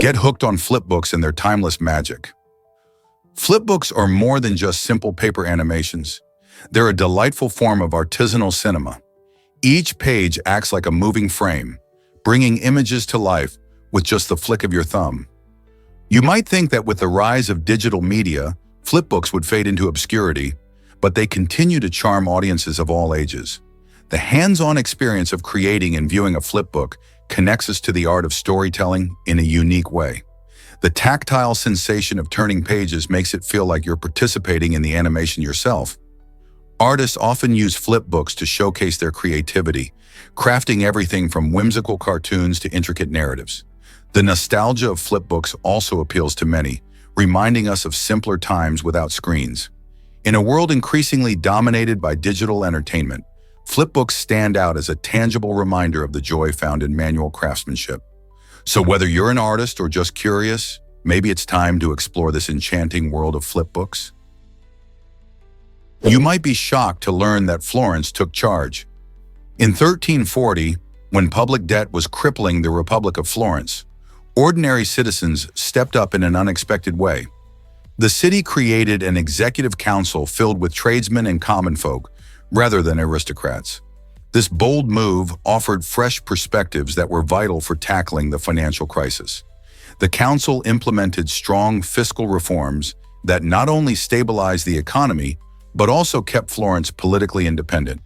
Get hooked on flipbooks and their timeless magic. Flipbooks are more than just simple paper animations. They're a delightful form of artisanal cinema. Each page acts like a moving frame, bringing images to life with just the flick of your thumb. You might think that with the rise of digital media, flipbooks would fade into obscurity, but they continue to charm audiences of all ages. The hands-on experience of creating and viewing a flipbook connects us to the art of storytelling in a unique way. The tactile sensation of turning pages makes it feel like you're participating in the animation yourself. Artists often use flipbooks to showcase their creativity, crafting everything from whimsical cartoons to intricate narratives. The nostalgia of flipbooks also appeals to many, reminding us of simpler times without screens. In a world increasingly dominated by digital entertainment, flipbooks stand out as a tangible reminder of the joy found in manual craftsmanship. So whether you're an artist or just curious, maybe it's time to explore this enchanting world of flipbooks. You might be shocked to learn that Florence took charge. In 1340, when public debt was crippling the Republic of Florence, ordinary citizens stepped up in an unexpected way. The city created an executive council filled with tradesmen and common folk, rather than aristocrats. This bold move offered fresh perspectives that were vital for tackling the financial crisis. The council implemented strong fiscal reforms that not only stabilized the economy, but also kept Florence politically independent.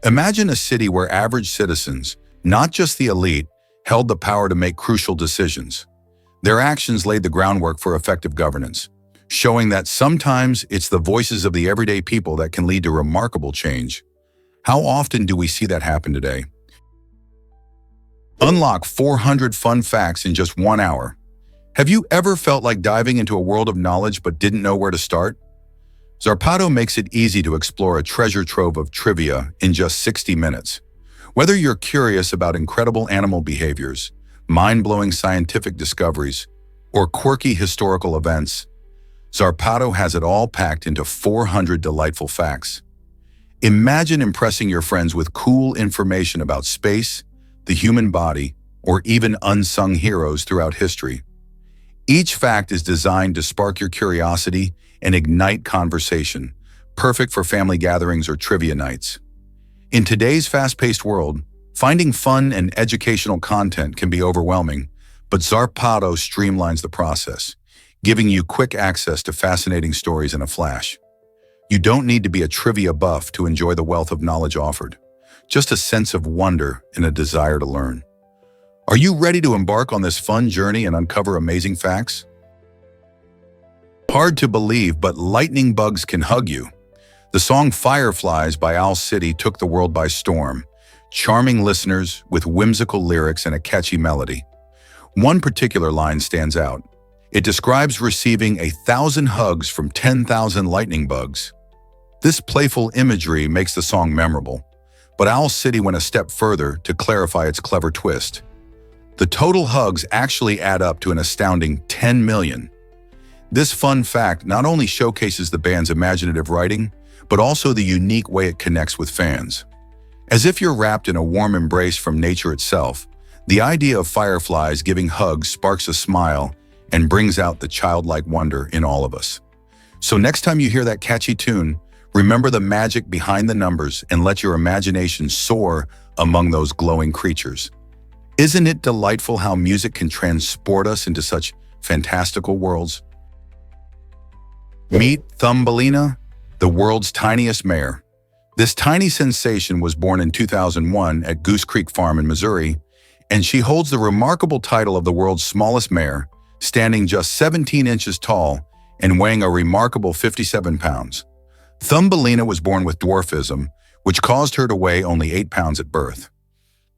Imagine a city where average citizens, not just the elite, held the power to make crucial decisions. Their actions laid the groundwork for effective governance, showing that sometimes it's the voices of the everyday people that can lead to remarkable change. How often do we see that happen today? Unlock 400 fun facts in just 1 hour. Have you ever felt like diving into a world of knowledge but didn't know where to start? Zarpato makes it easy to explore a treasure trove of trivia in just 60 minutes. Whether you're curious about incredible animal behaviors, mind-blowing scientific discoveries, or quirky historical events, Zarpato has it all packed into 400 delightful facts. Imagine impressing your friends with cool information about space, the human body, or even unsung heroes throughout history. Each fact is designed to spark your curiosity and ignite conversation, perfect for family gatherings or trivia nights. In today's fast-paced world, finding fun and educational content can be overwhelming, but Zarpato streamlines the process, giving you quick access to fascinating stories in a flash. You don't need to be a trivia buff to enjoy the wealth of knowledge offered, just a sense of wonder and a desire to learn. Are you ready to embark on this fun journey and uncover amazing facts? Hard to believe, but lightning bugs can hug you. The song Fireflies by Owl City took the world by storm, charming listeners with whimsical lyrics and a catchy melody. One particular line stands out. It describes receiving 1,000 hugs from 10,000 lightning bugs. This playful imagery makes the song memorable, but Owl City went a step further to clarify its clever twist. The total hugs actually add up to an astounding 10 million. This fun fact not only showcases the band's imaginative writing, but also the unique way it connects with fans. As if you're wrapped in a warm embrace from nature itself, the idea of fireflies giving hugs sparks a smile and brings out the childlike wonder in all of us. So next time you hear that catchy tune, remember the magic behind the numbers and let your imagination soar among those glowing creatures. Isn't it delightful how music can transport us into such fantastical worlds? Meet Thumbelina, the world's tiniest mare. This tiny sensation was born in 2001 at Goose Creek Farm in Missouri, and she holds the remarkable title of the world's smallest mare, standing just 17 inches tall and weighing a remarkable 57 pounds. Thumbelina was born with dwarfism, which caused her to weigh only 8 pounds at birth.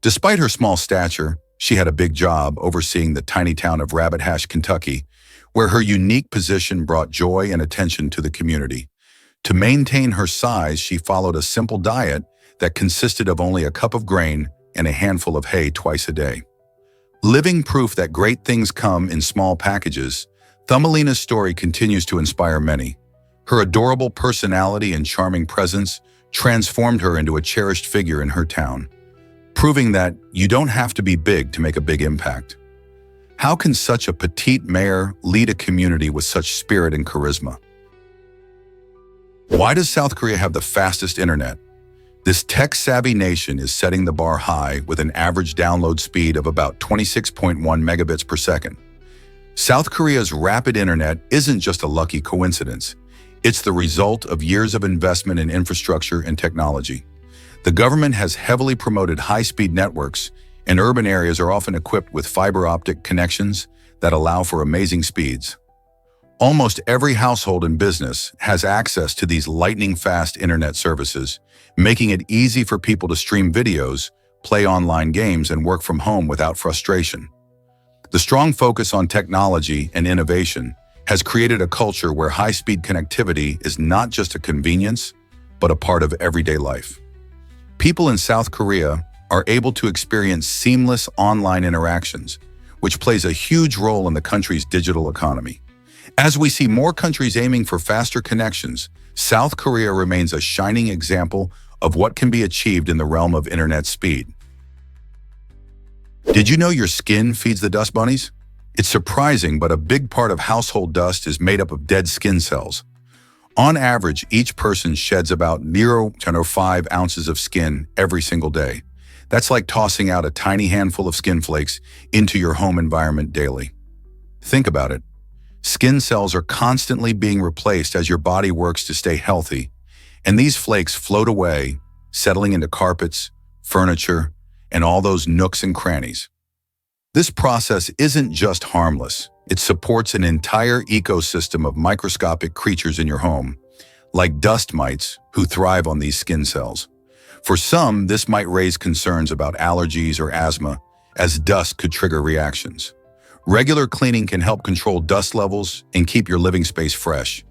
Despite her small stature, she had a big job overseeing the tiny town of Rabbit Hash, Kentucky, where her unique position brought joy and attention to the community. To maintain her size, she followed a simple diet that consisted of only a cup of grain and a handful of hay twice a day. Living proof that great things come in small packages, Thumbelina's story continues to inspire many. Her adorable personality and charming presence transformed her into a cherished figure in her town, proving that you don't have to be big to make a big impact. How can such a petite mayor lead a community with such spirit and charisma? Why does South Korea have the fastest internet? This tech-savvy nation is setting the bar high with an average download speed of about 26.1 megabits per second. South Korea's rapid internet isn't just a lucky coincidence. It's the result of years of investment in infrastructure and technology. The government has heavily promoted high-speed networks, and urban areas are often equipped with fiber optic connections that allow for amazing speeds. Almost every household and business has access to these lightning-fast internet services, making it easy for people to stream videos, play online games, and work from home without frustration. The strong focus on technology and innovation has created a culture where high-speed connectivity is not just a convenience, but a part of everyday life. People in South Korea are able to experience seamless online interactions, which plays a huge role in the country's digital economy. As we see more countries aiming for faster connections, South Korea remains a shining example of what can be achieved in the realm of internet speed. Did you know your skin feeds the dust bunnies? It's surprising, but a big part of household dust is made up of dead skin cells. On average, each person sheds about 0.05 ounces of skin every single day. That's like tossing out a tiny handful of skin flakes into your home environment daily. Think about it. Skin cells are constantly being replaced as your body works to stay healthy, and these flakes float away, settling into carpets, furniture, and all those nooks and crannies. This process isn't just harmless. It supports an entire ecosystem of microscopic creatures in your home, like dust mites who thrive on these skin cells. For some, this might raise concerns about allergies or asthma, as dust could trigger reactions. Regular cleaning can help control dust levels and keep your living space fresh.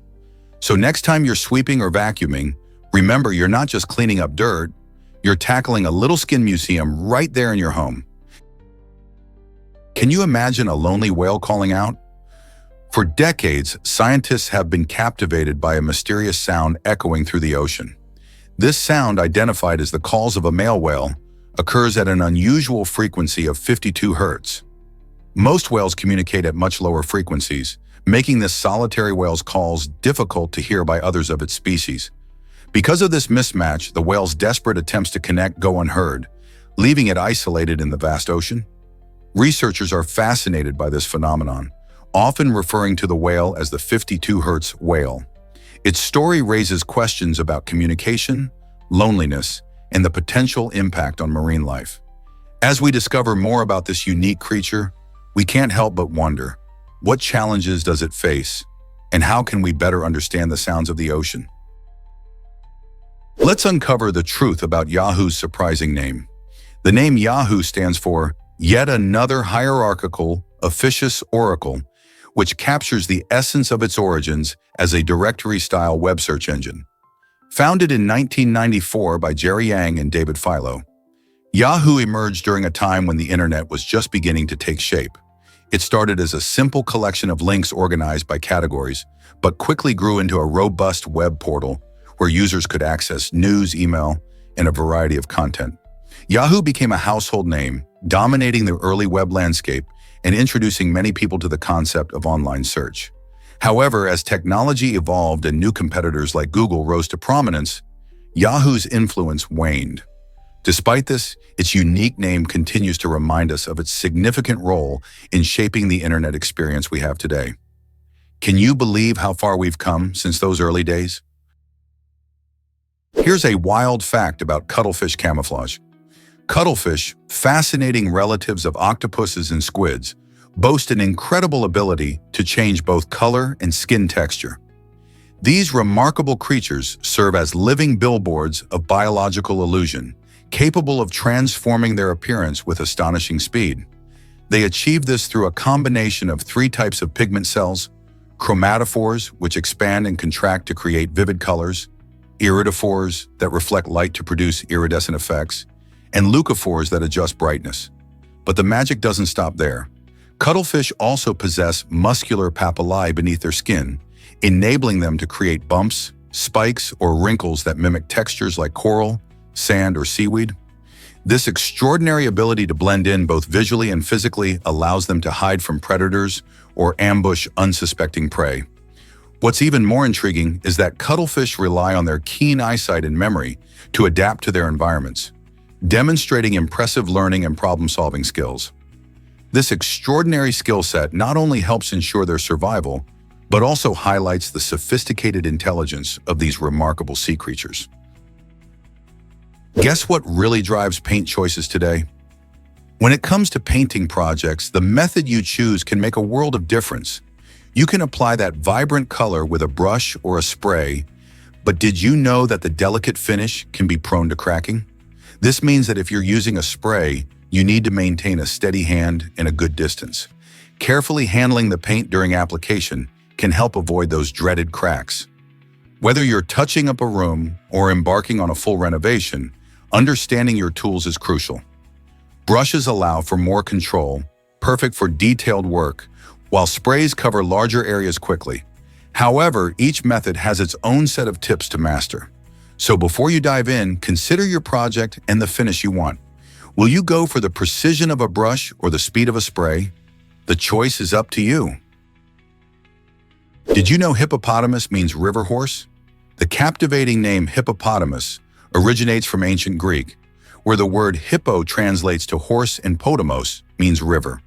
So next time you're sweeping or vacuuming, remember you're not just cleaning up dirt, you're tackling a little skin museum right there in your home. Can you imagine a lonely whale calling out? For decades, scientists have been captivated by a mysterious sound echoing through the ocean. This sound, identified as the calls of a male whale, occurs at an unusual frequency of 52 hertz. Most whales communicate at much lower frequencies, making this solitary whale's calls difficult to hear by others of its species. Because of this mismatch, the whale's desperate attempts to connect go unheard, leaving it isolated in the vast ocean. Researchers are fascinated by this phenomenon, often referring to the whale as the 52 hertz whale. Its story raises questions about communication, loneliness, and the potential impact on marine life. As we discover more about this unique creature, we can't help but wonder, what challenges does it face, and how can we better understand the sounds of the ocean? Let's uncover the truth about Yahoo's surprising name. The name Yahoo stands for Yet Another Hierarchical Officious Oracle, which captures the essence of its origins as a directory-style web search engine. Founded in 1994 by Jerry Yang and David Filo, Yahoo emerged during a time when the internet was just beginning to take shape. It started as a simple collection of links organized by categories, but quickly grew into a robust web portal where users could access news, email, and a variety of content. Yahoo became a household name, dominating the early web landscape and introducing many people to the concept of online search. However, as technology evolved and new competitors like Google rose to prominence, Yahoo's influence waned. Despite this, its unique name continues to remind us of its significant role in shaping the internet experience we have today. Can you believe how far we've come since those early days? Here's a wild fact about cuttlefish camouflage. Cuttlefish, fascinating relatives of octopuses and squids, boast an incredible ability to change both color and skin texture. These remarkable creatures serve as living billboards of biological illusion, capable of transforming their appearance with astonishing speed. They achieve this through a combination of 3 types of pigment cells: chromatophores, which expand and contract to create vivid colors, iridophores, that reflect light to produce iridescent effects, and leucophores that adjust brightness. But the magic doesn't stop there. Cuttlefish also possess muscular papillae beneath their skin, enabling them to create bumps, spikes, or wrinkles that mimic textures like coral, sand, or seaweed. This extraordinary ability to blend in both visually and physically allows them to hide from predators or ambush unsuspecting prey. What's even more intriguing is that cuttlefish rely on their keen eyesight and memory to adapt to their environments, demonstrating impressive learning and problem-solving skills. This extraordinary skill set not only helps ensure their survival, but also highlights the sophisticated intelligence of these remarkable sea creatures. Guess what really drives paint choices today? When it comes to painting projects, the method you choose can make a world of difference. You can apply that vibrant color with a brush or a spray, but did you know that the delicate finish can be prone to cracking? This means that if you're using a spray, you need to maintain a steady hand and a good distance. Carefully handling the paint during application can help avoid those dreaded cracks. Whether you're touching up a room or embarking on a full renovation, understanding your tools is crucial. Brushes allow for more control, perfect for detailed work, while sprays cover larger areas quickly. However, each method has its own set of tips to master. So before you dive in, consider your project and the finish you want. Will you go for the precision of a brush or the speed of a spray? The choice is up to you. Did you know hippopotamus means river horse? The captivating name hippopotamus originates from ancient Greek, where the word hippo translates to horse and potamos means river.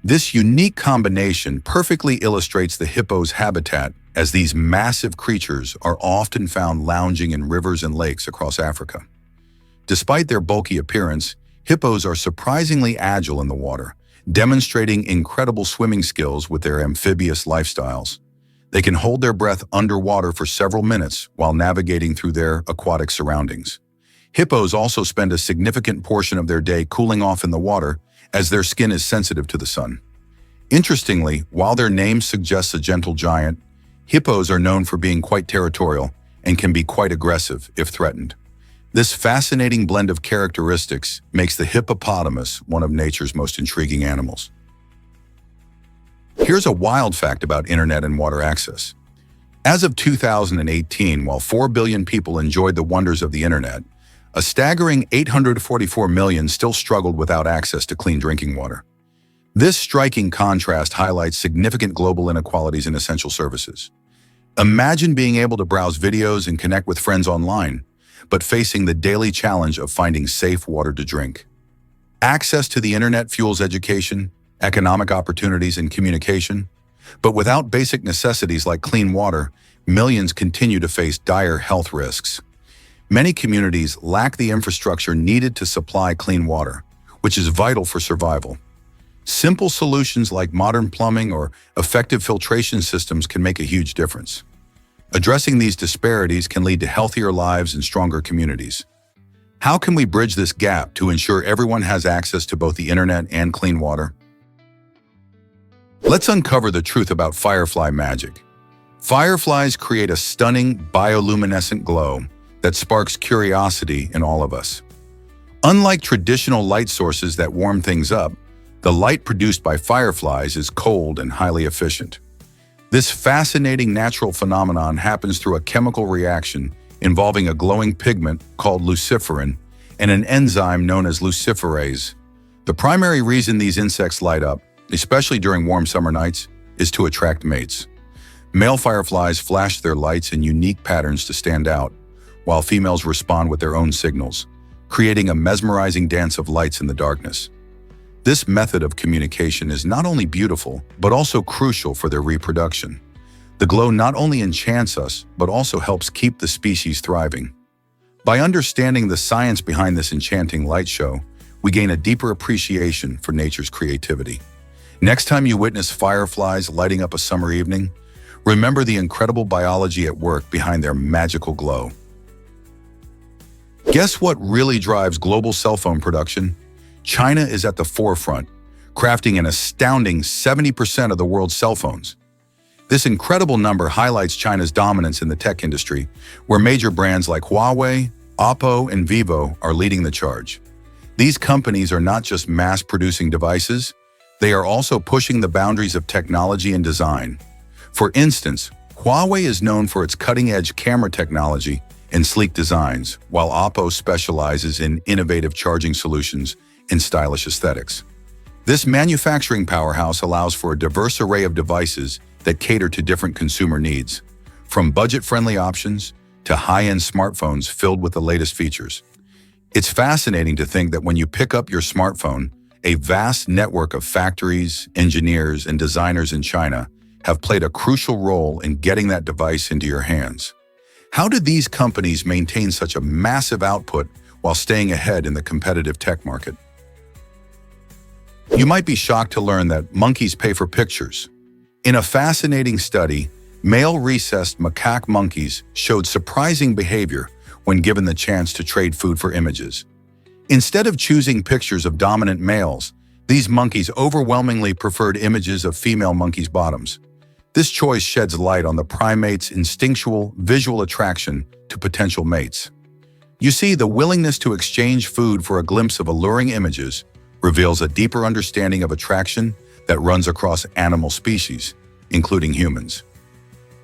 This unique combination perfectly illustrates the hippo's habitat, as these massive creatures are often found lounging in rivers and lakes across Africa. Despite their bulky appearance, hippos are surprisingly agile in the water, demonstrating incredible swimming skills with their amphibious lifestyles. They can hold their breath underwater for several minutes while navigating through their aquatic surroundings. Hippos also spend a significant portion of their day cooling off in the water, as their skin is sensitive to the sun. Interestingly, while their name suggests a gentle giant, hippos are known for being quite territorial and can be quite aggressive if threatened. This fascinating blend of characteristics makes the hippopotamus one of nature's most intriguing animals. Here's a wild fact about internet and water access. As of 2018, while 4 billion people enjoyed the wonders of the internet, a staggering 844 million still struggled without access to clean drinking water. This striking contrast highlights significant global inequalities in essential services. Imagine being able to browse videos and connect with friends online, but facing the daily challenge of finding safe water to drink. Access to the internet fuels education, economic opportunities, and communication, but without basic necessities like clean water, millions continue to face dire health risks. Many communities lack the infrastructure needed to supply clean water, which is vital for survival. Simple solutions like modern plumbing or effective filtration systems can make a huge difference. Addressing these disparities can lead to healthier lives and stronger communities. How can we bridge this gap to ensure everyone has access to both the internet and clean water? Let's uncover the truth about firefly magic. Fireflies create a stunning bioluminescent glow that sparks curiosity in all of us. Unlike traditional light sources that warm things up, the light produced by fireflies is cold and highly efficient. This fascinating natural phenomenon happens through a chemical reaction involving a glowing pigment called luciferin and an enzyme known as luciferase. The primary reason these insects light up, especially during warm summer nights, is to attract mates. Male fireflies flash their lights in unique patterns to stand out, while females respond with their own signals, creating a mesmerizing dance of lights in the darkness. This method of communication is not only beautiful, but also crucial for their reproduction. The glow not only enchants us, but also helps keep the species thriving. By understanding the science behind this enchanting light show, we gain a deeper appreciation for nature's creativity. Next time you witness fireflies lighting up a summer evening, remember the incredible biology at work behind their magical glow. Guess what really drives global cell phone production? China is at the forefront, crafting an astounding 70% of the world's cell phones. This incredible number highlights China's dominance in the tech industry, where major brands like Huawei, Oppo, and Vivo are leading the charge. These companies are not just mass-producing devices, they are also pushing the boundaries of technology and design. For instance, Huawei is known for its cutting-edge camera technology and sleek designs, while Oppo specializes in innovative charging solutions and stylish aesthetics. This manufacturing powerhouse allows for a diverse array of devices that cater to different consumer needs, from budget-friendly options to high-end smartphones filled with the latest features. It's fascinating to think that when you pick up your smartphone, a vast network of factories, engineers, and designers in China have played a crucial role in getting that device into your hands. How did these companies maintain such a massive output while staying ahead in the competitive tech market? You might be shocked to learn that monkeys pay for pictures. In a fascinating study, male rhesused macaque monkeys showed surprising behavior when given the chance to trade food for images. Instead of choosing pictures of dominant males, these monkeys overwhelmingly preferred images of female monkeys' bottoms. This choice sheds light on the primate's instinctual visual attraction to potential mates. You see, the willingness to exchange food for a glimpse of alluring images reveals a deeper understanding of attraction that runs across animal species, including humans.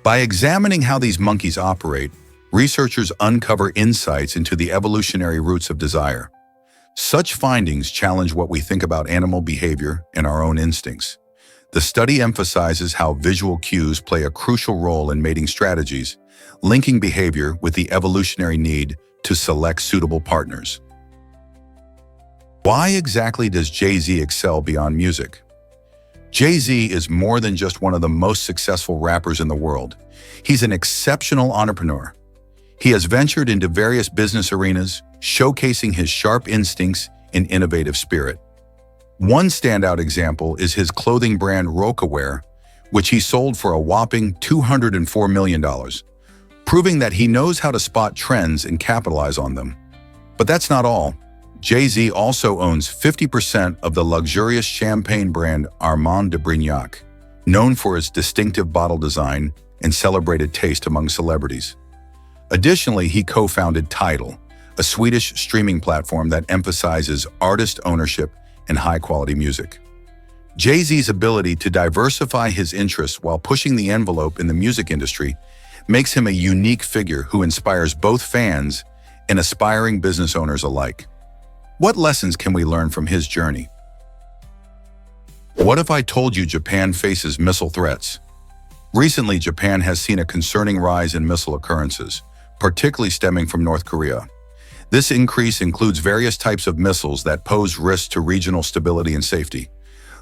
By examining how these monkeys operate, researchers uncover insights into the evolutionary roots of desire. Such findings challenge what we think about animal behavior and our own instincts. The study emphasizes how visual cues play a crucial role in mating strategies, linking behavior with the evolutionary need to select suitable partners. Why exactly does Jay-Z excel beyond music? Jay-Z is more than just one of the most successful rappers in the world. He's an exceptional entrepreneur. He has ventured into various business arenas, showcasing his sharp instincts and innovative spirit. One standout example is his clothing brand Rocawear, which he sold for a whopping $204 million, proving that he knows how to spot trends and capitalize on them. But that's not all. Jay-Z also owns 50% of the luxurious champagne brand Armand de Brignac, known for its distinctive bottle design and celebrated taste among celebrities. Additionally, he co-founded Tidal, a Swedish streaming platform that emphasizes artist ownership and high-quality music. Jay-Z's ability to diversify his interests while pushing the envelope in the music industry makes him a unique figure who inspires both fans and aspiring business owners alike. What lessons can we learn from his journey? What if I told you Japan faces missile threats? Recently, Japan has seen a concerning rise in missile occurrences, particularly stemming from North Korea. This increase includes various types of missiles that pose risks to regional stability and safety.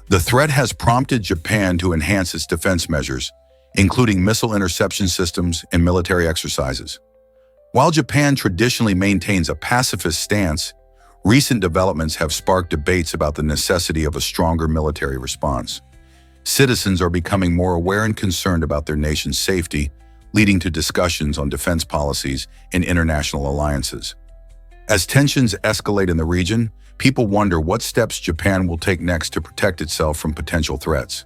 The threat has prompted Japan to enhance its defense measures, including missile interception systems and military exercises. While Japan traditionally maintains a pacifist stance, recent developments have sparked debates about the necessity of a stronger military response. Citizens are becoming more aware and concerned about their nation's safety, leading to discussions on defense policies and international alliances. As tensions escalate in the region, people wonder what steps Japan will take next to protect itself from potential threats.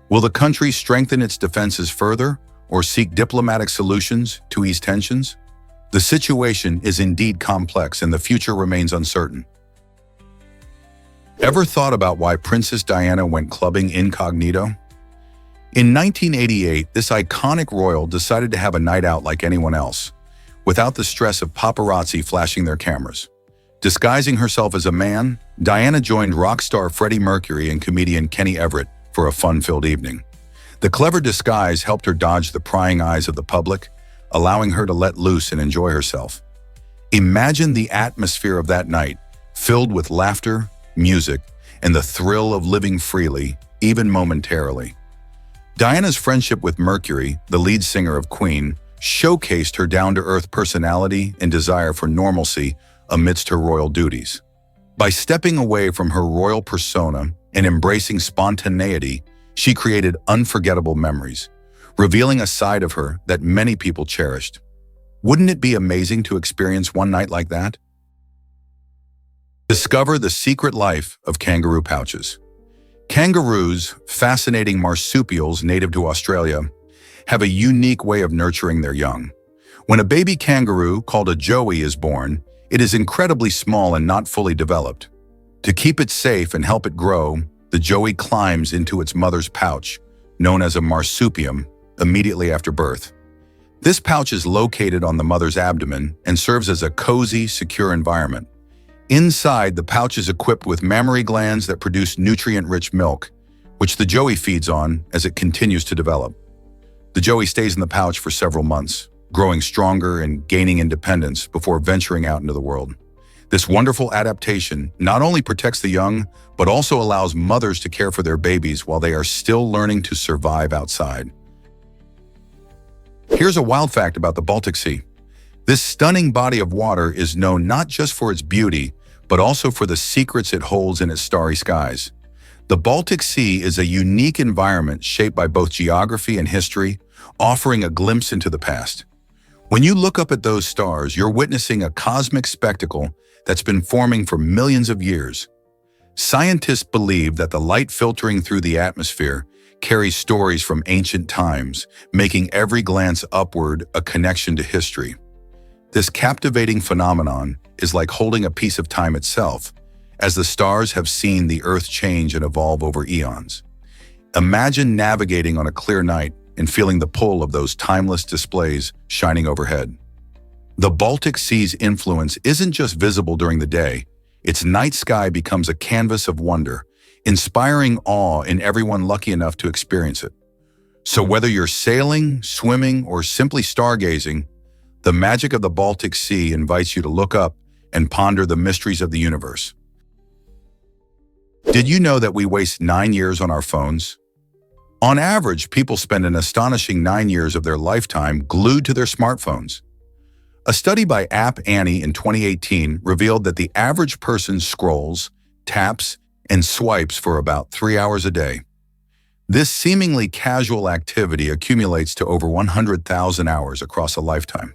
Will the country strengthen its defenses further or seek diplomatic solutions to ease tensions? The situation is indeed complex and the future remains uncertain. Ever thought about why Princess Diana went clubbing incognito? In 1988, this iconic royal decided to have a night out like anyone else, without the stress of paparazzi flashing their cameras. Disguising herself as a man, Diana joined rock star Freddie Mercury and comedian Kenny Everett for a fun-filled evening. The clever disguise helped her dodge the prying eyes of the public, allowing her to let loose and enjoy herself. Imagine the atmosphere of that night, filled with laughter, music, and the thrill of living freely, even momentarily. Diana's friendship with Mercury, the lead singer of Queen, showcased her down-to-earth personality and desire for normalcy amidst her royal duties. By stepping away from her royal persona and embracing spontaneity, she created unforgettable memories, revealing a side of her that many people cherished. Wouldn't it be amazing to experience one night like that? Discover the secret life of kangaroo pouches. Kangaroos, fascinating marsupials native to Australia, have a unique way of nurturing their young. When a baby kangaroo, called a joey, is born, it is incredibly small and not fully developed. To keep it safe and help it grow, the joey climbs into its mother's pouch, known as a marsupium, immediately after birth. This pouch is located on the mother's abdomen and serves as a cozy, secure environment. Inside, the pouch is equipped with mammary glands that produce nutrient-rich milk, which the joey feeds on as it continues to develop. The joey stays in the pouch for several months, growing stronger and gaining independence before venturing out into the world. This wonderful adaptation not only protects the young, but also allows mothers to care for their babies while they are still learning to survive outside. Here's a wild fact about the Baltic Sea. This stunning body of water is known not just for its beauty, but also for the secrets it holds in its starry skies. The Baltic Sea is a unique environment shaped by both geography and history, offering a glimpse into the past. When you look up at those stars, you're witnessing a cosmic spectacle that's been forming for millions of years. Scientists believe that the light filtering through the atmosphere carries stories from ancient times, making every glance upward a connection to history. This captivating phenomenon is like holding a piece of time itself, as the stars have seen the Earth change and evolve over eons. Imagine navigating on a clear night and feeling the pull of those timeless displays shining overhead. The Baltic Sea's influence isn't just visible during the day. Its night sky becomes a canvas of wonder, inspiring awe in everyone lucky enough to experience it. So whether you're sailing, swimming, or simply stargazing, the magic of the Baltic Sea invites you to look up and ponder the mysteries of the universe. Did you know that we waste 9 years on our phones? On average, people spend an astonishing 9 years of their lifetime glued to their smartphones. A study by App Annie in 2018 revealed that the average person scrolls, taps, and swipes for about 3 hours a day. This seemingly casual activity accumulates to over 100,000 hours across a lifetime.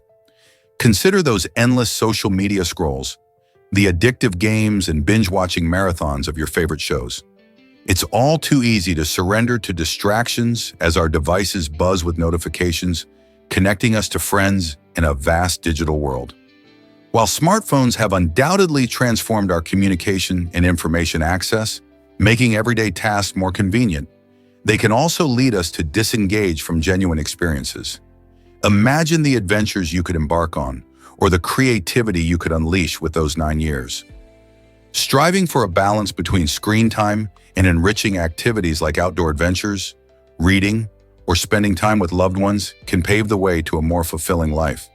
Consider those endless social media scrolls, the addictive games and binge-watching marathons of your favorite shows. It's all too easy to surrender to distractions as our devices buzz with notifications, connecting us to friends in a vast digital world. While smartphones have undoubtedly transformed our communication and information access, making everyday tasks more convenient, they can also lead us to disengage from genuine experiences. Imagine the adventures you could embark on, or the creativity you could unleash with those 9 years. Striving for a balance between screen time and enriching activities like outdoor adventures, reading, or spending time with loved ones can pave the way to a more fulfilling life.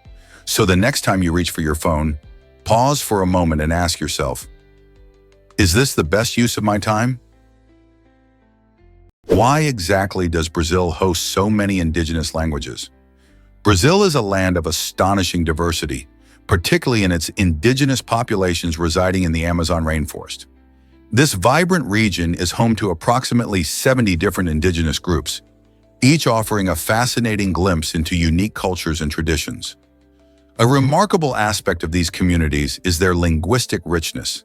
So the next time you reach for your phone, pause for a moment and ask yourself, is this the best use of my time? Why exactly does Brazil host so many indigenous languages? Brazil is a land of astonishing diversity, particularly in its indigenous populations residing in the Amazon rainforest. This vibrant region is home to approximately 70 different indigenous groups, each offering a fascinating glimpse into unique cultures and traditions. A remarkable aspect of these communities is their linguistic richness.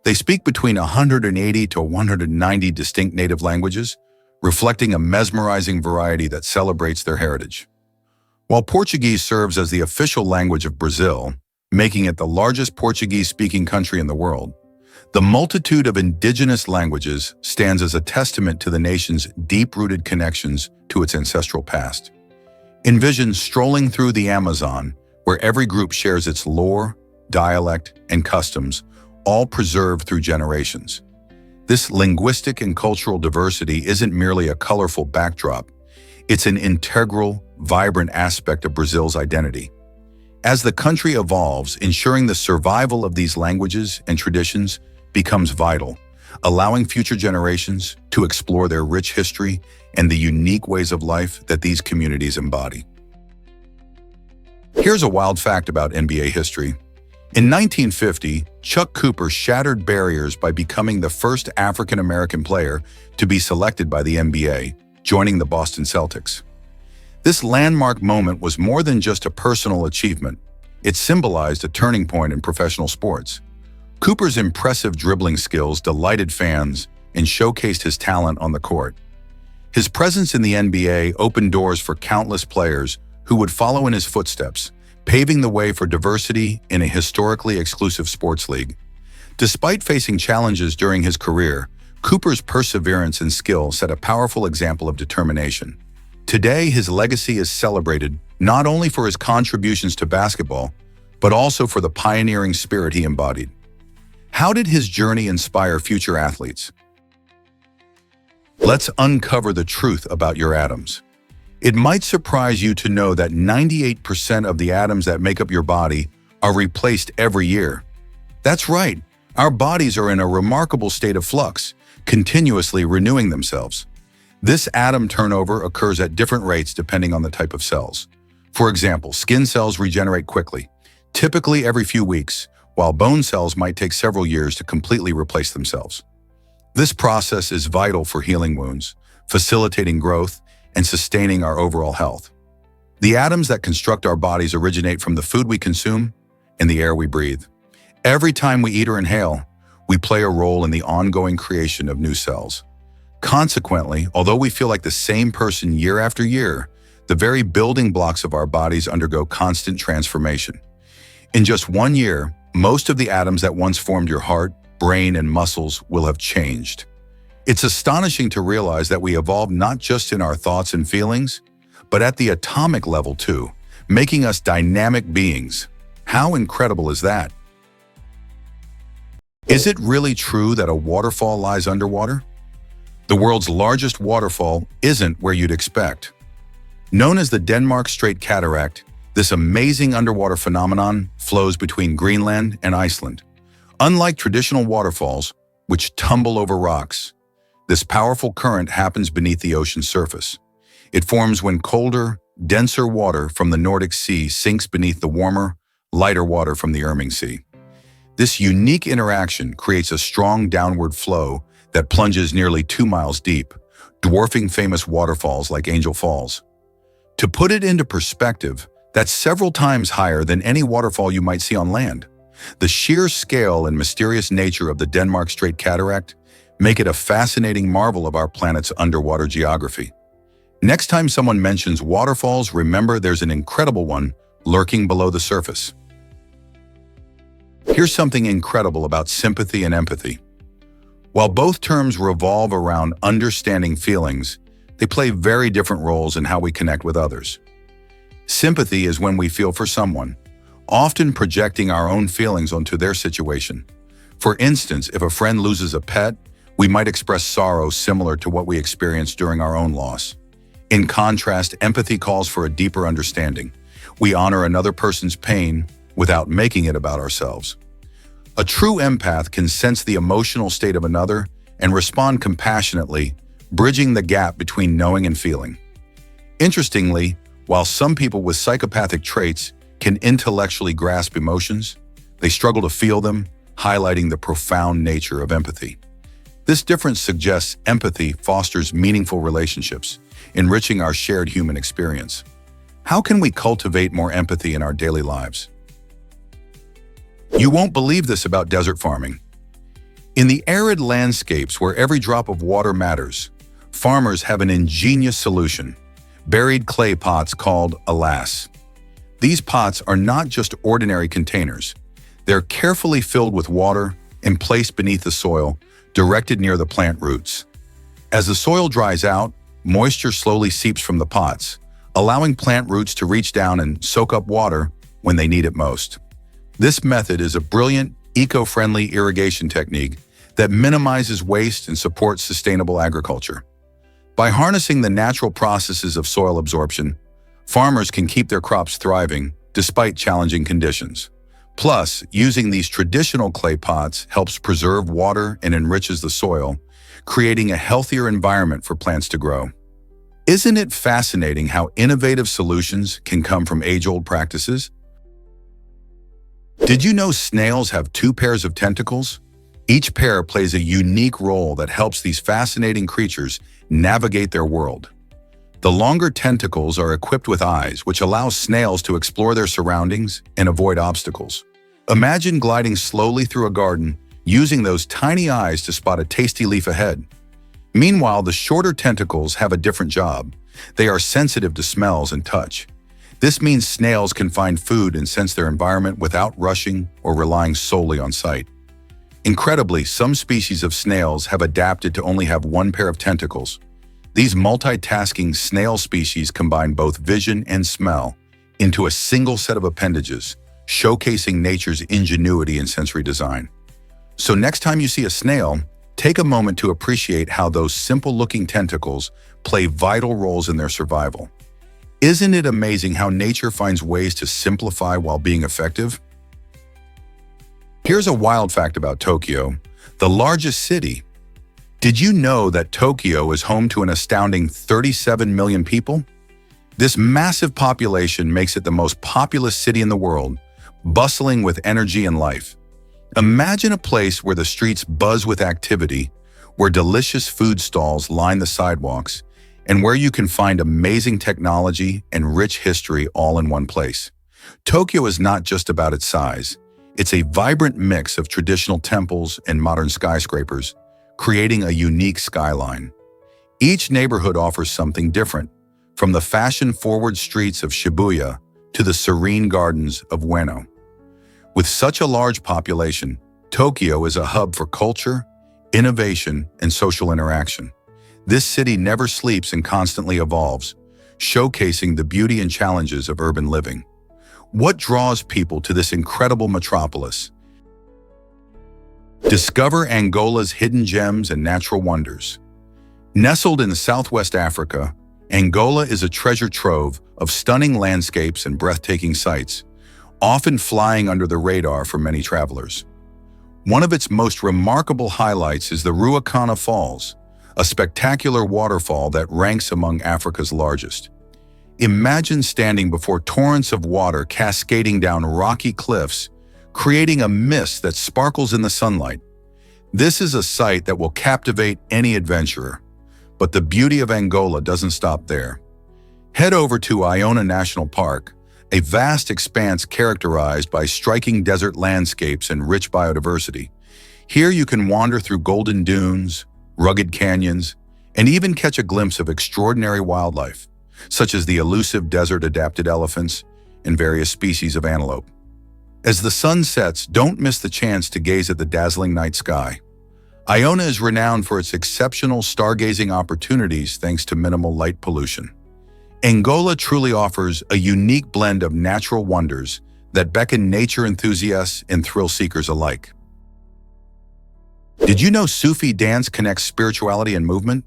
They speak between 180 to 190 distinct native languages, reflecting a mesmerizing variety that celebrates their heritage. While Portuguese serves as the official language of Brazil, making it the largest Portuguese-speaking country in the world, the multitude of indigenous languages stands as a testament to the nation's deep-rooted connections to its ancestral past. Envision strolling through the Amazon, where every group shares its lore, dialect, and customs, all preserved through generations. This linguistic and cultural diversity isn't merely a colorful backdrop, it's an integral, vibrant aspect of Brazil's identity. As the country evolves, ensuring the survival of these languages and traditions becomes vital, allowing future generations to explore their rich history and the unique ways of life that these communities embody. Here's a wild fact about NBA history. In 1950, Chuck Cooper shattered barriers by becoming the first African-American player to be selected by the NBA, joining the Boston Celtics. This landmark moment was more than just a personal achievement. It symbolized a turning point in professional sports. Cooper's impressive dribbling skills delighted fans and showcased his talent on the court. His presence in the NBA opened doors for countless players who would follow in his footsteps, paving the way for diversity in a historically exclusive sports league. Despite facing challenges during his career, Cooper's perseverance and skill set a powerful example of determination. Today, his legacy is celebrated not only for his contributions to basketball, but also for the pioneering spirit he embodied. How did his journey inspire future athletes? Let's uncover the truth about your atoms. It might surprise you to know that 98% of the atoms that make up your body are replaced every year. That's right, our bodies are in a remarkable state of flux, continuously renewing themselves. This atom turnover occurs at different rates depending on the type of cells. For example, skin cells regenerate quickly, typically every few weeks, while bone cells might take several years to completely replace themselves. This process is vital for healing wounds, facilitating growth, and sustaining our overall health. The atoms that construct our bodies originate from the food we consume and the air we breathe. Every time we eat or inhale, we play a role in the ongoing creation of new cells. Consequently, although we feel like the same person year after year, the very building blocks of our bodies undergo constant transformation. In just 1 year, most of the atoms that once formed your heart, brain, and muscles will have changed. It's astonishing to realize that we evolve not just in our thoughts and feelings, but at the atomic level too, making us dynamic beings. How incredible is that? Is it really true that a waterfall lies underwater? The world's largest waterfall isn't where you'd expect. Known as the Denmark Strait Cataract, this amazing underwater phenomenon flows between Greenland and Iceland. Unlike traditional waterfalls, which tumble over rocks, this powerful current happens beneath the ocean's surface. It forms when colder, denser water from the Nordic Sea sinks beneath the warmer, lighter water from the Irming Sea. This unique interaction creates a strong downward flow that plunges nearly 2 miles deep, dwarfing famous waterfalls like Angel Falls. To put it into perspective, that's several times higher than any waterfall you might see on land. The sheer scale and mysterious nature of the Denmark Strait Cataract make it a fascinating marvel of our planet's underwater geography. Next time someone mentions waterfalls, remember there's an incredible one lurking below the surface. Here's something incredible about sympathy and empathy. While both terms revolve around understanding feelings, they play very different roles in how we connect with others. Sympathy is when we feel for someone, often projecting our own feelings onto their situation. For instance, if a friend loses a pet, we might express sorrow similar to what we experience during our own loss. In contrast, empathy calls for a deeper understanding. We honor another person's pain without making it about ourselves. A true empath can sense the emotional state of another and respond compassionately, bridging the gap between knowing and feeling. Interestingly, while some people with psychopathic traits can intellectually grasp emotions, they struggle to feel them, highlighting the profound nature of empathy. This difference suggests empathy fosters meaningful relationships, enriching our shared human experience. How can we cultivate more empathy in our daily lives? You won't believe this about desert farming. In the arid landscapes where every drop of water matters, farmers have an ingenious solution: buried clay pots called alas. These pots are not just ordinary containers. They're carefully filled with water and placed beneath the soil, directed near the plant roots. As the soil dries out, moisture slowly seeps from the pots, allowing plant roots to reach down and soak up water when they need it most. This method is a brilliant, eco-friendly irrigation technique that minimizes waste and supports sustainable agriculture. By harnessing the natural processes of soil absorption, farmers can keep their crops thriving despite challenging conditions. Plus, using these traditional clay pots helps preserve water and enriches the soil, creating a healthier environment for plants to grow. Isn't it fascinating how innovative solutions can come from age-old practices? Did you know snails have 2 pairs of tentacles? Each pair plays a unique role that helps these fascinating creatures navigate their world. The longer tentacles are equipped with eyes, which allows snails to explore their surroundings and avoid obstacles. Imagine gliding slowly through a garden, using those tiny eyes to spot a tasty leaf ahead. Meanwhile, the shorter tentacles have a different job. They are sensitive to smells and touch. This means snails can find food and sense their environment without rushing or relying solely on sight. Incredibly, some species of snails have adapted to only have 1 pair of tentacles. These multitasking snail species combine both vision and smell into a single set of appendages, showcasing nature's ingenuity in sensory design. So next time you see a snail, take a moment to appreciate how those simple-looking tentacles play vital roles in their survival. Isn't it amazing how nature finds ways to simplify while being effective? Here's a wild fact about Tokyo, the largest city. Did you know that Tokyo is home to an astounding 37 million people? This massive population makes it the most populous city in the world, bustling with energy and life. Imagine a place where the streets buzz with activity, where delicious food stalls line the sidewalks, and where you can find amazing technology and rich history all in one place. Tokyo is not just about its size. It's a vibrant mix of traditional temples and modern skyscrapers, creating a unique skyline. Each neighborhood offers something different, from the fashion-forward streets of Shibuya to the serene gardens of Ueno. With such a large population, Tokyo is a hub for culture, innovation, and social interaction. This city never sleeps and constantly evolves, showcasing the beauty and challenges of urban living. What draws people to this incredible metropolis? Discover Angola's hidden gems and natural wonders. Nestled in Southwest Africa, Angola is a treasure trove of stunning landscapes and breathtaking sights, often flying under the radar for many travelers. One of its most remarkable highlights is the Ruacana Falls, a spectacular waterfall that ranks among Africa's largest. Imagine standing before torrents of water cascading down rocky cliffs, creating a mist that sparkles in the sunlight. This is a sight that will captivate any adventurer. But the beauty of Angola doesn't stop there. Head over to Iona National Park, a vast expanse characterized by striking desert landscapes and rich biodiversity. Here you can wander through golden dunes, rugged canyons, and even catch a glimpse of extraordinary wildlife, such as the elusive desert-adapted elephants and various species of antelope. As the sun sets, don't miss the chance to gaze at the dazzling night sky. Iona is renowned for its exceptional stargazing opportunities thanks to minimal light pollution. Angola truly offers a unique blend of natural wonders that beckon nature enthusiasts and thrill seekers alike. Did you know Sufi dance connects spirituality and movement?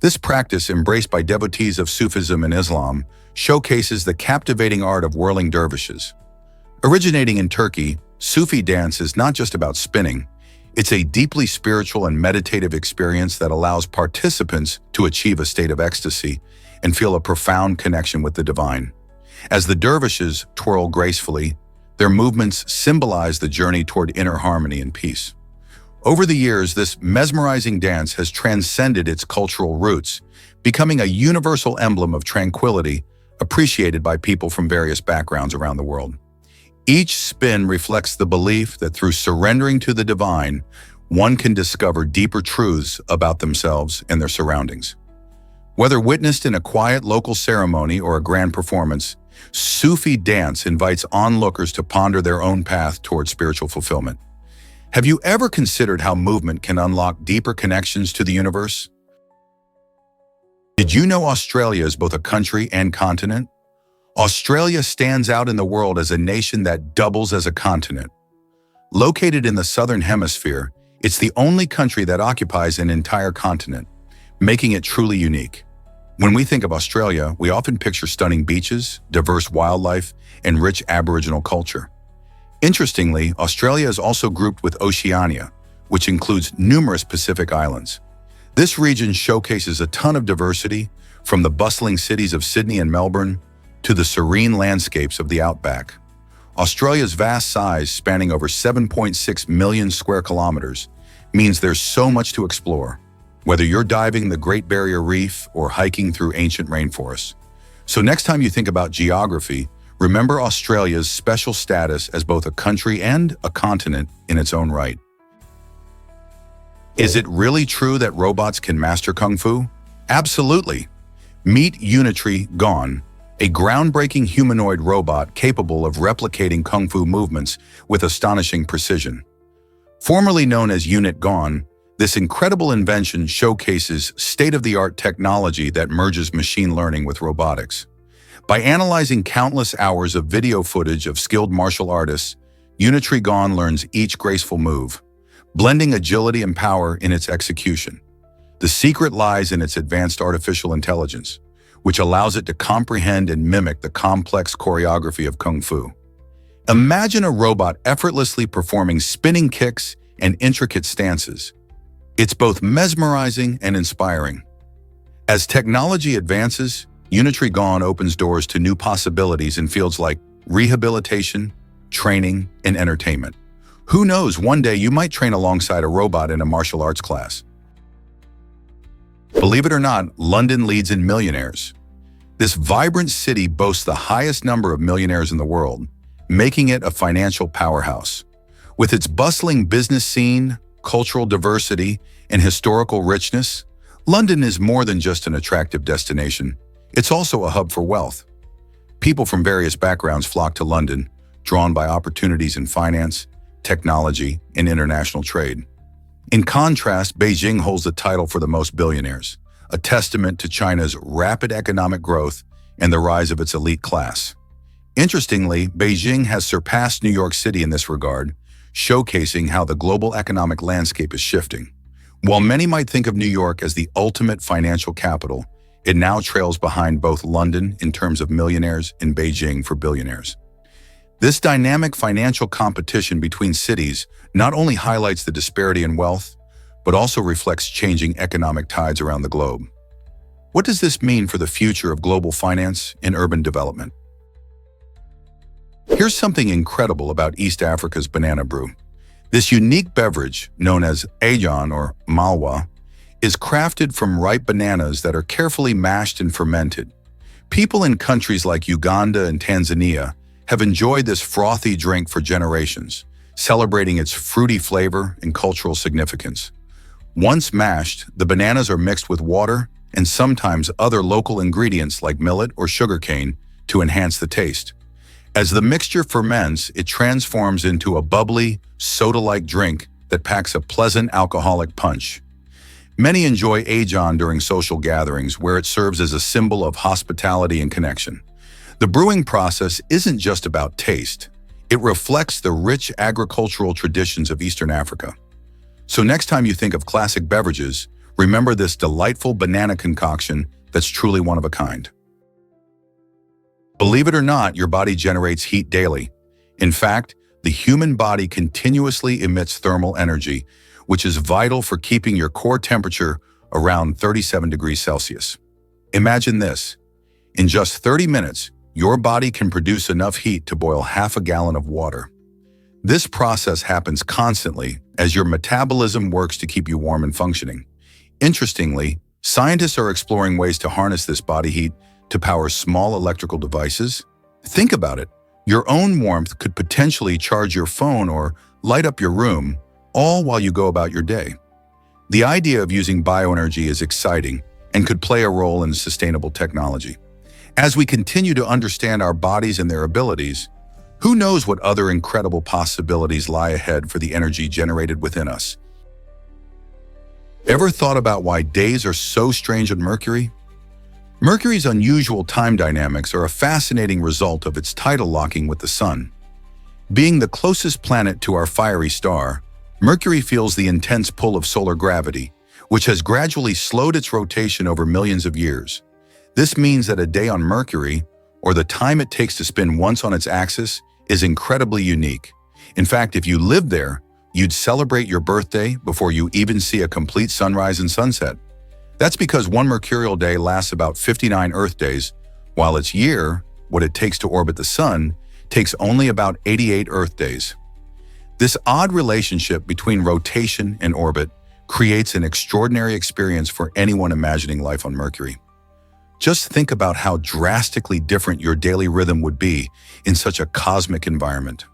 This practice, embraced by devotees of Sufism and Islam, showcases the captivating art of whirling dervishes. Originating in Turkey, Sufi dance is not just about spinning. It's a deeply spiritual and meditative experience that allows participants to achieve a state of ecstasy and feel a profound connection with the divine. As the dervishes twirl gracefully, their movements symbolize the journey toward inner harmony and peace. Over the years, this mesmerizing dance has transcended its cultural roots, becoming a universal emblem of tranquility appreciated by people from various backgrounds around the world. Each spin reflects the belief that through surrendering to the divine, one can discover deeper truths about themselves and their surroundings. Whether witnessed in a quiet local ceremony or a grand performance, Sufi dance invites onlookers to ponder their own path toward spiritual fulfillment. Have you ever considered how movement can unlock deeper connections to the universe? Did you know Australia is both a country and continent? Australia stands out in the world as a nation that doubles as a continent. Located in the southern hemisphere, it's the only country that occupies an entire continent, making it truly unique. When we think of Australia, we often picture stunning beaches, diverse wildlife, and rich Aboriginal culture. Interestingly, Australia is also grouped with Oceania, which includes numerous Pacific islands. This region showcases a ton of diversity, from the bustling cities of Sydney and Melbourne to the serene landscapes of the outback. Australia's vast size, spanning over 7.6 million square kilometers, means there's so much to explore, whether you're diving the Great Barrier Reef or hiking through ancient rainforests. So next time you think about geography, remember Australia's special status as both a country and a continent in its own right. Is it really true that robots can master Kung Fu? Absolutely. Meet Unitree Gone, a groundbreaking humanoid robot capable of replicating Kung Fu movements with astonishing precision. Formerly known as Unit Gone, This incredible invention showcases state-of-the-art technology that merges machine learning with robotics. By analyzing countless hours of video footage of skilled martial artists, Unitree Gone learns each graceful move, blending agility and power in its execution. The secret lies in its advanced artificial intelligence, which allows it to comprehend and mimic the complex choreography of Kung Fu. Imagine a robot effortlessly performing spinning kicks and intricate stances. It's both mesmerizing and inspiring. As technology advances, Unitree Gone opens doors to new possibilities in fields like rehabilitation, training, and entertainment. Who knows, one day you might train alongside a robot in a martial arts class. Believe it or not, London leads in millionaires. This vibrant city boasts the highest number of millionaires in the world, making it a financial powerhouse. With its bustling business scene, cultural diversity, and historical richness, London is more than just an attractive destination. It's also a hub for wealth. People from various backgrounds flock to London, drawn by opportunities in finance, technology, and international trade. In contrast, Beijing holds the title for the most billionaires, a testament to China's rapid economic growth and the rise of its elite class. Interestingly, Beijing has surpassed New York City in this regard, showcasing how the global economic landscape is shifting. While many might think of New York as the ultimate financial capital, it now trails behind both London in terms of millionaires and Beijing for billionaires. This dynamic financial competition between cities not only highlights the disparity in wealth, but also reflects changing economic tides around the globe. What does this mean for the future of global finance and urban development? Here's something incredible about East Africa's banana brew. This unique beverage, known as Ajan or Malwa, is crafted from ripe bananas that are carefully mashed and fermented. People in countries like Uganda and Tanzania have enjoyed this frothy drink for generations, celebrating its fruity flavor and cultural significance. Once mashed, the bananas are mixed with water and sometimes other local ingredients like millet or sugarcane to enhance the taste. As the mixture ferments, it transforms into a bubbly, soda-like drink that packs a pleasant alcoholic punch. Many enjoy Ajan during social gatherings, where it serves as a symbol of hospitality and connection. The brewing process isn't just about taste. It reflects the rich agricultural traditions of Eastern Africa. So next time you think of classic beverages, remember this delightful banana concoction that's truly one of a kind. Believe it or not, your body generates heat daily. In fact, the human body continuously emits thermal energy, which is vital for keeping your core temperature around 37 degrees Celsius. Imagine this. In just 30 minutes, your body can produce enough heat to boil half a gallon of water. This process happens constantly as your metabolism works to keep you warm and functioning. Interestingly, scientists are exploring ways to harness this body heat to power small electrical devices. Think about it. Your own warmth could potentially charge your phone or light up your room, all while you go about your day. The idea of using bioenergy is exciting and could play a role in sustainable technology. As we continue to understand our bodies and their abilities, who knows what other incredible possibilities lie ahead for the energy generated within us? Ever thought about why days are so strange on Mercury? Mercury's unusual time dynamics are a fascinating result of its tidal locking with the Sun. Being the closest planet to our fiery star, Mercury feels the intense pull of solar gravity, which has gradually slowed its rotation over millions of years. This means that a day on Mercury, or the time it takes to spin once on its axis, is incredibly unique. In fact, if you lived there, you'd celebrate your birthday before you even see a complete sunrise and sunset. That's because one mercurial day lasts about 59 Earth days, while its year, what it takes to orbit the Sun, takes only about 88 Earth days. This odd relationship between rotation and orbit creates an extraordinary experience for anyone imagining life on Mercury. Just think about how drastically different your daily rhythm would be in such a cosmic environment.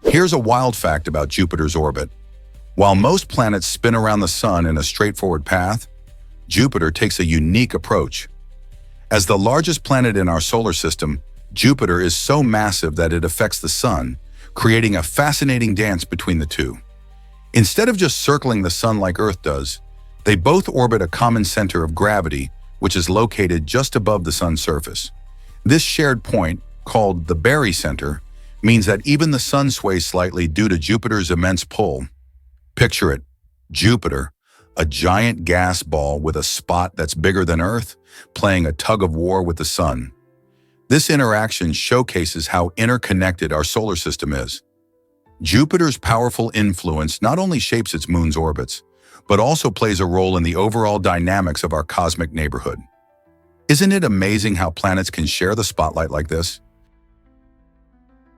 Here's a wild fact about Jupiter's orbit. While most planets spin around the Sun in a straightforward path, Jupiter takes a unique approach. As the largest planet in our solar system, Jupiter is so massive that it affects the Sun, creating a fascinating dance between the two. Instead of just circling the sun like Earth does, they both orbit a common center of gravity, which is located just above the sun's surface. This shared point, called the barycenter, means that even the sun sways slightly due to Jupiter's immense pull. Picture it, Jupiter, a giant gas ball with a spot that's bigger than Earth, playing a tug-of-war with the sun. This interaction showcases how interconnected our solar system is. Jupiter's powerful influence not only shapes its moon's orbits, but also plays a role in the overall dynamics of our cosmic neighborhood. Isn't it amazing how planets can share the spotlight like this?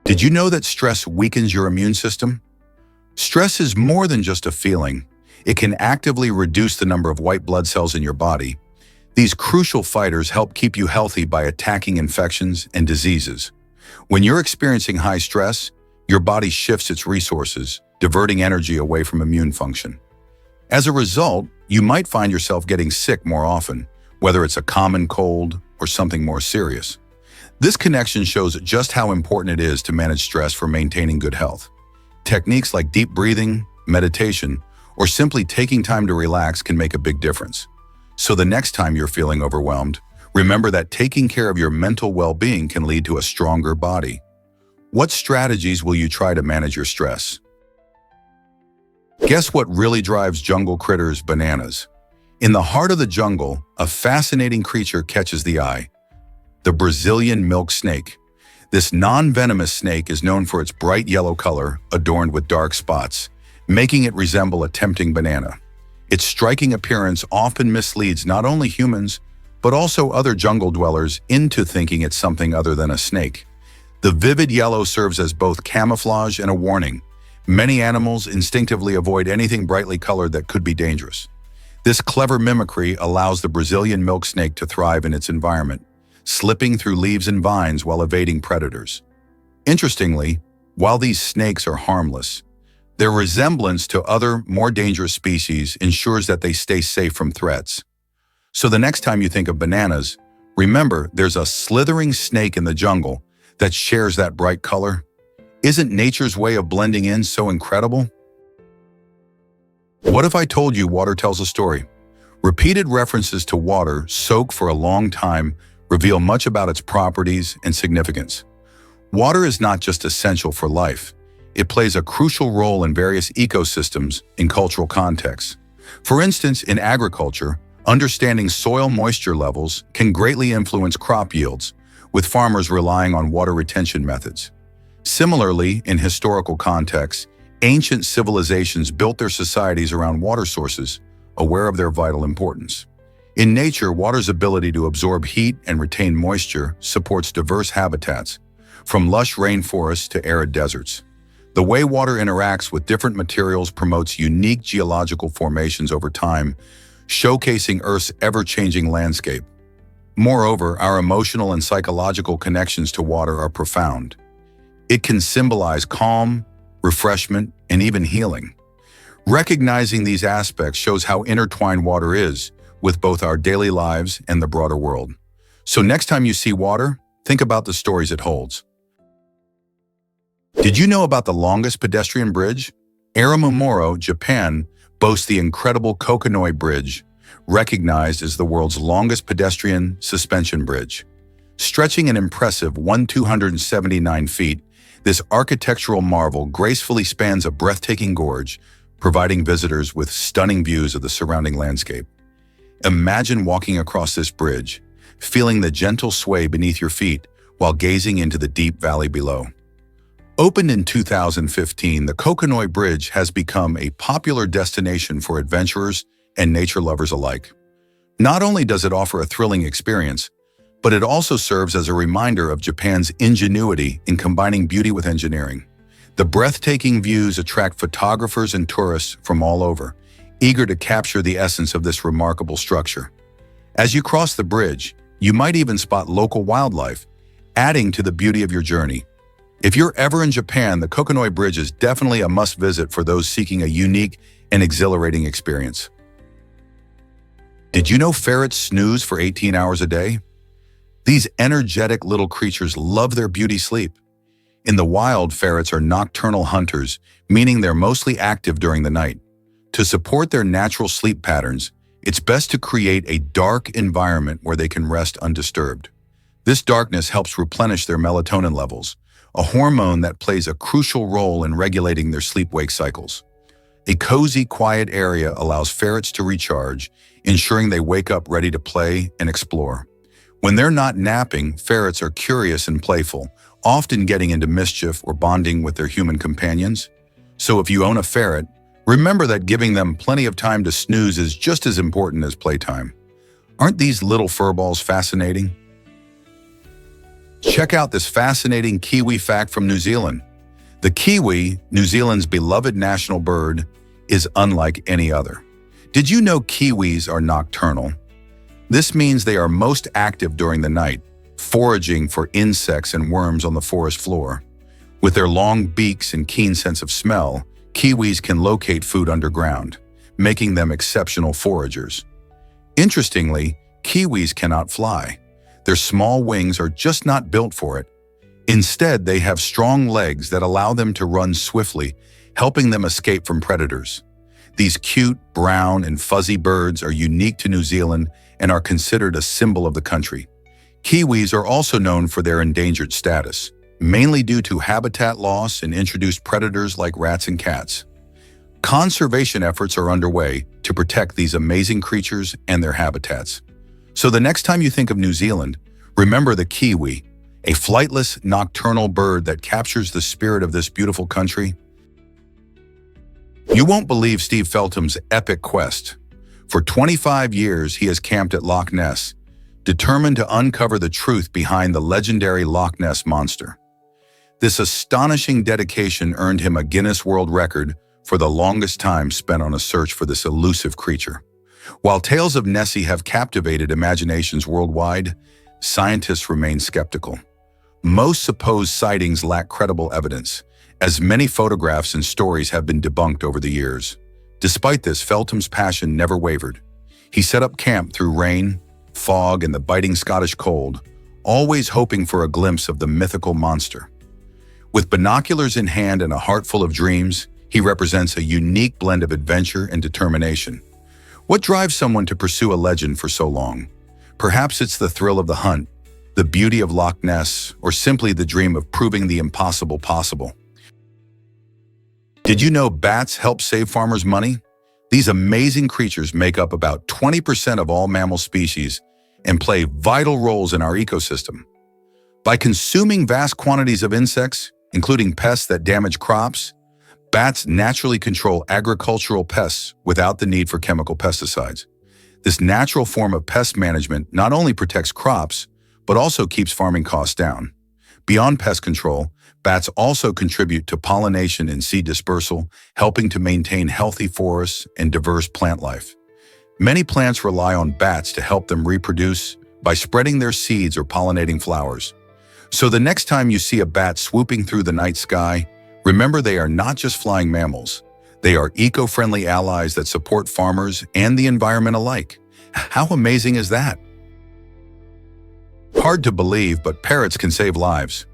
Did you know that stress weakens your immune system? Stress is more than just a feeling. It can actively reduce the number of white blood cells in your body. These crucial fighters help keep you healthy by attacking infections and diseases. When you're experiencing high stress, your body shifts its resources, diverting energy away from immune function. As a result, you might find yourself getting sick more often, whether it's a common cold or something more serious. This connection shows just how important it is to manage stress for maintaining good health. Techniques like deep breathing, meditation, or simply taking time to relax can make a big difference. So the next time you're feeling overwhelmed, remember that taking care of your mental well-being can lead to a stronger body. What strategies will you try to manage your stress? Guess what really drives jungle critters bananas? In the heart of the jungle, a fascinating creature catches the eye: the Brazilian milk snake. This non-venomous snake is known for its bright yellow color adorned with dark spots, making it resemble a tempting banana. Its striking appearance often misleads not only humans, but also other jungle dwellers into thinking it's something other than a snake. The vivid yellow serves as both camouflage and a warning. Many animals instinctively avoid anything brightly colored that could be dangerous. This clever mimicry allows the Brazilian milk snake to thrive in its environment, slipping through leaves and vines while evading predators. Interestingly, while these snakes are harmless, their resemblance to other, more dangerous species ensures that they stay safe from threats. So the next time you think of bananas, remember there's a slithering snake in the jungle that shares that bright color. Isn't nature's way of blending in so incredible? What if I told you water tells a story? Repeated references to water soaked for a long time reveal much about its properties and significance. Water is not just essential for life. It plays a crucial role in various ecosystems in cultural contexts. For instance, in agriculture, understanding soil moisture levels can greatly influence crop yields, with farmers relying on water retention methods. Similarly, in historical contexts, ancient civilizations built their societies around water sources, aware of their vital importance. In nature, water's ability to absorb heat and retain moisture supports diverse habitats, from lush rainforests to arid deserts. The way water interacts with different materials promotes unique geological formations over time, showcasing Earth's ever-changing landscape. Moreover, our emotional and psychological connections to water are profound. It can symbolize calm, refreshment, and even healing. Recognizing these aspects shows how intertwined water is with both our daily lives and the broader world. So next time you see water, think about the stories it holds. Did you know about the longest pedestrian bridge? Arumamoro, Japan, boasts the incredible Kokonoi Bridge, recognized as the world's longest pedestrian suspension bridge. Stretching an impressive 1,279 feet, this architectural marvel gracefully spans a breathtaking gorge, providing visitors with stunning views of the surrounding landscape. Imagine walking across this bridge, feeling the gentle sway beneath your feet while gazing into the deep valley below. Opened in 2015, the Kokonoi Bridge has become a popular destination for adventurers and nature lovers alike. Not only does it offer a thrilling experience, but it also serves as a reminder of Japan's ingenuity in combining beauty with engineering. The breathtaking views attract photographers and tourists from all over, eager to capture the essence of this remarkable structure. As you cross the bridge, you might even spot local wildlife, adding to the beauty of your journey. If you're ever in Japan, the Kokonoi Bridge is definitely a must-visit for those seeking a unique and exhilarating experience. Did you know ferrets snooze for 18 hours a day? These energetic little creatures love their beauty sleep. In the wild, ferrets are nocturnal hunters, meaning they're mostly active during the night. To support their natural sleep patterns, it's best to create a dark environment where they can rest undisturbed. This darkness helps replenish their melatonin levels, a hormone that plays a crucial role in regulating their sleep-wake cycles. A cozy, quiet area allows ferrets to recharge, ensuring they wake up ready to play and explore. When they're not napping, ferrets are curious and playful, often getting into mischief or bonding with their human companions. So if you own a ferret, remember that giving them plenty of time to snooze is just as important as playtime. Aren't these little furballs fascinating? Check out this fascinating kiwi fact from New Zealand. The kiwi, New Zealand's beloved national bird, is unlike any other. Did you know kiwis are nocturnal? This means they are most active during the night, foraging for insects and worms on the forest floor. With their long beaks and keen sense of smell, kiwis can locate food underground, making them exceptional foragers. Interestingly, kiwis cannot fly. Their small wings are just not built for it. Instead, they have strong legs that allow them to run swiftly, helping them escape from predators. These cute, brown, and fuzzy birds are unique to New Zealand and are considered a symbol of the country. Kiwis are also known for their endangered status, mainly due to habitat loss and introduced predators like rats and cats. Conservation efforts are underway to protect these amazing creatures and their habitats. So the next time you think of New Zealand, remember the kiwi, a flightless, nocturnal bird that captures the spirit of this beautiful country. You won't believe Steve Feltham's epic quest. For 25 years, he has camped at Loch Ness, determined to uncover the truth behind the legendary Loch Ness Monster. This astonishing dedication earned him a Guinness World Record for the longest time spent on a search for this elusive creature. While tales of Nessie have captivated imaginations worldwide, scientists remain skeptical. Most supposed sightings lack credible evidence, as many photographs and stories have been debunked over the years. Despite this, Feltham's passion never wavered. He set up camp through rain, fog, and the biting Scottish cold, always hoping for a glimpse of the mythical monster. With binoculars in hand and a heart full of dreams, he represents a unique blend of adventure and determination. What drives someone to pursue a legend for so long? Perhaps it's the thrill of the hunt, the beauty of Loch Ness, or simply the dream of proving the impossible possible. Did you know bats help save farmers money? These amazing creatures make up about 20% of all mammal species and play vital roles in our ecosystem. By consuming vast quantities of insects, including pests that damage crops, bats naturally control agricultural pests without the need for chemical pesticides. This natural form of pest management not only protects crops, but also keeps farming costs down. Beyond pest control, bats also contribute to pollination and seed dispersal, helping to maintain healthy forests and diverse plant life. Many plants rely on bats to help them reproduce by spreading their seeds or pollinating flowers. So the next time you see a bat swooping through the night sky, remember they are not just flying mammals. They are eco-friendly allies that support farmers and the environment alike. How amazing is that? Hard to believe, but parrots can save lives.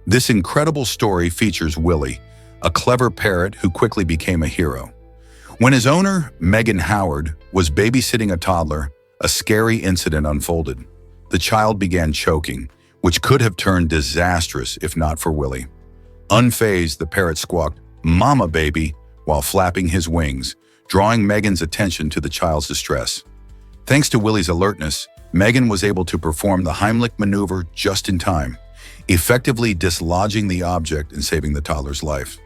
This incredible story features Willie, a clever parrot who quickly became a hero. When his owner, Megan Howard, was babysitting a toddler, a scary incident unfolded. The child began choking, which could have turned disastrous if not for Willie. Unfazed, the parrot squawked, "Mama, baby," while flapping his wings, drawing Megan's attention to the child's distress. Thanks to Willie's alertness, Megan was able to perform the Heimlich maneuver just in time, effectively dislodging the object and saving the toddler's life.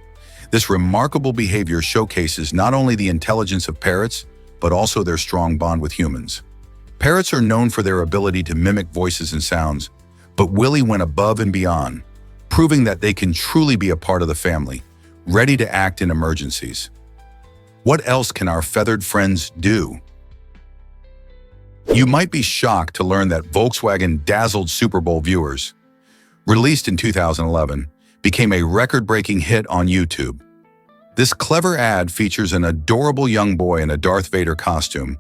This remarkable behavior showcases not only the intelligence of parrots, but also their strong bond with humans. Parrots are known for their ability to mimic voices and sounds, but Willie went above and beyond, proving that they can truly be a part of the family, ready to act in emergencies. What else can our feathered friends do? You might be shocked to learn that Volkswagen dazzled Super Bowl viewers. Released in 2011, became a record-breaking hit on YouTube. This clever ad features an adorable young boy in a Darth Vader costume,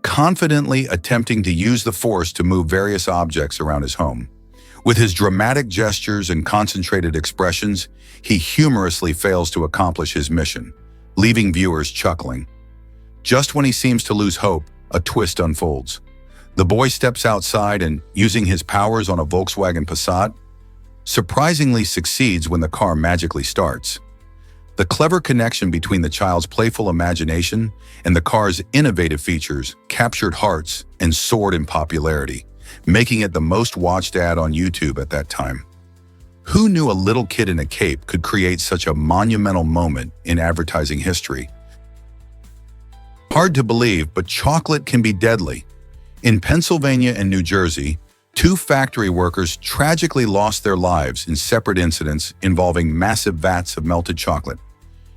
confidently attempting to use the Force to move various objects around his home. With his dramatic gestures and concentrated expressions, he humorously fails to accomplish his mission, leaving viewers chuckling. Just when he seems to lose hope, a twist unfolds. The boy steps outside and, using his powers on a Volkswagen Passat, surprisingly succeeds when the car magically starts. The clever connection between the child's playful imagination and the car's innovative features captured hearts and soared in popularity, making it the most watched ad on YouTube at that time. Who knew a little kid in a cape could create such a monumental moment in advertising history? Hard to believe, but chocolate can be deadly. In Pennsylvania and New Jersey, 2 factory workers tragically lost their lives in separate incidents involving massive vats of melted chocolate.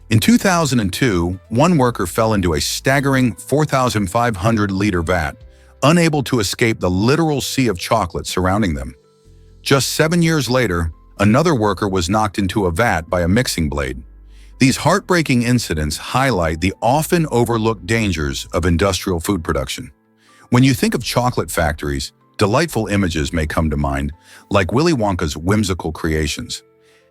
In 2002, one worker fell into a staggering 4,500-liter vat, unable to escape the literal sea of chocolate surrounding them. Just 7 years later, another worker was knocked into a vat by a mixing blade. These heartbreaking incidents highlight the often overlooked dangers of industrial food production. When you think of chocolate factories, delightful images may come to mind, like Willy Wonka's whimsical creations.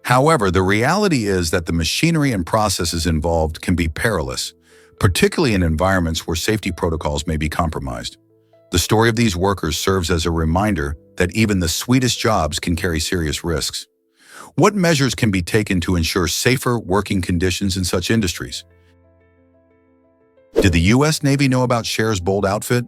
However, the reality is that the machinery and processes involved can be perilous, particularly in environments where safety protocols may be compromised. The story of these workers serves as a reminder that even the sweetest jobs can carry serious risks. What measures can be taken to ensure safer working conditions in such industries? Did the U.S. Navy know about Cher's bold outfit?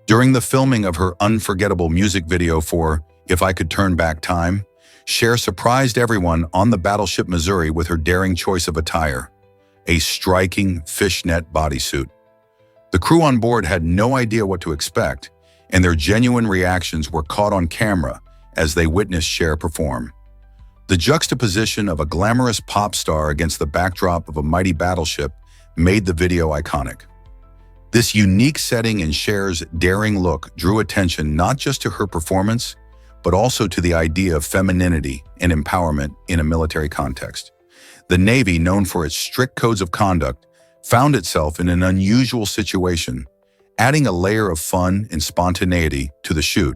During the filming of her unforgettable music video for If I Could Turn Back Time, Cher surprised everyone on the battleship Missouri with her daring choice of attire, a striking fishnet bodysuit. The crew on board had no idea what to expect, and their genuine reactions were caught on camera as they witnessed Cher perform. The juxtaposition of a glamorous pop star against the backdrop of a mighty battleship made the video iconic. This unique setting in Cher's daring look drew attention not just to her performance, but also to the idea of femininity and empowerment in a military context. The Navy, known for its strict codes of conduct, found itself in an unusual situation, adding a layer of fun and spontaneity to the shoot.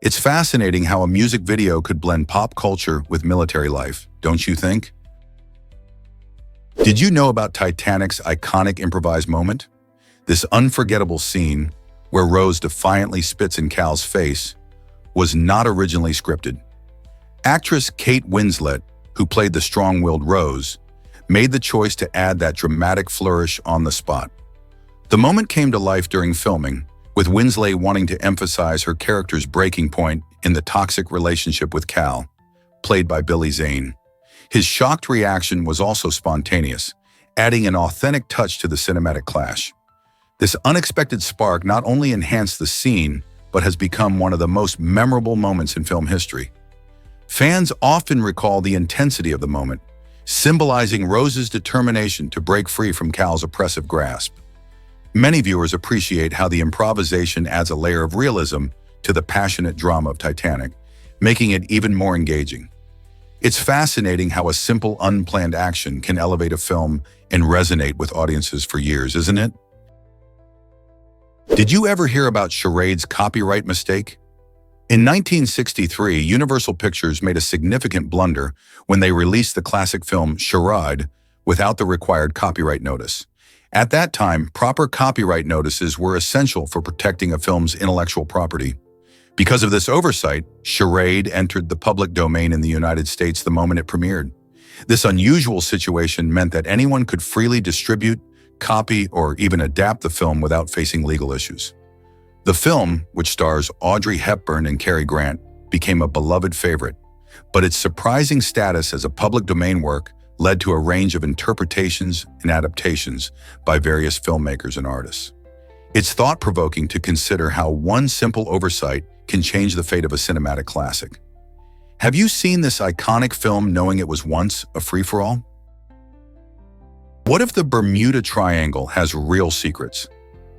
It's fascinating how a music video could blend pop culture with military life, don't you think? Did you know about Titanic's iconic improvised moment? This unforgettable scene, where Rose defiantly spits in Cal's face, was not originally scripted. Actress Kate Winslet, who played the strong-willed Rose, made the choice to add that dramatic flourish on the spot. The moment came to life during filming, with Winslet wanting to emphasize her character's breaking point in the toxic relationship with Cal, played by Billy Zane. His shocked reaction was also spontaneous, adding an authentic touch to the cinematic clash. This unexpected spark not only enhanced the scene, but has become one of the most memorable moments in film history. Fans often recall the intensity of the moment, symbolizing Rose's determination to break free from Cal's oppressive grasp. Many viewers appreciate how the improvisation adds a layer of realism to the passionate drama of Titanic, making it even more engaging. It's fascinating how a simple, unplanned action can elevate a film and resonate with audiences for years, isn't it? Did you ever hear about Charade's copyright mistake? In 1963, Universal Pictures made a significant blunder when they released the classic film Charade without the required copyright notice. At that time, proper copyright notices were essential for protecting a film's intellectual property. Because of this oversight, Charade entered the public domain in the United States the moment it premiered. This unusual situation meant that anyone could freely distribute, copy, or even adapt the film without facing legal issues. The film, which stars Audrey Hepburn and Cary Grant, became a beloved favorite, but its surprising status as a public domain work led to a range of interpretations and adaptations by various filmmakers and artists. It's thought-provoking to consider how one simple oversight can change the fate of a cinematic classic. Have you seen this iconic film knowing it was once a free-for-all? What if the Bermuda Triangle has real secrets?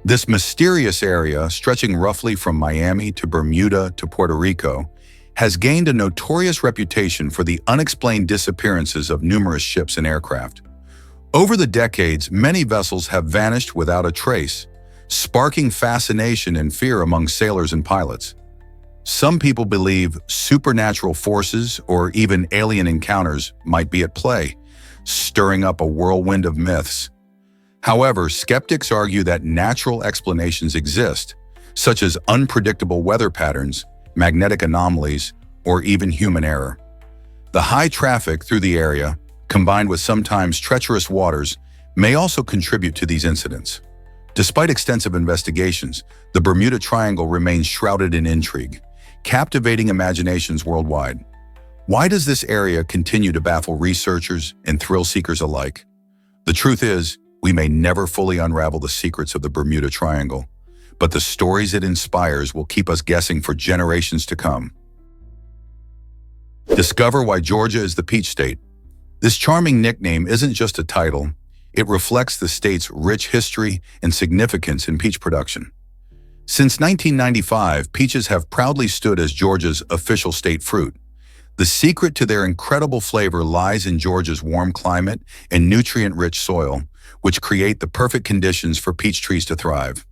This mysterious area, stretching roughly from Miami to Bermuda to Puerto Rico, has gained a notorious reputation for the unexplained disappearances of numerous ships and aircraft. Over the decades, many vessels have vanished without a trace, sparking fascination and fear among sailors and pilots. Some people believe supernatural forces or even alien encounters might be at play, stirring up a whirlwind of myths. However, skeptics argue that natural explanations exist, such as unpredictable weather patterns, magnetic anomalies, or even human error. The high traffic through the area, combined with sometimes treacherous waters, may also contribute to these incidents. Despite extensive investigations, the Bermuda Triangle remains shrouded in intrigue, captivating imaginations worldwide. Why does this area continue to baffle researchers and thrill seekers alike? The truth is, we may never fully unravel the secrets of the Bermuda Triangle, but the stories it inspires will keep us guessing for generations to come. Discover why Georgia is the peach state. This charming nickname isn't just a title, it reflects the state's rich history and significance in peach production. Since 1995, peaches have proudly stood as Georgia's official state fruit. The secret to their incredible flavor lies in Georgia's warm climate and nutrient-rich soil, which create the perfect conditions for peach trees to thrive.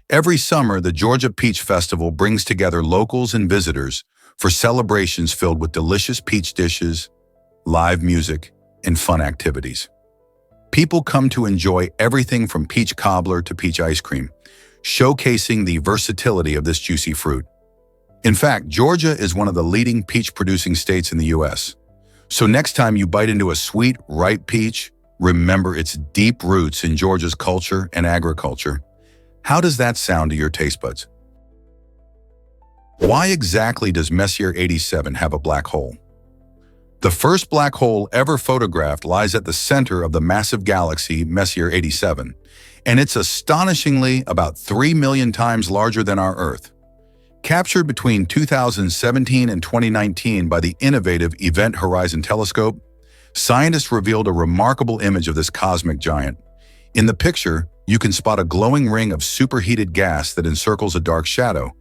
Every summer, the Georgia Peach Festival brings together locals and visitors for celebrations filled with delicious peach dishes, live music, and fun activities. People come to enjoy everything from peach cobbler to peach ice cream, showcasing the versatility of this juicy fruit. In fact, Georgia is one of the leading peach-producing states in the U.S. So next time you bite into a sweet, ripe peach, remember its deep roots in Georgia's culture and agriculture. How does that sound to your taste buds? Why exactly does Messier 87 have a black hole? The first black hole ever photographed lies at the center of the massive galaxy Messier 87, and it's astonishingly about 3 million times larger than our Earth. Captured between 2017 and 2019 by the innovative Event Horizon Telescope, scientists revealed a remarkable image of this cosmic giant. In the picture, you can spot a glowing ring of superheated gas that encircles a dark shadow.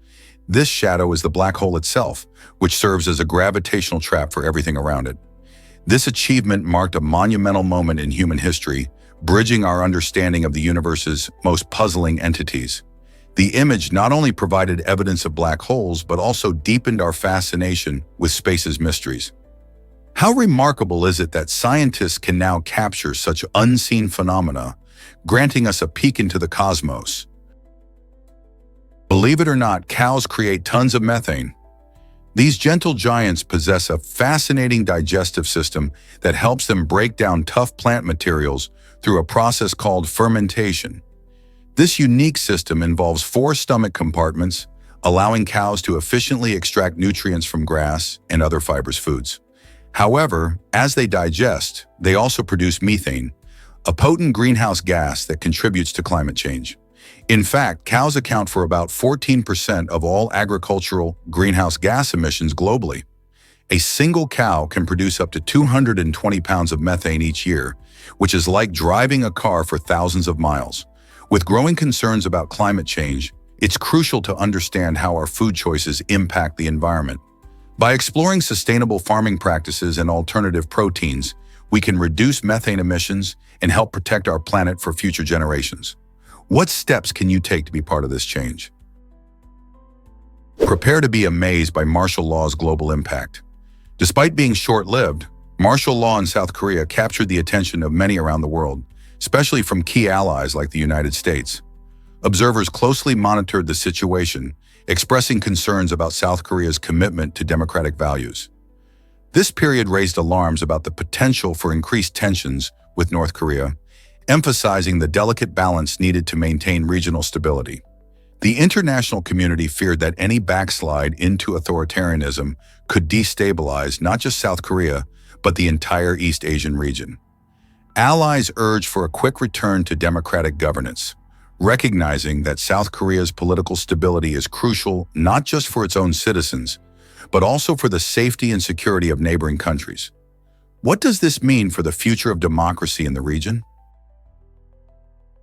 This shadow is the black hole itself, which serves as a gravitational trap for everything around it. This achievement marked a monumental moment in human history, bridging our understanding of the universe's most puzzling entities. The image not only provided evidence of black holes, but also deepened our fascination with space's mysteries. How remarkable is it that scientists can now capture such unseen phenomena, granting us a peek into the cosmos? Believe it or not, cows create tons of methane. These gentle giants possess a fascinating digestive system that helps them break down tough plant materials through a process called fermentation. This unique system involves 4 stomach compartments, allowing cows to efficiently extract nutrients from grass and other fibrous foods. However, as they digest, they also produce methane, a potent greenhouse gas that contributes to climate change. In fact, cows account for about 14% of all agricultural greenhouse gas emissions globally. A single cow can produce up to 220 pounds of methane each year, which is like driving a car for thousands of miles. With growing concerns about climate change, it's crucial to understand how our food choices impact the environment. By exploring sustainable farming practices and alternative proteins, we can reduce methane emissions and help protect our planet for future generations. What steps can you take to be part of this change? Prepare to be amazed by martial law's global impact. Despite being short-lived, martial law in South Korea captured the attention of many around the world, especially from key allies like the United States. Observers closely monitored the situation, expressing concerns about South Korea's commitment to democratic values. This period raised alarms about the potential for increased tensions with North Korea, emphasizing the delicate balance needed to maintain regional stability. The international community feared that any backslide into authoritarianism could destabilize not just South Korea, but the entire East Asian region. Allies urged for a quick return to democratic governance, recognizing that South Korea's political stability is crucial not just for its own citizens, but also for the safety and security of neighboring countries. What does this mean for the future of democracy in the region?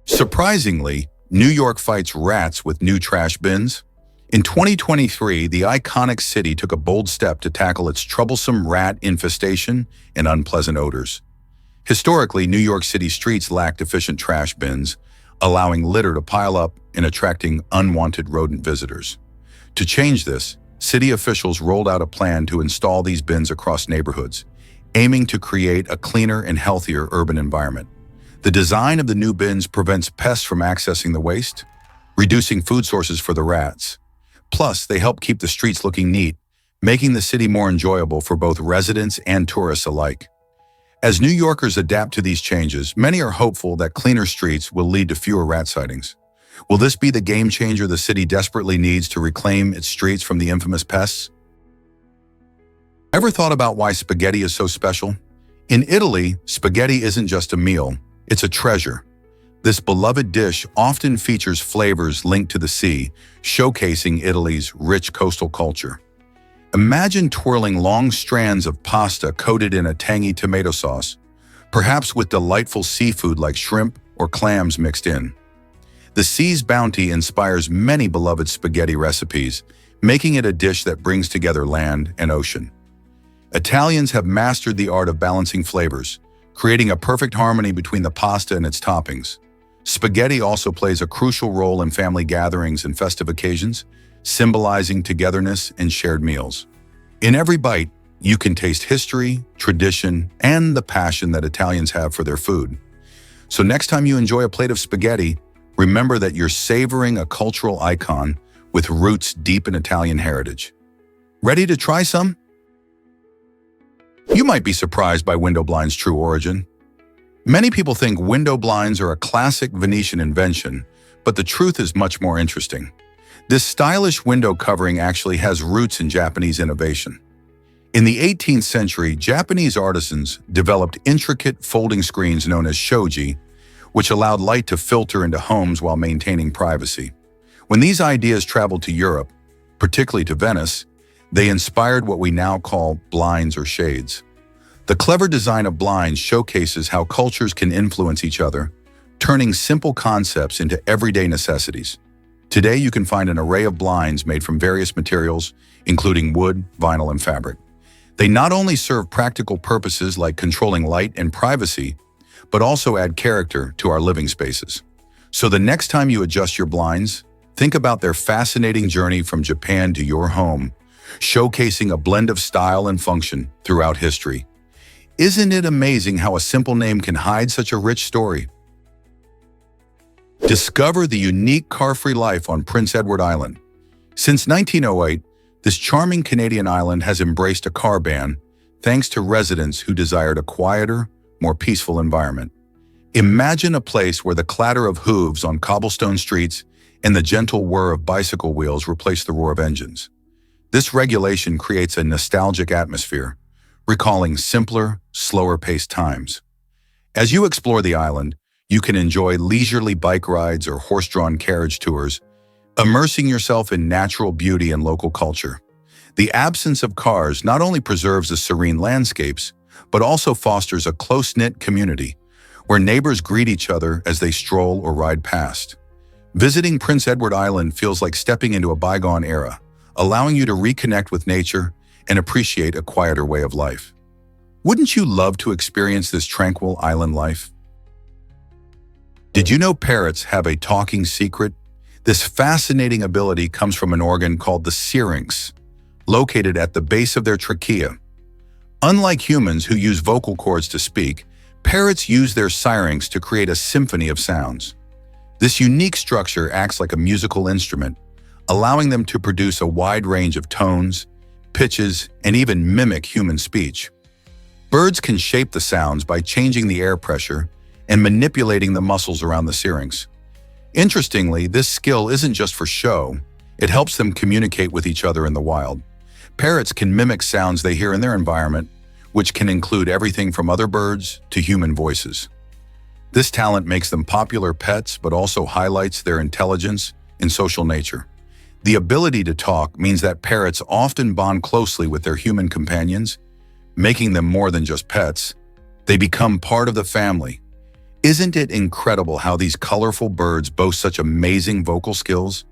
Surprisingly, New York fights rats with new trash bins. In 2023, the iconic city took a bold step to tackle its troublesome rat infestation and unpleasant odors. Historically, New York City streets lacked efficient trash bins, allowing litter to pile up and attracting unwanted rodent visitors. To change this, city officials rolled out a plan to install these bins across neighborhoods, aiming to create a cleaner and healthier urban environment. The design of the new bins prevents pests from accessing the waste, reducing food sources for the rats. Plus, they help keep the streets looking neat, making the city more enjoyable for both residents and tourists alike. As New Yorkers adapt to these changes, many are hopeful that cleaner streets will lead to fewer rat sightings. Will this be the game changer the city desperately needs to reclaim its streets from the infamous pests? Ever thought about why spaghetti is so special? In Italy, spaghetti isn't just a meal, it's a treasure. This beloved dish often features flavors linked to the sea, showcasing Italy's rich coastal culture. Imagine twirling long strands of pasta coated in a tangy tomato sauce, perhaps with delightful seafood like shrimp or clams mixed in. The sea's bounty inspires many beloved spaghetti recipes, making it a dish that brings together land and ocean. Italians have mastered the art of balancing flavors, creating a perfect harmony between the pasta and its toppings. Spaghetti also plays a crucial role in family gatherings and festive occasions, symbolizing togetherness and shared meals. In every bite, you can taste history, tradition, and the passion that Italians have for their food. So next time you enjoy a plate of spaghetti, remember that you're savoring a cultural icon with roots deep in Italian heritage. Ready to try some? You might be surprised by window blinds' true origin. Many people think window blinds are a classic Venetian invention, but the truth is much more interesting. This stylish window covering actually has roots in Japanese innovation. In the 18th century, Japanese artisans developed intricate folding screens known as shoji, which allowed light to filter into homes while maintaining privacy. When these ideas traveled to Europe, particularly to Venice, they inspired what we now call blinds or shades. The clever design of blinds showcases how cultures can influence each other, turning simple concepts into everyday necessities. Today, you can find an array of blinds made from various materials, including wood, vinyl, and fabric. They not only serve practical purposes like controlling light and privacy, but also add character to our living spaces. So the next time you adjust your blinds, think about their fascinating journey from Japan to your home, showcasing a blend of style and function throughout history. Isn't it amazing how a simple name can hide such a rich story? Discover the unique car-free life on Prince Edward Island. Since 1908, this charming Canadian island has embraced a car ban, thanks to residents who desired a quieter, more peaceful environment. Imagine a place where the clatter of hooves on cobblestone streets and the gentle whir of bicycle wheels replace the roar of engines. This regulation creates a nostalgic atmosphere, recalling simpler, slower-paced times. As you explore the island, you can enjoy leisurely bike rides or horse-drawn carriage tours, immersing yourself in natural beauty and local culture. The absence of cars not only preserves the serene landscapes, but also fosters a close-knit community where neighbors greet each other as they stroll or ride past. Visiting Prince Edward Island feels like stepping into a bygone era, allowing you to reconnect with nature and appreciate a quieter way of life. Wouldn't you love to experience this tranquil island life? Did you know parrots have a talking secret? This fascinating ability comes from an organ called the syrinx, located at the base of their trachea. Unlike humans who use vocal cords to speak, parrots use their syrinx to create a symphony of sounds. This unique structure acts like a musical instrument, allowing them to produce a wide range of tones, pitches, and even mimic human speech. Birds can shape the sounds by changing the air pressure and manipulating the muscles around the syrinx. Interestingly, this skill isn't just for show, it helps them communicate with each other in the wild. Parrots can mimic sounds they hear in their environment, which can include everything from other birds to human voices. This talent makes them popular pets, but also highlights their intelligence and social nature. The ability to talk means that parrots often bond closely with their human companions, making them more than just pets. They become part of the family. Isn't it incredible how these colorful birds boast such amazing vocal skills?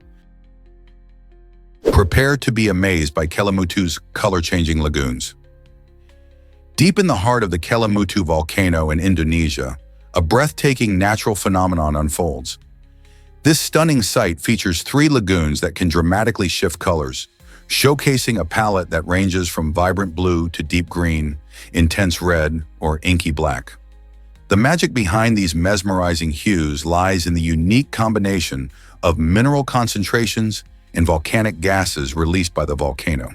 Prepare to be amazed by Kelimutu's color-changing lagoons. Deep in the heart of the Kelimutu volcano in Indonesia, a breathtaking natural phenomenon unfolds. This stunning site features 3 lagoons that can dramatically shift colors, showcasing a palette that ranges from vibrant blue to deep green, intense red, or inky black. The magic behind these mesmerizing hues lies in the unique combination of mineral concentrations and volcanic gases released by the volcano.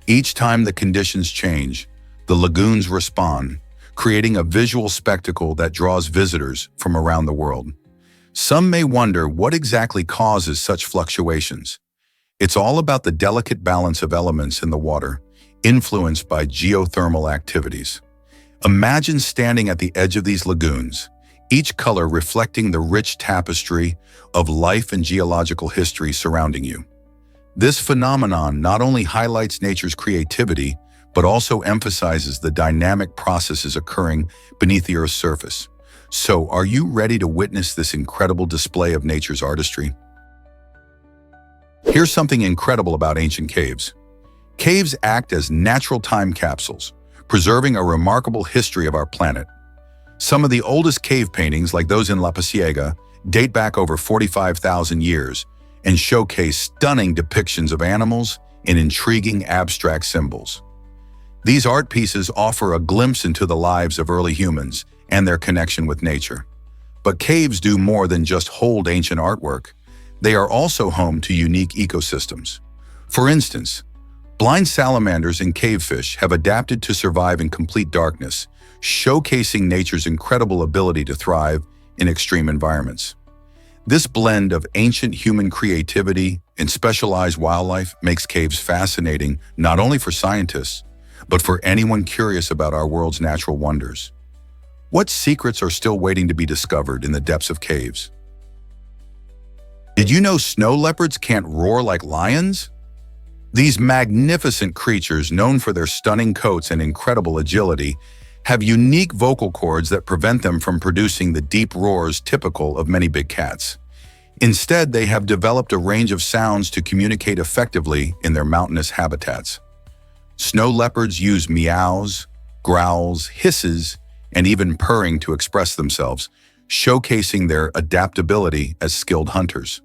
Each time the conditions change, the lagoons respond, creating a visual spectacle that draws visitors from around the world. Some may wonder what exactly causes such fluctuations. It's all about the delicate balance of elements in the water, influenced by geothermal activities. Imagine standing at the edge of these lagoons, each color reflecting the rich tapestry of life and geological history surrounding you. This phenomenon not only highlights nature's creativity, but also emphasizes the dynamic processes occurring beneath the Earth's surface. So, are you ready to witness this incredible display of nature's artistry? Here's something incredible about ancient caves. Caves act as natural time capsules, preserving a remarkable history of our planet. Some of the oldest cave paintings, like those in La Pasiega, date back over 45,000 years and showcase stunning depictions of animals and intriguing abstract symbols. These art pieces offer a glimpse into the lives of early humans and their connection with nature. But caves do more than just hold ancient artwork. They are also home to unique ecosystems. For instance, blind salamanders and cavefish have adapted to survive in complete darkness, showcasing nature's incredible ability to thrive in extreme environments. This blend of ancient human creativity and specialized wildlife makes caves fascinating not only for scientists, but for anyone curious about our world's natural wonders. What secrets are still waiting to be discovered in the depths of caves? Did you know snow leopards can't roar like lions? These magnificent creatures, known for their stunning coats and incredible agility, have unique vocal cords that prevent them from producing the deep roars typical of many big cats. Instead, they have developed a range of sounds to communicate effectively in their mountainous habitats. Snow leopards use meows, growls, hisses, and even purring to express themselves, showcasing their adaptability as skilled hunters.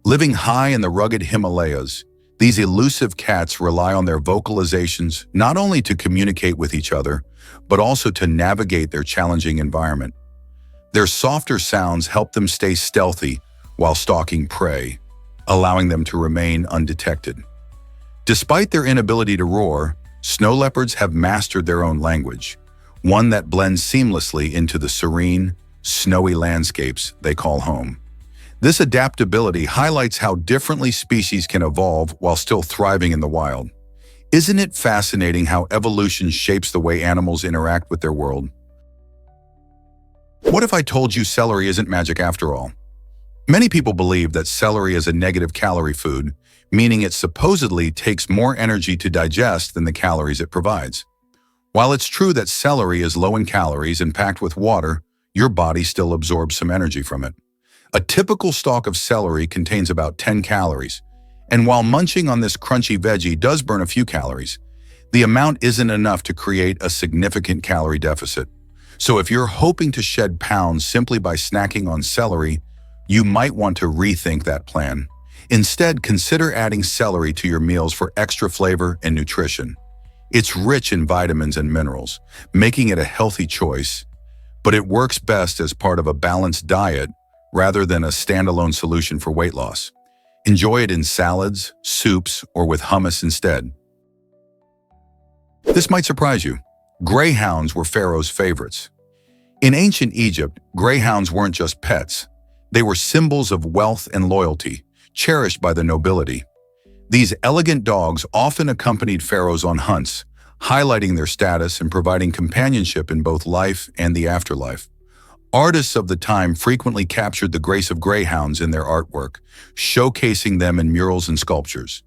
Living high in the rugged Himalayas, these elusive cats rely on their vocalizations not only to communicate with each other, but also to navigate their challenging environment. Their softer sounds help them stay stealthy while stalking prey, allowing them to remain undetected. Despite their inability to roar, snow leopards have mastered their own language, one that blends seamlessly into the serene, snowy landscapes they call home. This adaptability highlights how differently species can evolve while still thriving in the wild. Isn't it fascinating how evolution shapes the way animals interact with their world? What if I told you celery isn't magic after all? Many people believe that celery is a negative calorie food, meaning it supposedly takes more energy to digest than the calories it provides. While it's true that celery is low in calories and packed with water, your body still absorbs some energy from it. A typical stalk of celery contains about 10 calories, and while munching on this crunchy veggie does burn a few calories, the amount isn't enough to create a significant calorie deficit. So if you're hoping to shed pounds simply by snacking on celery, you might want to rethink that plan. Instead, consider adding celery to your meals for extra flavor and nutrition. It's rich in vitamins and minerals, making it a healthy choice, but it works best as part of a balanced diet rather than a standalone solution for weight loss. Enjoy it in salads, soups, or with hummus instead. This might surprise you. Greyhounds were Pharaoh's favorites. In ancient Egypt, greyhounds weren't just pets. They were symbols of wealth and loyalty, cherished by the nobility. These elegant dogs often accompanied pharaohs on hunts, highlighting their status and providing companionship in both life and the afterlife. Artists of the time frequently captured the grace of greyhounds in their artwork, showcasing them in murals and sculptures.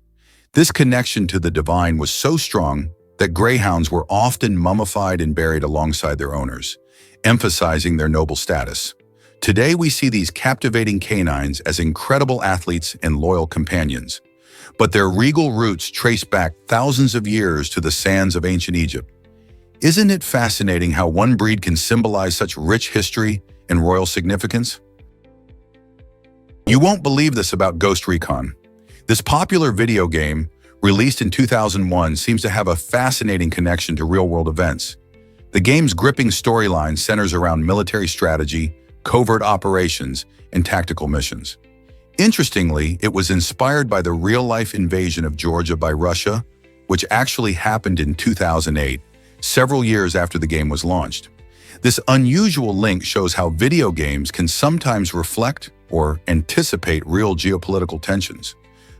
This connection to the divine was so strong that greyhounds were often mummified and buried alongside their owners, emphasizing their noble status. Today, we see these captivating canines as incredible athletes and loyal companions, but their regal roots trace back thousands of years to the sands of ancient Egypt. Isn't it fascinating how one breed can symbolize such rich history and royal significance? You won't believe this about Ghost Recon. This popular video game released in 2001, seems to have a fascinating connection to real-world events. The game's gripping storyline centers around military strategy, covert operations, and tactical missions. Interestingly, it was inspired by the real-life invasion of Georgia by Russia, which actually happened in 2008, several years after the game was launched. This unusual link shows how video games can sometimes reflect or anticipate real geopolitical tensions.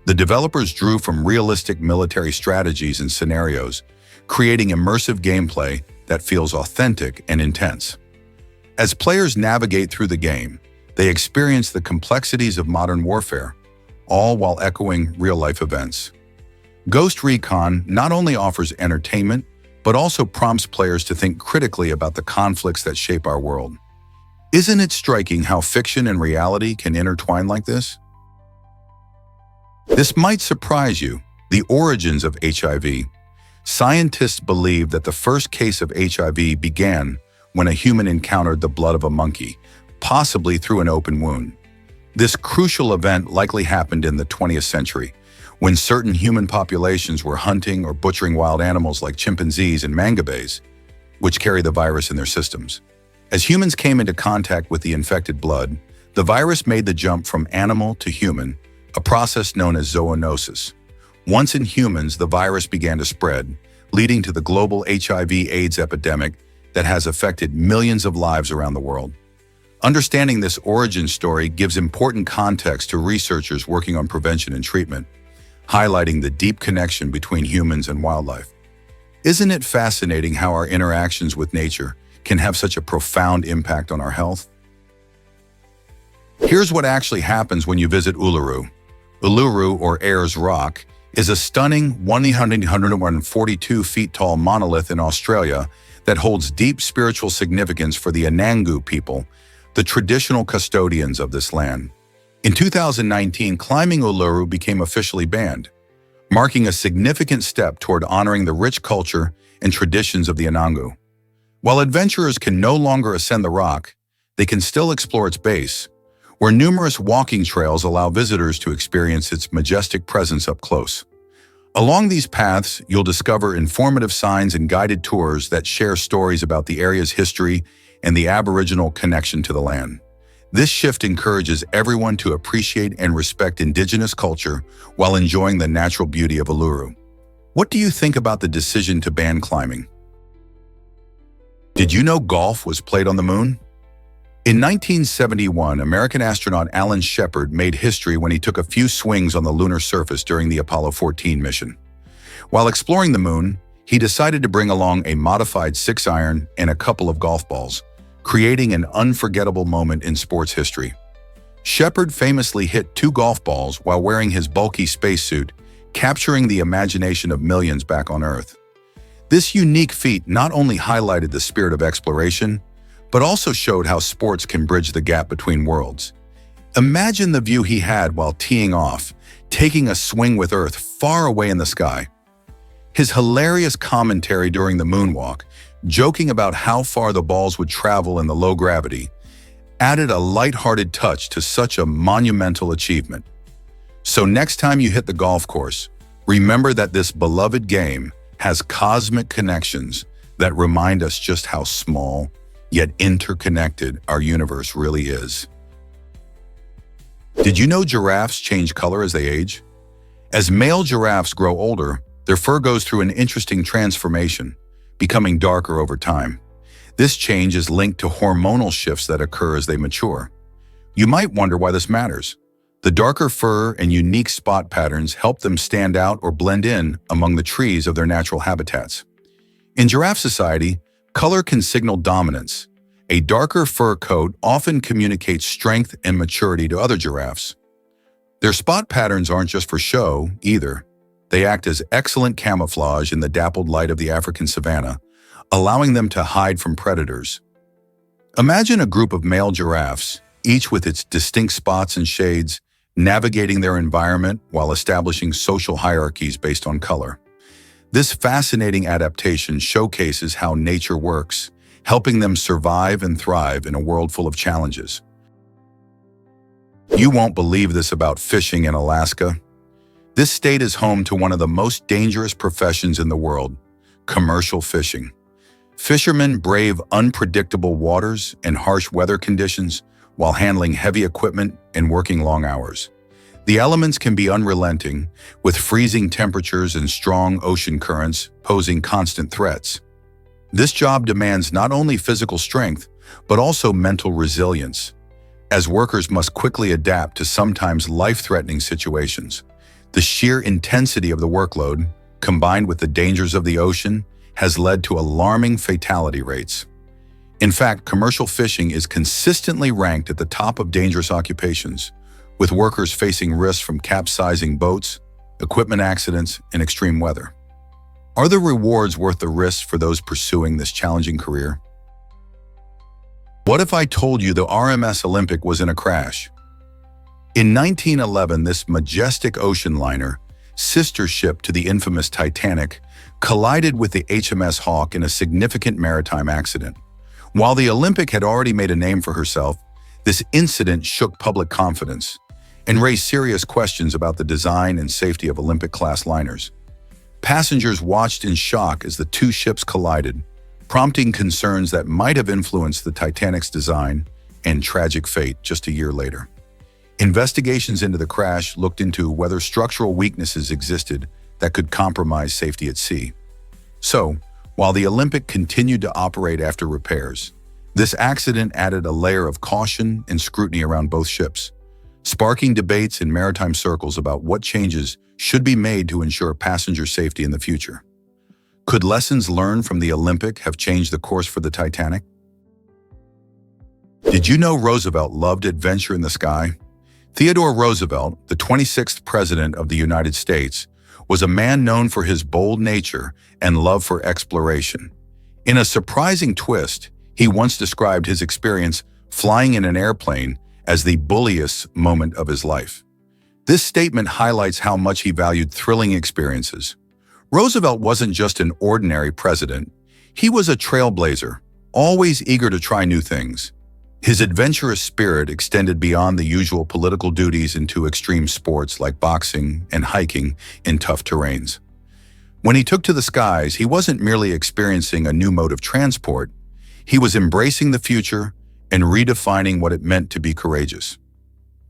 The developers drew from realistic military strategies and scenarios, creating immersive gameplay that feels authentic and intense. As players navigate through the game, they experience the complexities of modern warfare, all while echoing real-life events. Ghost Recon not only offers entertainment, but also prompts players to think critically about the conflicts that shape our world. Isn't it striking how fiction and reality can intertwine like this? This might surprise you. The origins of HIV. Scientists believe that the first case of HIV began when a human encountered the blood of a monkey, possibly through an open wound. This crucial event likely happened in the 20th century, when certain human populations were hunting or butchering wild animals like chimpanzees and mangabes, which carry the virus in their systems. As humans came into contact with the infected blood, the virus made the jump from animal to human, a process known as zoonosis. Once in humans, the virus began to spread, leading to the global HIV/AIDS epidemic that has affected millions of lives around the world. Understanding this origin story gives important context to researchers working on prevention and treatment, highlighting the deep connection between humans and wildlife. Isn't it fascinating how our interactions with nature can have such a profound impact on our health? Here's what actually happens when you visit Uluru. Uluru, or Ayers Rock, is a stunning 142 feet tall monolith in Australia that holds deep spiritual significance for the Anangu people, the traditional custodians of this land. In 2019, climbing Uluru became officially banned, marking a significant step toward honoring the rich culture and traditions of the Anangu. While adventurers can no longer ascend the rock, they can still explore its base, where numerous walking trails allow visitors to experience its majestic presence up close. Along these paths, you'll discover informative signs and guided tours that share stories about the area's history and the Aboriginal connection to the land. This shift encourages everyone to appreciate and respect indigenous culture while enjoying the natural beauty of Uluru. What do you think about the decision to ban climbing? Did you know golf was played on the moon? In 1971, American astronaut Alan Shepard made history when he took a few swings on the lunar surface during the Apollo 14 mission. While exploring the moon, he decided to bring along a modified 6-iron and a couple of golf balls, creating an unforgettable moment in sports history. Shepard famously hit 2 golf balls while wearing his bulky spacesuit, capturing the imagination of millions back on Earth. This unique feat not only highlighted the spirit of exploration, but also showed how sports can bridge the gap between worlds. Imagine the view he had while teeing off, taking a swing with Earth far away in the sky. His hilarious commentary during the moonwalk, joking about how far the balls would travel in the low gravity, added a lighthearted touch to such a monumental achievement. So next time you hit the golf course, remember that this beloved game has cosmic connections that remind us just how small, yet interconnected our universe really is. Did you know giraffes change color as they age? As male giraffes grow older, their fur goes through an interesting transformation, becoming darker over time. This change is linked to hormonal shifts that occur as they mature. You might wonder why this matters. The darker fur and unique spot patterns help them stand out or blend in among the trees of their natural habitats. In giraffe society, color can signal dominance. A darker fur coat often communicates strength and maturity to other giraffes. Their spot patterns aren't just for show, either. They act as excellent camouflage in the dappled light of the African savanna, allowing them to hide from predators. Imagine a group of male giraffes, each with its distinct spots and shades, navigating their environment while establishing social hierarchies based on color. This fascinating adaptation showcases how nature works, helping them survive and thrive in a world full of challenges. You won't believe this about fishing in Alaska. This state is home to one of the most dangerous professions in the world, commercial fishing. Fishermen brave unpredictable waters and harsh weather conditions while handling heavy equipment and working long hours. The elements can be unrelenting, with freezing temperatures and strong ocean currents posing constant threats. This job demands not only physical strength, but also mental resilience, as workers must quickly adapt to sometimes life-threatening situations. The sheer intensity of the workload, combined with the dangers of the ocean, has led to alarming fatality rates. In fact, commercial fishing is consistently ranked at the top of dangerous occupations, with workers facing risks from capsizing boats, equipment accidents, and extreme weather. Are the rewards worth the risks for those pursuing this challenging career? What if I told you the RMS Olympic was in a crash? In 1911, this majestic ocean liner, sister ship to the infamous Titanic, collided with the HMS Hawke in a significant maritime accident. While the Olympic had already made a name for herself, this incident shook public confidence and raised serious questions about the design and safety of Olympic-class liners. Passengers watched in shock as the two ships collided, prompting concerns that might have influenced the Titanic's design and tragic fate just a year later. Investigations into the crash looked into whether structural weaknesses existed that could compromise safety at sea. So, while the Olympic continued to operate after repairs, this accident added a layer of caution and scrutiny around both ships, sparking debates in maritime circles about what changes should be made to ensure passenger safety in the future. Could lessons learned from the Olympic have changed the course for the Titanic? Did you know Roosevelt loved adventure in the sky? Theodore Roosevelt, the 26th President of the United States, was a man known for his bold nature and love for exploration. In a surprising twist, he once described his experience flying in an airplane as the bulliest moment of his life. This statement highlights how much he valued thrilling experiences. Roosevelt wasn't just an ordinary president. He was a trailblazer, always eager to try new things. His adventurous spirit extended beyond the usual political duties into extreme sports like boxing and hiking in tough terrains. When he took to the skies, he wasn't merely experiencing a new mode of transport. He was embracing the future and redefining what it meant to be courageous.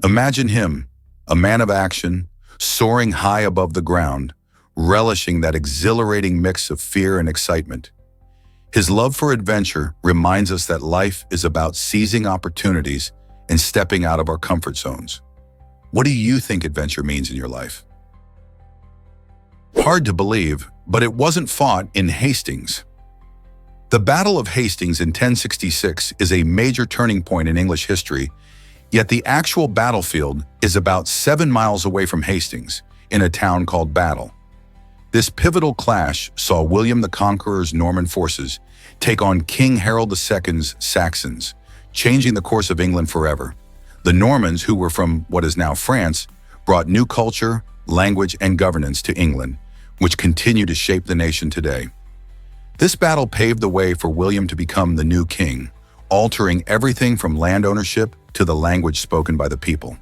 Imagine him, a man of action, soaring high above the ground, relishing that exhilarating mix of fear and excitement. His love for adventure reminds us that life is about seizing opportunities and stepping out of our comfort zones. What do you think adventure means in your life? Hard to believe, but it wasn't fought in Hastings. The Battle of Hastings in 1066 is a major turning point in English history, yet the actual battlefield is about 7 miles away from Hastings, in a town called Battle. This pivotal clash saw William the Conqueror's Norman forces take on King Harold II's Saxons, changing the course of England forever. The Normans, who were from what is now France, brought new culture, language, and governance to England, which continue to shape the nation today. This battle paved the way for William to become the new king, altering everything from land ownership to the language spoken by the people.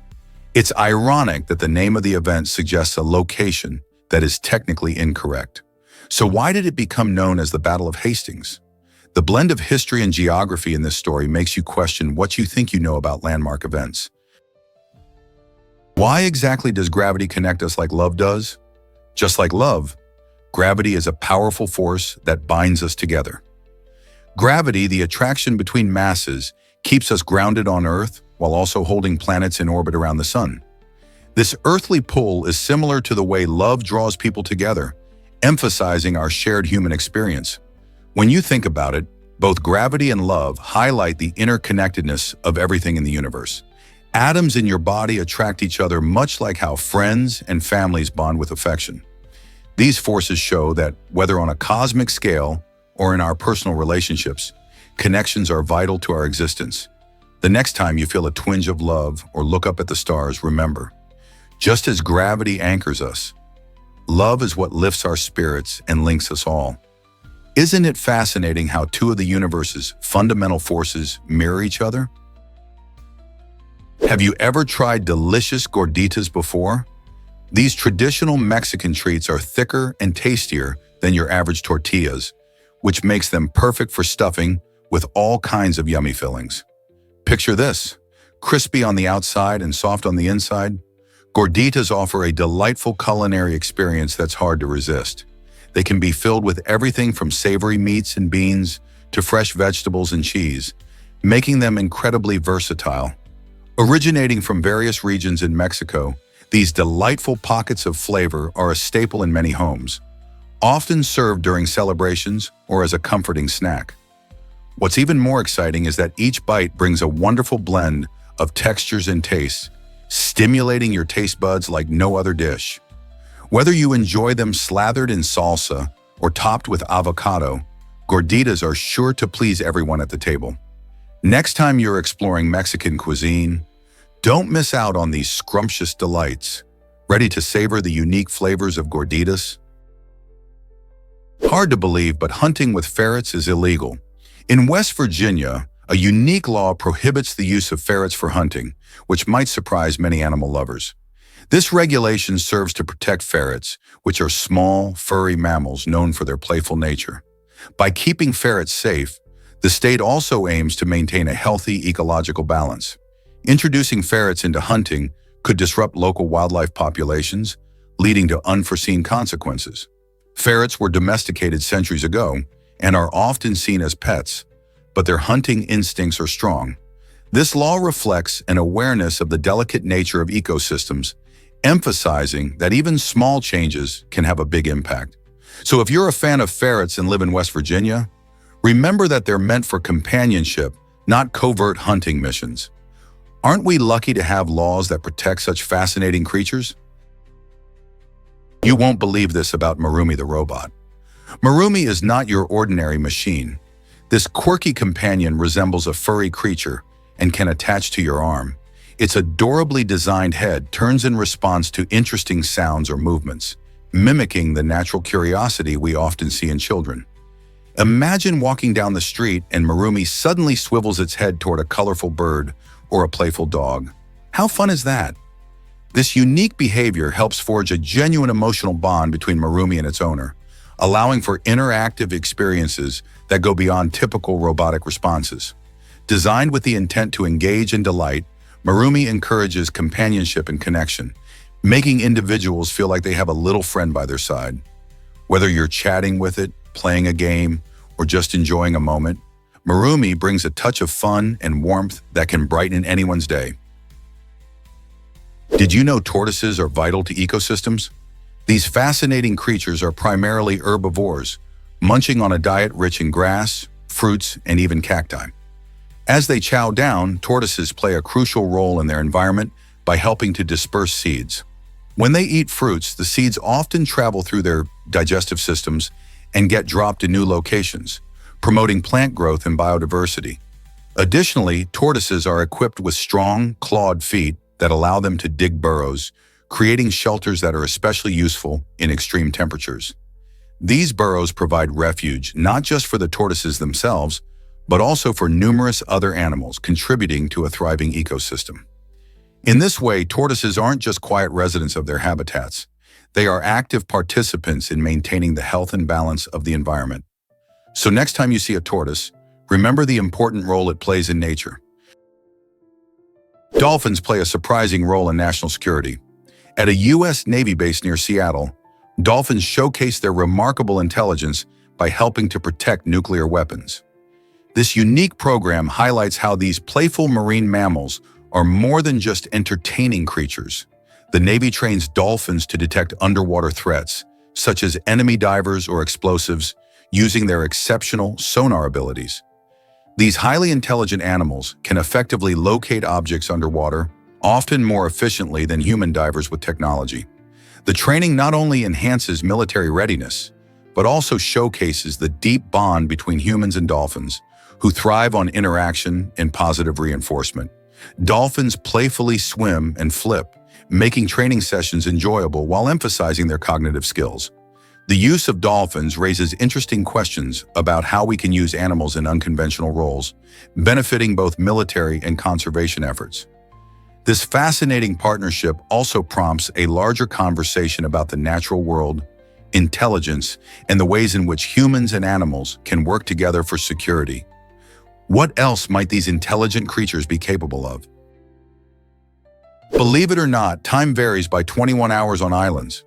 It's ironic that the name of the event suggests a location that is technically incorrect. So why did it become known as the Battle of Hastings? The blend of history and geography in this story makes you question what you think you know about landmark events. Why exactly does gravity connect us like love does? Just like love, gravity is a powerful force that binds us together. Gravity, the attraction between masses, keeps us grounded on Earth while also holding planets in orbit around the sun. This earthly pull is similar to the way love draws people together, emphasizing our shared human experience. When you think about it, both gravity and love highlight the interconnectedness of everything in the universe. Atoms in your body attract each other much like how friends and families bond with affection. These forces show that, whether on a cosmic scale or in our personal relationships, connections are vital to our existence. The next time you feel a twinge of love or look up at the stars, remember, just as gravity anchors us, love is what lifts our spirits and links us all. Isn't it fascinating how two of the universe's fundamental forces mirror each other? Have you ever tried delicious gorditas before? These traditional Mexican treats are thicker and tastier than your average tortillas, which makes them perfect for stuffing with all kinds of yummy fillings. Picture this: crispy on the outside and soft on the inside. Gorditas offer a delightful culinary experience that's hard to resist. They can be filled with everything from savory meats and beans to fresh vegetables and cheese, making them incredibly versatile. Originating from various regions in Mexico, these delightful pockets of flavor are a staple in many homes, often served during celebrations or as a comforting snack. What's even more exciting is that each bite brings a wonderful blend of textures and tastes, stimulating your taste buds like no other dish. Whether you enjoy them slathered in salsa or topped with avocado, gorditas are sure to please everyone at the table. Next time you're exploring Mexican cuisine, don't miss out on these scrumptious delights. Ready to savor the unique flavors of gorditas? Hard to believe, but hunting with ferrets is illegal. In West Virginia, a unique law prohibits the use of ferrets for hunting, which might surprise many animal lovers. This regulation serves to protect ferrets, which are small, furry mammals known for their playful nature. By keeping ferrets safe, the state also aims to maintain a healthy ecological balance. Introducing ferrets into hunting could disrupt local wildlife populations, leading to unforeseen consequences. Ferrets were domesticated centuries ago and are often seen as pets, but their hunting instincts are strong. This law reflects an awareness of the delicate nature of ecosystems, emphasizing that even small changes can have a big impact. So if you're a fan of ferrets and live in West Virginia, remember that they're meant for companionship, not covert hunting missions. Aren't we lucky to have laws that protect such fascinating creatures? You won't believe this about Marumi the robot. Marumi is not your ordinary machine. This quirky companion resembles a furry creature and can attach to your arm. Its adorably designed head turns in response to interesting sounds or movements, mimicking the natural curiosity we often see in children. Imagine walking down the street and Marumi suddenly swivels its head toward a colorful bird or a playful dog. How fun is that? This unique behavior helps forge a genuine emotional bond between Marumi and its owner, allowing for interactive experiences that go beyond typical robotic responses. Designed with the intent to engage and delight, Marumi encourages companionship and connection, making individuals feel like they have a little friend by their side. Whether you're chatting with it, playing a game, or just enjoying a moment, Marumi brings a touch of fun and warmth that can brighten anyone's day. Did you know tortoises are vital to ecosystems? These fascinating creatures are primarily herbivores, munching on a diet rich in grass, fruits, and even cacti. As they chow down, tortoises play a crucial role in their environment by helping to disperse seeds. When they eat fruits, the seeds often travel through their digestive systems and get dropped in new locations, promoting plant growth and biodiversity. Additionally, tortoises are equipped with strong, clawed feet that allow them to dig burrows, creating shelters that are especially useful in extreme temperatures. These burrows provide refuge not just for the tortoises themselves, but also for numerous other animals, contributing to a thriving ecosystem. In this way, tortoises aren't just quiet residents of their habitats. They are active participants in maintaining the health and balance of the environment. So next time you see a tortoise, remember the important role it plays in nature. Dolphins play a surprising role in national security. At a U.S. Navy base near Seattle, dolphins showcase their remarkable intelligence by helping to protect nuclear weapons. This unique program highlights how these playful marine mammals are more than just entertaining creatures. The Navy trains dolphins to detect underwater threats, such as enemy divers or explosives, using their exceptional sonar abilities. These highly intelligent animals can effectively locate objects underwater, often more efficiently than human divers with technology. The training not only enhances military readiness, but also showcases the deep bond between humans and dolphins, who thrive on interaction and positive reinforcement. Dolphins playfully swim and flip, making training sessions enjoyable while emphasizing their cognitive skills. The use of dolphins raises interesting questions about how we can use animals in unconventional roles, benefiting both military and conservation efforts. This fascinating partnership also prompts a larger conversation about the natural world, intelligence, and the ways in which humans and animals can work together for security. What else might these intelligent creatures be capable of? Believe it or not, time varies by 21 hours on islands.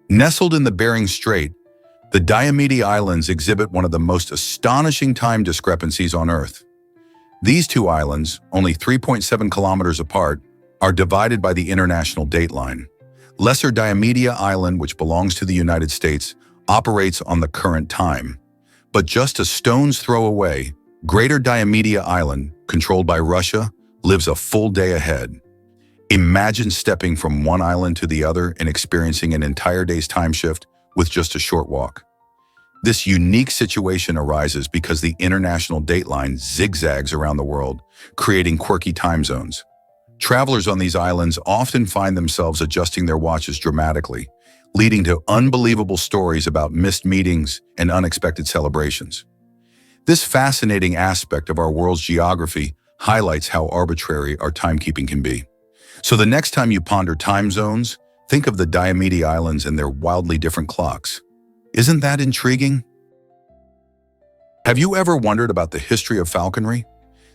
Nestled in the Bering Strait, the Diomede Islands exhibit one of the most astonishing time discrepancies on Earth. These two islands, only 3.7 kilometers apart, are divided by the international dateline. Lesser Diomede Island, which belongs to the United States, operates on the current time. But just a stone's throw away, Greater Diomede Island, controlled by Russia, lives a full day ahead. Imagine stepping from one island to the other and experiencing an entire day's time shift with just a short walk. This unique situation arises because the international dateline zigzags around the world, creating quirky time zones. Travelers on these islands often find themselves adjusting their watches dramatically, leading to unbelievable stories about missed meetings and unexpected celebrations. This fascinating aspect of our world's geography highlights how arbitrary our timekeeping can be. So the next time you ponder time zones, think of the Diomede Islands and their wildly different clocks. Isn't that intriguing? Have you ever wondered about the history of falconry?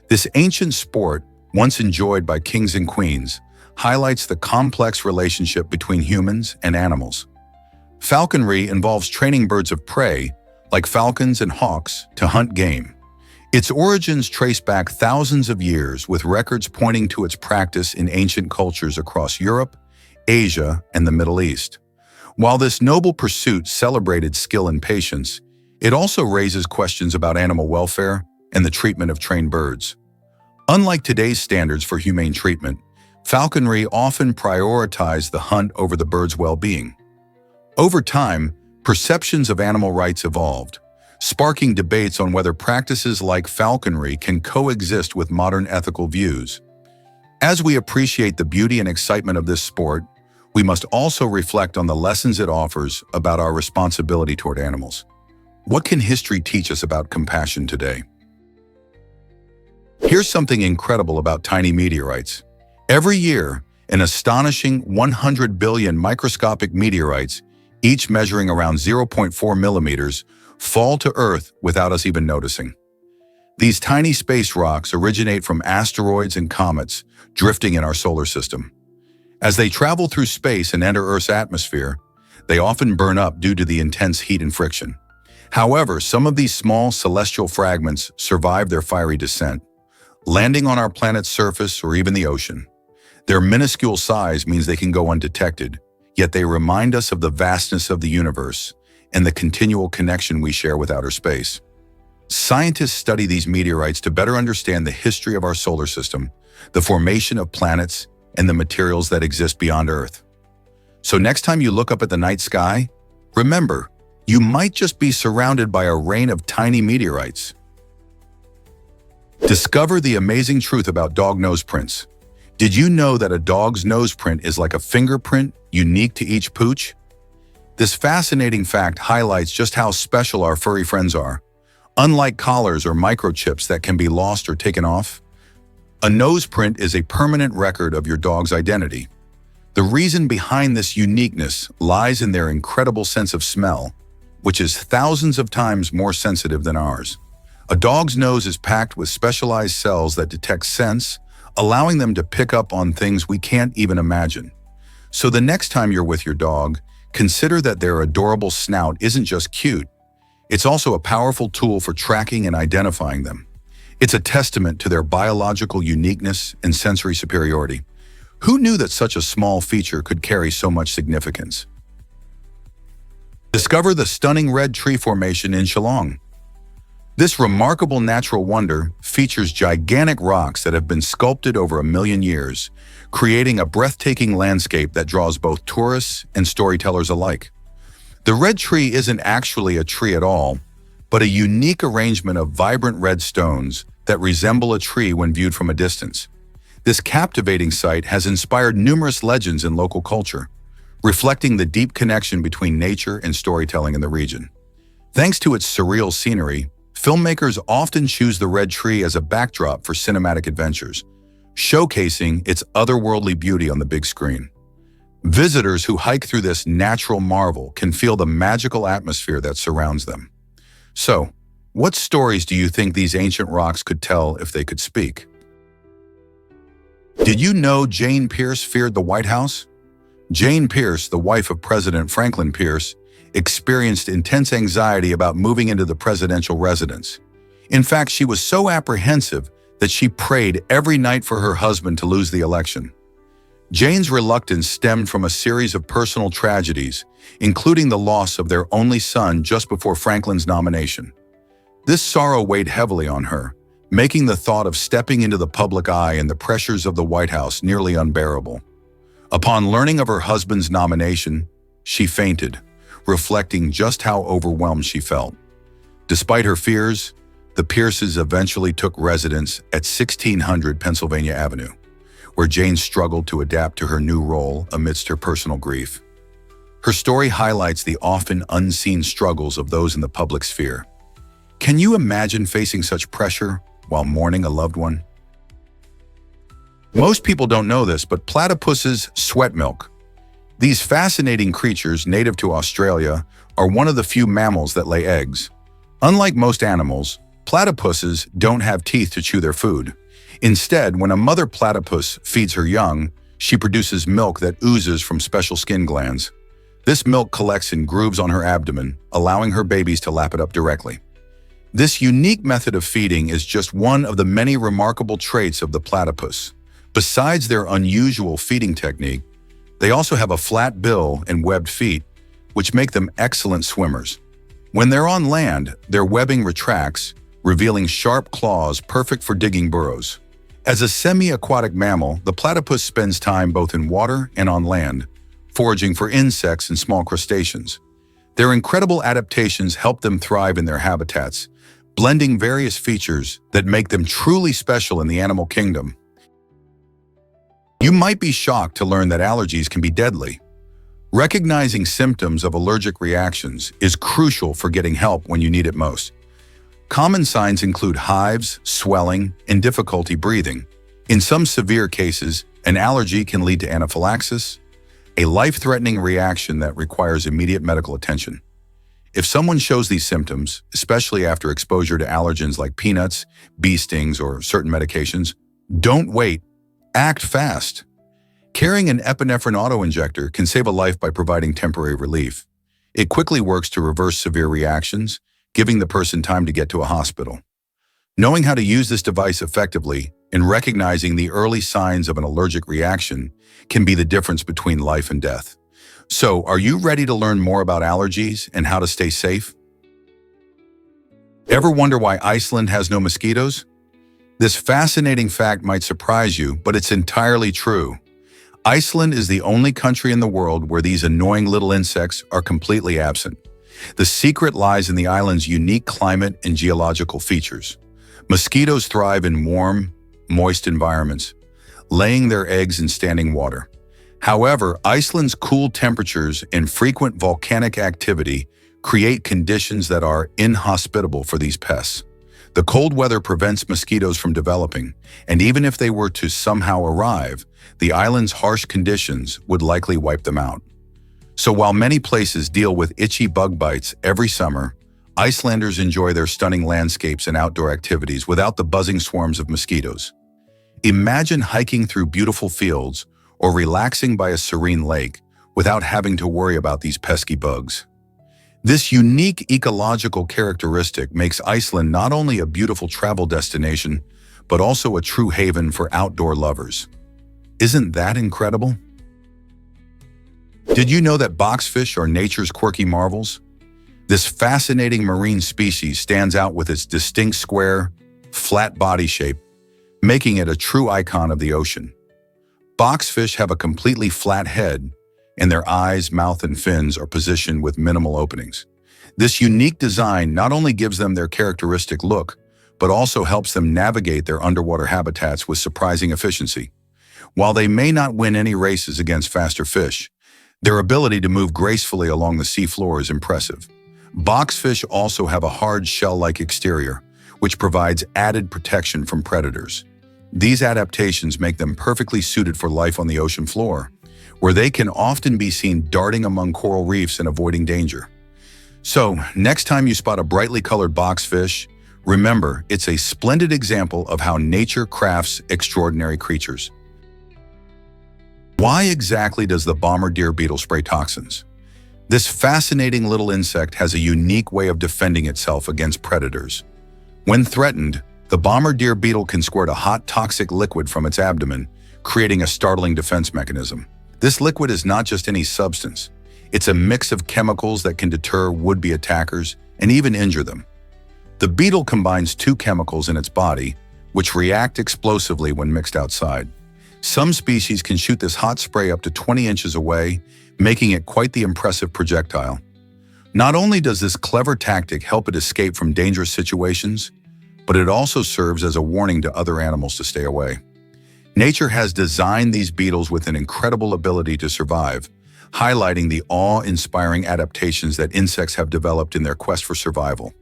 This ancient sport, once enjoyed by kings and queens, highlights the complex relationship between humans and animals. Falconry involves training birds of prey, like falcons and hawks, to hunt game. Its origins trace back thousands of years, with records pointing to its practice in ancient cultures across Europe, Asia, and the Middle East. While this noble pursuit celebrated skill and patience, it also raises questions about animal welfare and the treatment of trained birds. Unlike today's standards for humane treatment, falconry often prioritized the hunt over the bird's well-being. Over time, perceptions of animal rights evolved, sparking debates on whether practices like falconry can coexist with modern ethical views. As we appreciate the beauty and excitement of this sport, we must also reflect on the lessons it offers about our responsibility toward animals. What can history teach us about compassion today? Here's something incredible about tiny meteorites. Every year, an astonishing 100 billion microscopic meteorites, each measuring around 0.4 millimeters, fall to Earth without us even noticing. These tiny space rocks originate from asteroids and comets drifting in our solar system. As they travel through space and enter Earth's atmosphere, they often burn up due to the intense heat and friction. However, some of these small celestial fragments survive their fiery descent, landing on our planet's surface or even the ocean. Their minuscule size means they can go undetected, yet they remind us of the vastness of the universe and the continual connection we share with outer space. Scientists study these meteorites to better understand the history of our solar system, the formation of planets, and the materials that exist beyond Earth. So next time you look up at the night sky, remember, you might just be surrounded by a rain of tiny meteorites. Discover the amazing truth about dog nose prints. Did you know that a dog's nose print is like a fingerprint, unique to each pooch? This fascinating fact highlights just how special our furry friends are. Unlike collars or microchips that can be lost or taken off, a nose print is a permanent record of your dog's identity. The reason behind this uniqueness lies in their incredible sense of smell, which is thousands of times more sensitive than ours. A dog's nose is packed with specialized cells that detect scents, allowing them to pick up on things we can't even imagine. So the next time you're with your dog, consider that their adorable snout isn't just cute, it's also a powerful tool for tracking and identifying them. It's a testament to their biological uniqueness and sensory superiority. Who knew that such a small feature could carry so much significance? Discover the stunning red tree formation in Shillong. This remarkable natural wonder features gigantic rocks that have been sculpted over 1 million years, creating a breathtaking landscape that draws both tourists and storytellers alike. The red tree isn't actually a tree at all, but a unique arrangement of vibrant red stones that resemble a tree when viewed from a distance. This captivating sight has inspired numerous legends in local culture, reflecting the deep connection between nature and storytelling in the region. Thanks to its surreal scenery, filmmakers often choose the red tree as a backdrop for cinematic adventures, showcasing its otherworldly beauty on the big screen. Visitors who hike through this natural marvel can feel the magical atmosphere that surrounds them. So, what stories do you think these ancient rocks could tell if they could speak? Did you know Jane Pierce feared the White House? Jane Pierce, the wife of President Franklin Pierce, experienced intense anxiety about moving into the presidential residence. In fact, she was so apprehensive that she prayed every night for her husband to lose the election. Jane's reluctance stemmed from a series of personal tragedies, including the loss of their only son just before Franklin's nomination. This sorrow weighed heavily on her, making the thought of stepping into the public eye and the pressures of the White House nearly unbearable. Upon learning of her husband's nomination, she fainted, reflecting just how overwhelmed she felt. Despite her fears, the Pierces eventually took residence at 1600 Pennsylvania Avenue, where Jane struggled to adapt to her new role amidst her personal grief. Her story highlights the often unseen struggles of those in the public sphere. Can you imagine facing such pressure while mourning a loved one? Most people don't know this, but platypuses sweat milk. These fascinating creatures native to Australia are one of the few mammals that lay eggs. Unlike most animals, platypuses don't have teeth to chew their food. Instead, when a mother platypus feeds her young, she produces milk that oozes from special skin glands. This milk collects in grooves on her abdomen, allowing her babies to lap it up directly. This unique method of feeding is just one of the many remarkable traits of the platypus. Besides their unusual feeding technique, they also have a flat bill and webbed feet, which make them excellent swimmers. When they're on land, their webbing retracts, revealing sharp claws perfect for digging burrows. As a semi-aquatic mammal, the platypus spends time both in water and on land, foraging for insects and small crustaceans. Their incredible adaptations help them thrive in their habitats, blending various features that make them truly special in the animal kingdom. You might be shocked to learn that allergies can be deadly. Recognizing symptoms of allergic reactions is crucial for getting help when you need it most. Common signs include hives, swelling, and difficulty breathing. In some severe cases, an allergy can lead to anaphylaxis, a life-threatening reaction that requires immediate medical attention. If someone shows these symptoms, especially after exposure to allergens like peanuts, bee stings, or certain medications, don't wait. Act fast. Carrying an epinephrine autoinjector can save a life by providing temporary relief. It quickly works to reverse severe reactions, giving the person time to get to a hospital. Knowing how to use this device effectively and recognizing the early signs of an allergic reaction can be the difference between life and death. So, are you ready to learn more about allergies and how to stay safe? Ever wonder why Iceland has no mosquitoes? This fascinating fact might surprise you, but it's entirely true. Iceland is the only country in the world where these annoying little insects are completely absent. The secret lies in the island's unique climate and geological features. Mosquitoes thrive in warm, moist environments, laying their eggs in standing water. However, Iceland's cool temperatures and frequent volcanic activity create conditions that are inhospitable for these pests. The cold weather prevents mosquitoes from developing, and even if they were to somehow arrive, the island's harsh conditions would likely wipe them out. So while many places deal with itchy bug bites every summer, Icelanders enjoy their stunning landscapes and outdoor activities without the buzzing swarms of mosquitoes. Imagine hiking through beautiful fields or relaxing by a serene lake without having to worry about these pesky bugs. This unique ecological characteristic makes Iceland not only a beautiful travel destination, but also a true haven for outdoor lovers. Isn't that incredible? Did you know that boxfish are nature's quirky marvels? This fascinating marine species stands out with its distinct square, flat body shape, making it a true icon of the ocean. Boxfish have a completely flat head, and their eyes, mouth, and fins are positioned with minimal openings. This unique design not only gives them their characteristic look, but also helps them navigate their underwater habitats with surprising efficiency. While they may not win any races against faster fish, their ability to move gracefully along the seafloor is impressive. Boxfish also have a hard shell-like exterior, which provides added protection from predators. These adaptations make them perfectly suited for life on the ocean floor, where they can often be seen darting among coral reefs and avoiding danger. So, next time you spot a brightly colored boxfish, remember it's a splendid example of how nature crafts extraordinary creatures. Why exactly does the bombardier beetle spray toxins? This fascinating little insect has a unique way of defending itself against predators. When threatened, the bombardier beetle can squirt a hot, toxic liquid from its abdomen, creating a startling defense mechanism. This liquid is not just any substance. It's a mix of chemicals that can deter would-be attackers and even injure them. The beetle combines two chemicals in its body, which react explosively when mixed outside. Some species can shoot this hot spray up to 20 inches away, making it quite the impressive projectile. Not only does this clever tactic help it escape from dangerous situations, but it also serves as a warning to other animals to stay away. Nature has designed these beetles with an incredible ability to survive, highlighting the awe-inspiring adaptations that insects have developed in their quest for survival.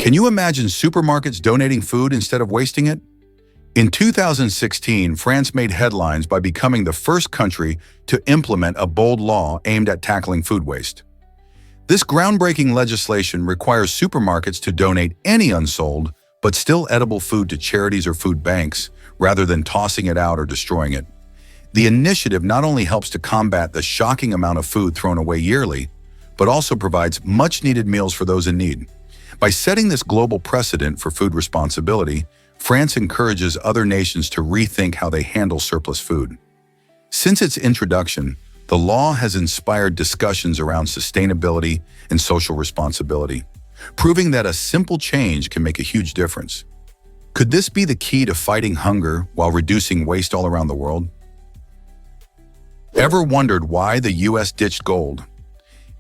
Can you imagine supermarkets donating food instead of wasting it? In 2016, France made headlines by becoming the first country to implement a bold law aimed at tackling food waste. This groundbreaking legislation requires supermarkets to donate any unsold but still edible food to charities or food banks, rather than tossing it out or destroying it. The initiative not only helps to combat the shocking amount of food thrown away yearly, but also provides much-needed meals for those in need. By setting this global precedent for food responsibility, France encourages other nations to rethink how they handle surplus food. Since its introduction, the law has inspired discussions around sustainability and social responsibility, proving that a simple change can make a huge difference. Could this be the key to fighting hunger while reducing waste all around the world? Ever wondered why the U.S. ditched gold?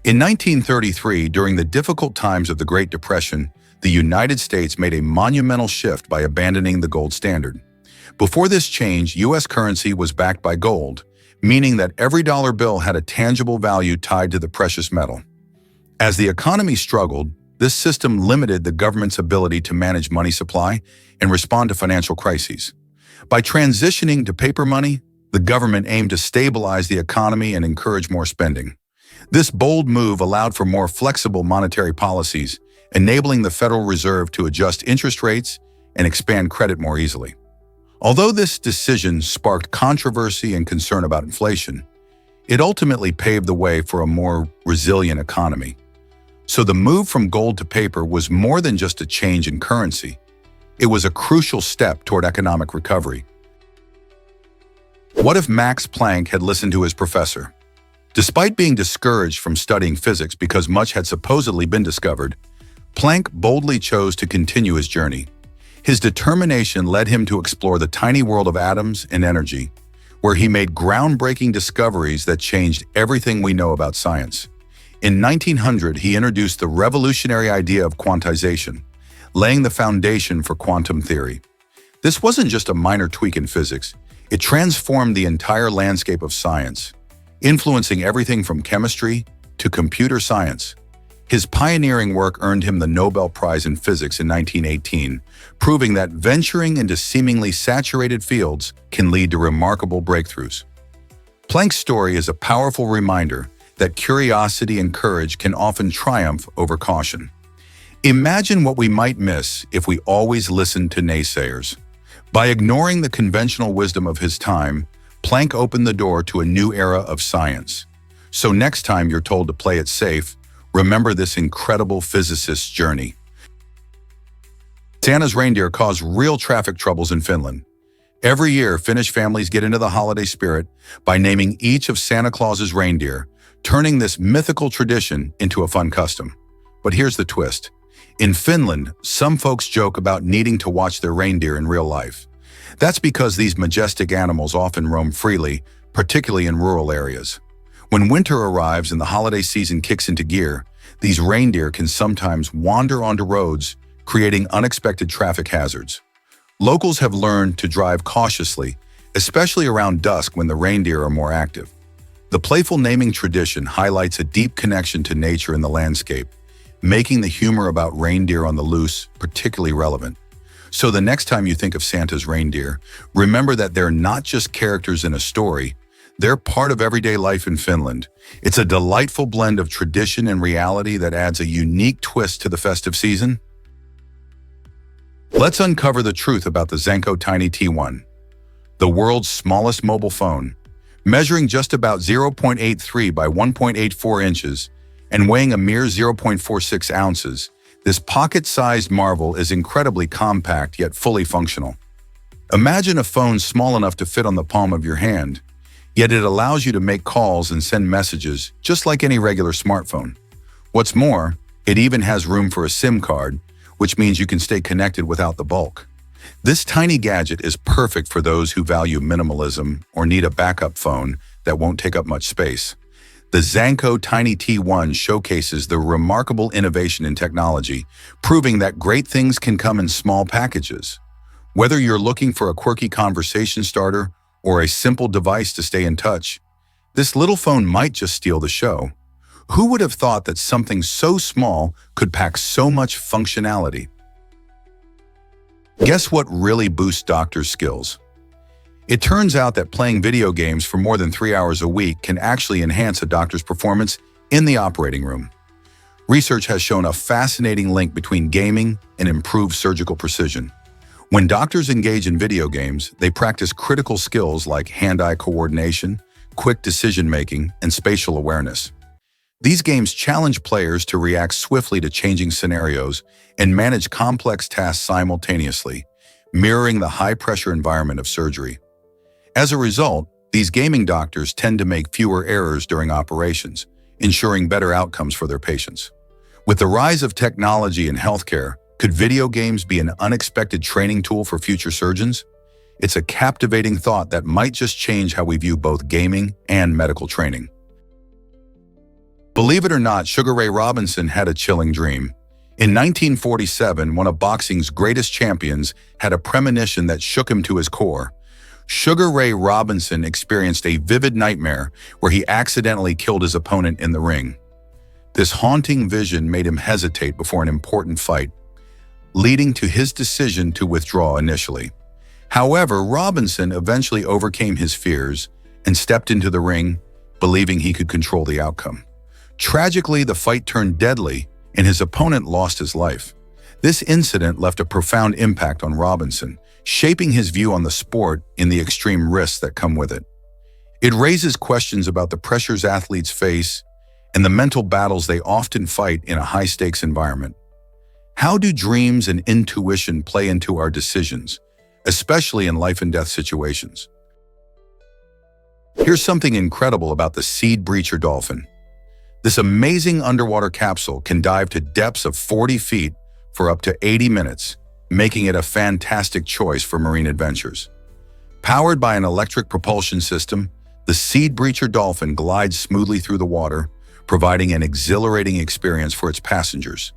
In 1933, during the difficult times of the Great Depression, the United States made a monumental shift by abandoning the gold standard. Before this change, U.S. currency was backed by gold, meaning that every dollar bill had a tangible value tied to the precious metal. As the economy struggled, this system limited the government's ability to manage money supply and respond to financial crises. By transitioning to paper money, the government aimed to stabilize the economy and encourage more spending. This bold move allowed for more flexible monetary policies, enabling the Federal Reserve to adjust interest rates and expand credit more easily. Although this decision sparked controversy and concern about inflation, it ultimately paved the way for a more resilient economy. So the move from gold to paper was more than just a change in currency. It was a crucial step toward economic recovery. What if Max Planck had listened to his professor? Despite being discouraged from studying physics because much had supposedly been discovered, Planck boldly chose to continue his journey. His determination led him to explore the tiny world of atoms and energy, where he made groundbreaking discoveries that changed everything we know about science. In 1900, he introduced the revolutionary idea of quantization, laying the foundation for quantum theory. This wasn't just a minor tweak in physics. It transformed the entire landscape of science, influencing everything from chemistry to computer science. His pioneering work earned him the Nobel Prize in Physics in 1918, proving that venturing into seemingly saturated fields can lead to remarkable breakthroughs. Planck's story is a powerful reminder that curiosity and courage can often triumph over caution. Imagine what we might miss if we always listened to naysayers. By ignoring the conventional wisdom of his time, Planck opened the door to a new era of science. So next time you're told to play it safe, remember this incredible physicist's journey. Santa's reindeer cause real traffic troubles in Finland. Every year, Finnish families get into the holiday spirit by naming each of Santa Claus's reindeer, turning this mythical tradition into a fun custom. But here's the twist. In Finland, some folks joke about needing to watch their reindeer in real life. That's because these majestic animals often roam freely, particularly in rural areas. When winter arrives and the holiday season kicks into gear, these reindeer can sometimes wander onto roads, creating unexpected traffic hazards. Locals have learned to drive cautiously, especially around dusk when the reindeer are more active. The playful naming tradition highlights a deep connection to nature and the landscape, making the humor about reindeer on the loose particularly relevant. So the next time you think of Santa's reindeer, remember that they're not just characters in a story, they're part of everyday life in Finland. It's a delightful blend of tradition and reality that adds a unique twist to the festive season. Let's uncover the truth about the Zenko Tiny T1, the world's smallest mobile phone. Measuring just about 0.83 by 1.84 inches and weighing a mere 0.46 ounces, this pocket-sized marvel is incredibly compact yet fully functional. Imagine a phone small enough to fit on the palm of your hand, yet it allows you to make calls and send messages just like any regular smartphone. What's more, it even has room for a SIM card, which means you can stay connected without the bulk. This tiny gadget is perfect for those who value minimalism or need a backup phone that won't take up much space. The Zenko Tiny T1 showcases the remarkable innovation in technology, proving that great things can come in small packages. Whether you're looking for a quirky conversation starter or a simple device to stay in touch, this little phone might just steal the show. Who would have thought that something so small could pack so much functionality? Guess what really boosts doctors' skills? It turns out that playing video games for more than 3 hours a week can actually enhance a doctor's performance in the operating room. Research has shown a fascinating link between gaming and improved surgical precision. When doctors engage in video games, they practice critical skills like hand-eye coordination, quick decision-making, and spatial awareness. These games challenge players to react swiftly to changing scenarios and manage complex tasks simultaneously, mirroring the high-pressure environment of surgery. As a result, these gaming doctors tend to make fewer errors during operations, ensuring better outcomes for their patients. With the rise of technology in healthcare, could video games be an unexpected training tool for future surgeons? It's a captivating thought that might just change how we view both gaming and medical training. Believe it or not, Sugar Ray Robinson had a chilling dream. In 1947, one of boxing's greatest champions had a premonition that shook him to his core. Sugar Ray Robinson experienced a vivid nightmare where he accidentally killed his opponent in the ring. This haunting vision made him hesitate before an important fight, leading to his decision to withdraw initially. However, Robinson eventually overcame his fears and stepped into the ring, believing he could control the outcome. Tragically, the fight turned deadly and his opponent lost his life. This incident left a profound impact on Robinson, shaping his view on the sport and the extreme risks that come with it. It raises questions about the pressures athletes face and the mental battles they often fight in a high-stakes environment. How do dreams and intuition play into our decisions, especially in life-and-death situations? Here's something incredible about the Seed Breacher dolphin. This amazing underwater capsule can dive to depths of 40 feet for up to 80 minutes, making it a fantastic choice for marine adventures. Powered by an electric propulsion system, the Seed Breacher dolphin glides smoothly through the water, providing an exhilarating experience for its passengers.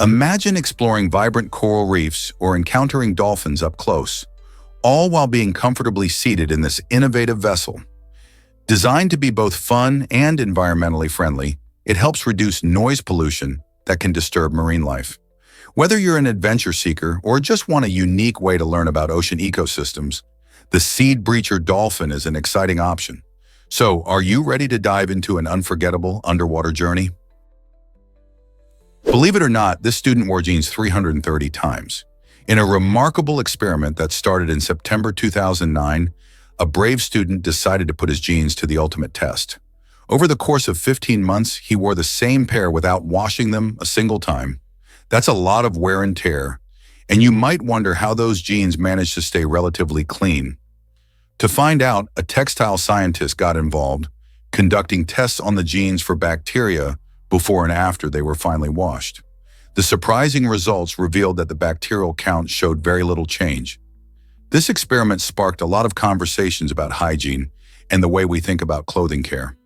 Imagine exploring vibrant coral reefs or encountering dolphins up close, all while being comfortably seated in this innovative vessel. Designed to be both fun and environmentally friendly, it helps reduce noise pollution that can disturb marine life. Whether you're an adventure seeker or just want a unique way to learn about ocean ecosystems, the Seed Breacher dolphin is an exciting option. So, are you ready to dive into an unforgettable underwater journey? Believe it or not, this student wore jeans 330 times. In a remarkable experiment that started in September 2009, a brave student decided to put his jeans to the ultimate test. Over the course of 15 months, he wore the same pair without washing them a single time. That's a lot of wear and tear, and you might wonder how those jeans managed to stay relatively clean. To find out, a textile scientist got involved, conducting tests on the jeans for bacteria before and after they were finally washed. The surprising results revealed that the bacterial count showed very little change. This experiment sparked a lot of conversations about hygiene and the way we think about clothing care.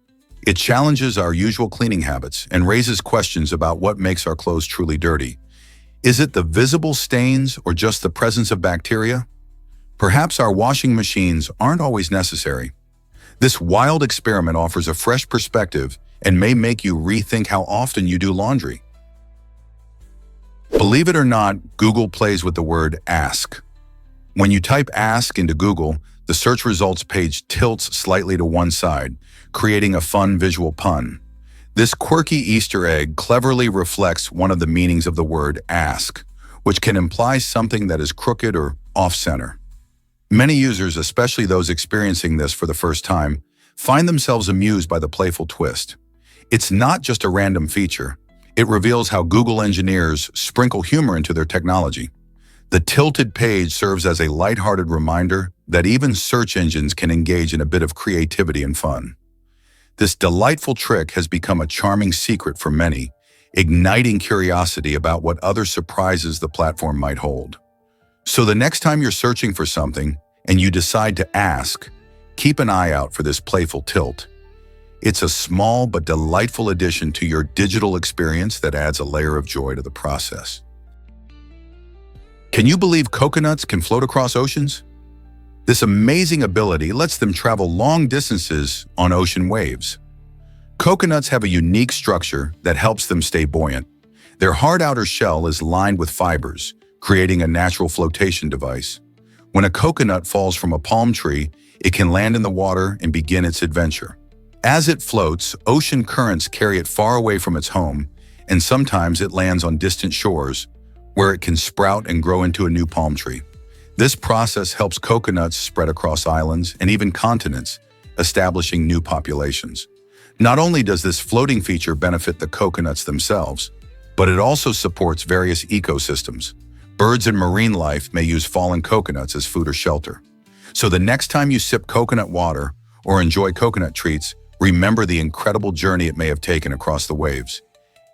It challenges our usual cleaning habits and raises questions about what makes our clothes truly dirty. Is it the visible stains or just the presence of bacteria? Perhaps our washing machines aren't always necessary. This wild experiment offers a fresh perspective and may make you rethink how often you do laundry. Believe it or not, Google plays with the word ask. When you type ask into Google, the search results page tilts slightly to one side, creating a fun visual pun. This quirky Easter egg cleverly reflects one of the meanings of the word ask, which can imply something that is crooked or off-center. Many users, especially those experiencing this for the first time, find themselves amused by the playful twist. It's not just a random feature. It reveals how Google engineers sprinkle humor into their technology. The tilted page serves as a lighthearted reminder that even search engines can engage in a bit of creativity and fun. This delightful trick has become a charming secret for many, igniting curiosity about what other surprises the platform might hold. So the next time you're searching for something and you decide to ask, keep an eye out for this playful tilt. It's a small but delightful addition to your digital experience that adds a layer of joy to the process. Can you believe coconuts can float across oceans? This amazing ability lets them travel long distances on ocean waves. Coconuts have a unique structure that helps them stay buoyant. Their hard outer shell is lined with fibers, creating a natural flotation device. When a coconut falls from a palm tree, it can land in the water and begin its adventure. As it floats, ocean currents carry it far away from its home, and sometimes it lands on distant shores, where it can sprout and grow into a new palm tree. This process helps coconuts spread across islands and even continents, establishing new populations. Not only does this floating feature benefit the coconuts themselves, but it also supports various ecosystems. Birds and marine life may use fallen coconuts as food or shelter. So the next time you sip coconut water or enjoy coconut treats, remember the incredible journey it may have taken across the waves.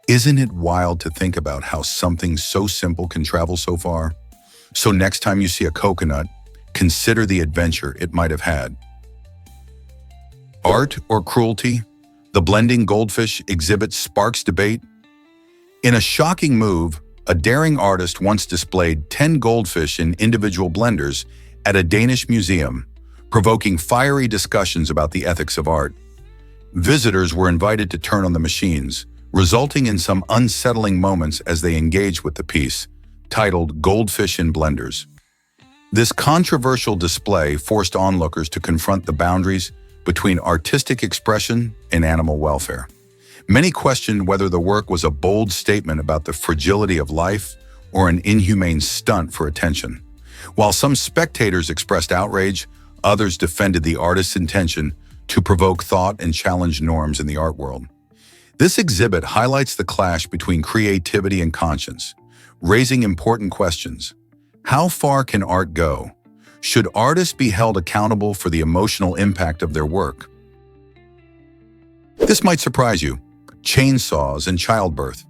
Isn't it wild to think about how something so simple can travel so far? So next time you see a coconut, consider the adventure it might have had. Art or cruelty? The blending goldfish exhibit sparks debate. In a shocking move, a daring artist once displayed 10 goldfish in individual blenders at a Danish museum, provoking fiery discussions about the ethics of art. Visitors were invited to turn on the machines, resulting in some unsettling moments as they engaged with the piece, titled Goldfish in Blenders. This controversial display forced onlookers to confront the boundaries between artistic expression and animal welfare. Many questioned whether the work was a bold statement about the fragility of life or an inhumane stunt for attention. While some spectators expressed outrage, others defended the artist's intention to provoke thought and challenge norms in the art world. This exhibit highlights the clash between creativity and conscience, raising important questions. How far can art go? Should artists be held accountable for the emotional impact of their work? This might surprise you. Chainsaws and childbirth.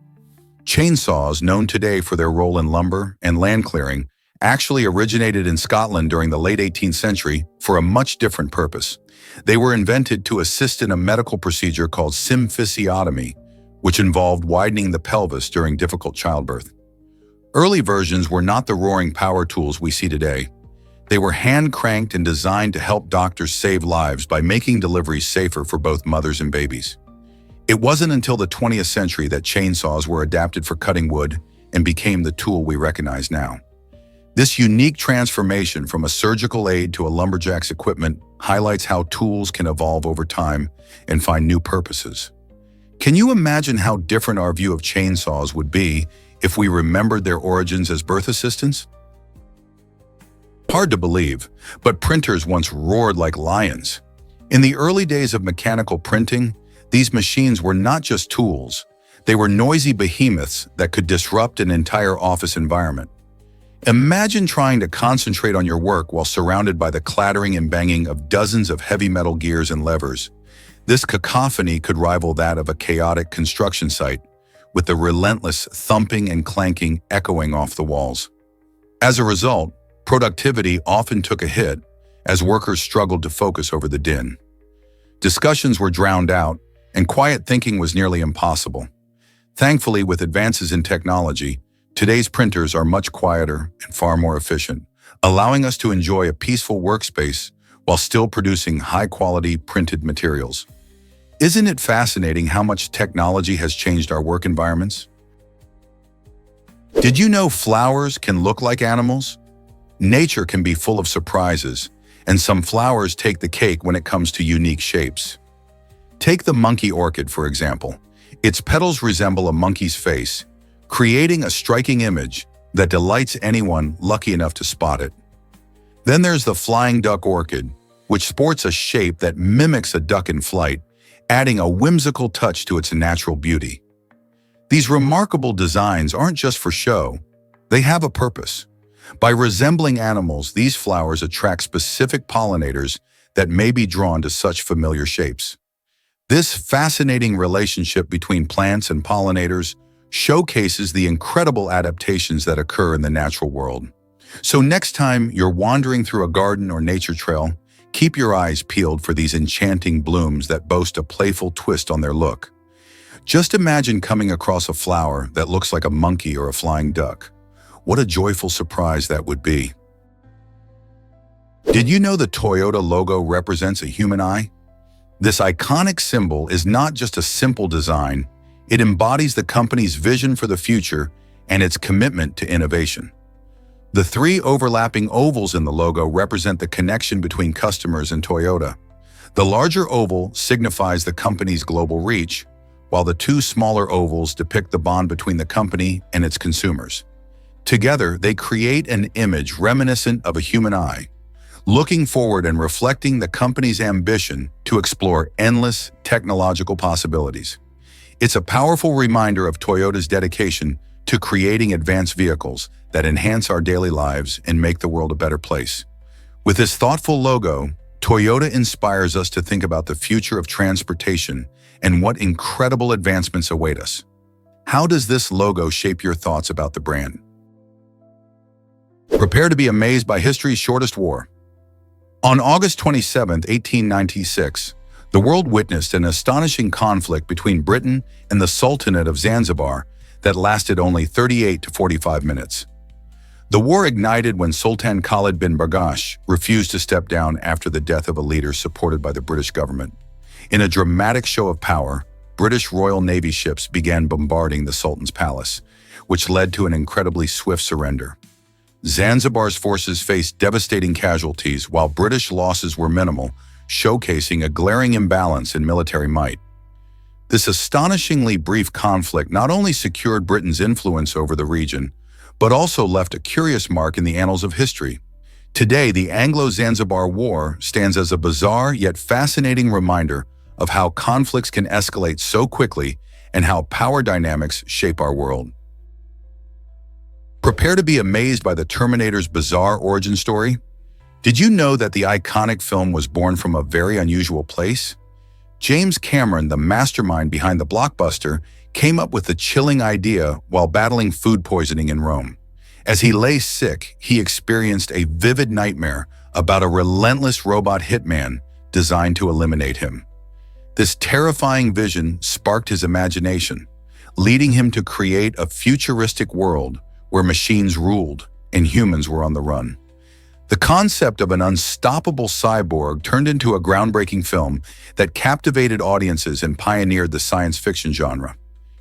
Chainsaws, known today for their role in lumber and land clearing, actually originated in Scotland during the late 18th century for a much different purpose. They were invented to assist in a medical procedure called symphysiotomy, which involved widening the pelvis during difficult childbirth. Early versions were not the roaring power tools we see today. They were hand-cranked and designed to help doctors save lives by making deliveries safer for both mothers and babies. It wasn't until the 20th century that chainsaws were adapted for cutting wood and became the tool we recognize now. This unique transformation from a surgical aid to a lumberjack's equipment highlights how tools can evolve over time and find new purposes. Can you imagine how different our view of chainsaws would be if we remembered their origins as birth assistants? Hard to believe, but printers once roared like lions. In the early days of mechanical printing, these machines were not just tools. They were noisy behemoths that could disrupt an entire office environment. Imagine trying to concentrate on your work while surrounded by the clattering and banging of dozens of heavy metal gears and levers. This cacophony could rival that of a chaotic construction site, with the relentless thumping and clanking echoing off the walls. As a result, productivity often took a hit as workers struggled to focus over the din. Discussions were drowned out, and quiet thinking was nearly impossible. Thankfully, with advances in technology, today's printers are much quieter and far more efficient, allowing us to enjoy a peaceful workspace while still producing high-quality printed materials. Isn't it fascinating how much technology has changed our work environments? Did you know flowers can look like animals? Nature can be full of surprises, and some flowers take the cake when it comes to unique shapes. Take the monkey orchid, for example. Its petals resemble a monkey's face, creating a striking image that delights anyone lucky enough to spot it. Then there's the flying duck orchid, which sports a shape that mimics a duck in flight, adding a whimsical touch to its natural beauty. These remarkable designs aren't just for show, they have a purpose. By resembling animals, these flowers attract specific pollinators that may be drawn to such familiar shapes. This fascinating relationship between plants and pollinators showcases the incredible adaptations that occur in the natural world. So next time you're wandering through a garden or nature trail, keep your eyes peeled for these enchanting blooms that boast a playful twist on their look. Just imagine coming across a flower that looks like a monkey or a flying duck. What a joyful surprise that would be. Did you know the Toyota logo represents a human eye? This iconic symbol is not just a simple design, it embodies the company's vision for the future and its commitment to innovation. The three overlapping ovals in the logo represent the connection between customers and Toyota. The larger oval signifies the company's global reach, while the two smaller ovals depict the bond between the company and its consumers. Together, they create an image reminiscent of a human eye, looking forward and reflecting the company's ambition to explore endless technological possibilities. It's a powerful reminder of Toyota's dedication to creating advanced vehicles that enhance our daily lives and make the world a better place. With this thoughtful logo, Toyota inspires us to think about the future of transportation and what incredible advancements await us. How does this logo shape your thoughts about the brand? Prepare to be amazed by history's shortest war. On August 27, 1896, the world witnessed an astonishing conflict between Britain and the Sultanate of Zanzibar that lasted only 38 to 45 minutes. The war ignited when Sultan Khalid bin Bargash refused to step down after the death of a leader supported by the British government. In a dramatic show of power, British Royal Navy ships began bombarding the Sultan's palace, which led to an incredibly swift surrender. Zanzibar's forces faced devastating casualties while British losses were minimal, showcasing a glaring imbalance in military might. This astonishingly brief conflict not only secured Britain's influence over the region, but also left a curious mark in the annals of history. Today, the Anglo-Zanzibar War stands as a bizarre yet fascinating reminder of how conflicts can escalate so quickly and how power dynamics shape our world. Prepare to be amazed by the Terminator's bizarre origin story. Did you know that the iconic film was born from a very unusual place? James Cameron, the mastermind behind the blockbuster, came up with the chilling idea while battling food poisoning in Rome. As he lay sick, he experienced a vivid nightmare about a relentless robot hitman designed to eliminate him. This terrifying vision sparked his imagination, leading him to create a futuristic world where machines ruled and humans were on the run. The concept of an unstoppable cyborg turned into a groundbreaking film that captivated audiences and pioneered the science fiction genre.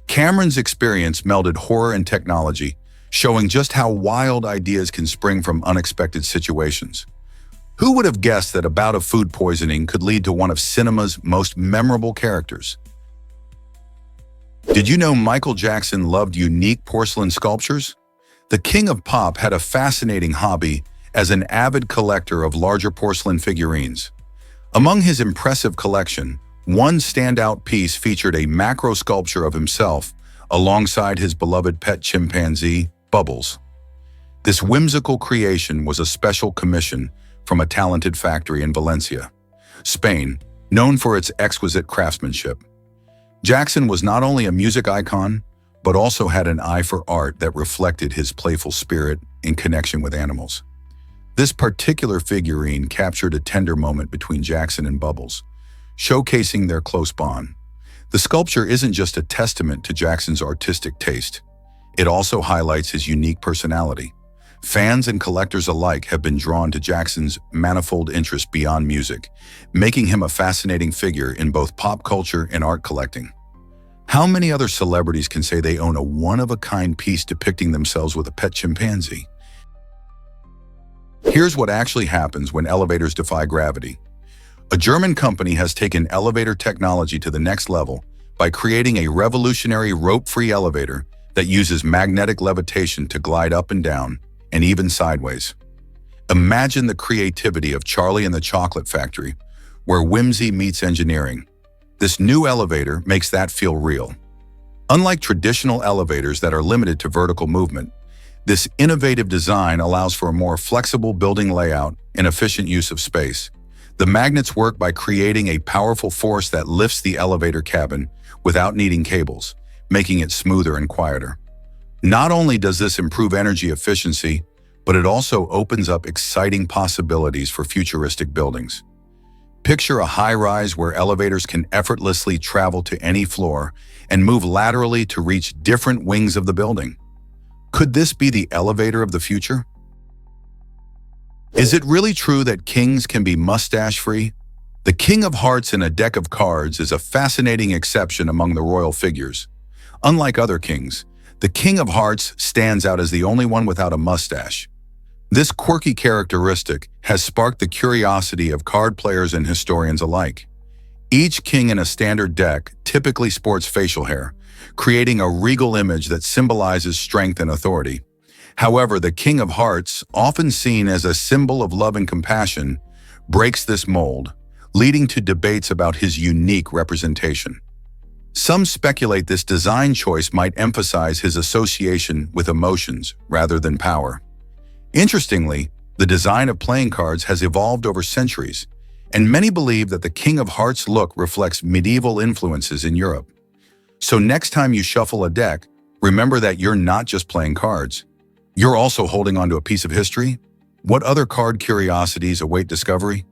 Cameron's experience melded horror and technology, showing just how wild ideas can spring from unexpected situations. Who would have guessed that a bout of food poisoning could lead to one of cinema's most memorable characters? Did you know Michael Jackson loved unique porcelain sculptures? The King of Pop had a fascinating hobby as an avid collector of larger porcelain figurines. Among his impressive collection, one standout piece featured a macro sculpture of himself alongside his beloved pet chimpanzee, Bubbles. This whimsical creation was a special commission from a talented factory in Valencia, Spain, known for its exquisite craftsmanship. Jackson was not only a music icon, but also had an eye for art that reflected his playful spirit in connection with animals. This particular figurine captured a tender moment between Jackson and Bubbles, showcasing their close bond. The sculpture isn't just a testament to Jackson's artistic taste. It also highlights his unique personality. Fans and collectors alike have been drawn to Jackson's manifold interests beyond music, making him a fascinating figure in both pop culture and art collecting. How many other celebrities can say they own a one-of-a-kind piece depicting themselves with a pet chimpanzee? Here's what actually happens when elevators defy gravity. A German company has taken elevator technology to the next level by creating a revolutionary rope-free elevator that uses magnetic levitation to glide up and down, and even sideways. Imagine the creativity of Charlie and the Chocolate Factory, where whimsy meets engineering. This new elevator makes that feel real. Unlike traditional elevators that are limited to vertical movement, this innovative design allows for a more flexible building layout and efficient use of space. The magnets work by creating a powerful force that lifts the elevator cabin without needing cables, making it smoother and quieter. Not only does this improve energy efficiency, but it also opens up exciting possibilities for futuristic buildings. Picture a high-rise where elevators can effortlessly travel to any floor and move laterally to reach different wings of the building. Could this be the elevator of the future? Is it really true that kings can be mustache-free? The King of Hearts in a deck of cards is a fascinating exception among the royal figures. Unlike other kings, the King of Hearts stands out as the only one without a mustache. This quirky characteristic has sparked the curiosity of card players and historians alike. Each king in a standard deck typically sports facial hair, creating a regal image that symbolizes strength and authority. However, the King of Hearts, often seen as a symbol of love and compassion, breaks this mold, leading to debates about his unique representation. Some speculate this design choice might emphasize his association with emotions rather than power. Interestingly, the design of playing cards has evolved over centuries, and many believe that the King of Hearts look reflects medieval influences in Europe. So next time you shuffle a deck, remember that you're not just playing cards. You're also holding onto a piece of history. What other card curiosities await discovery?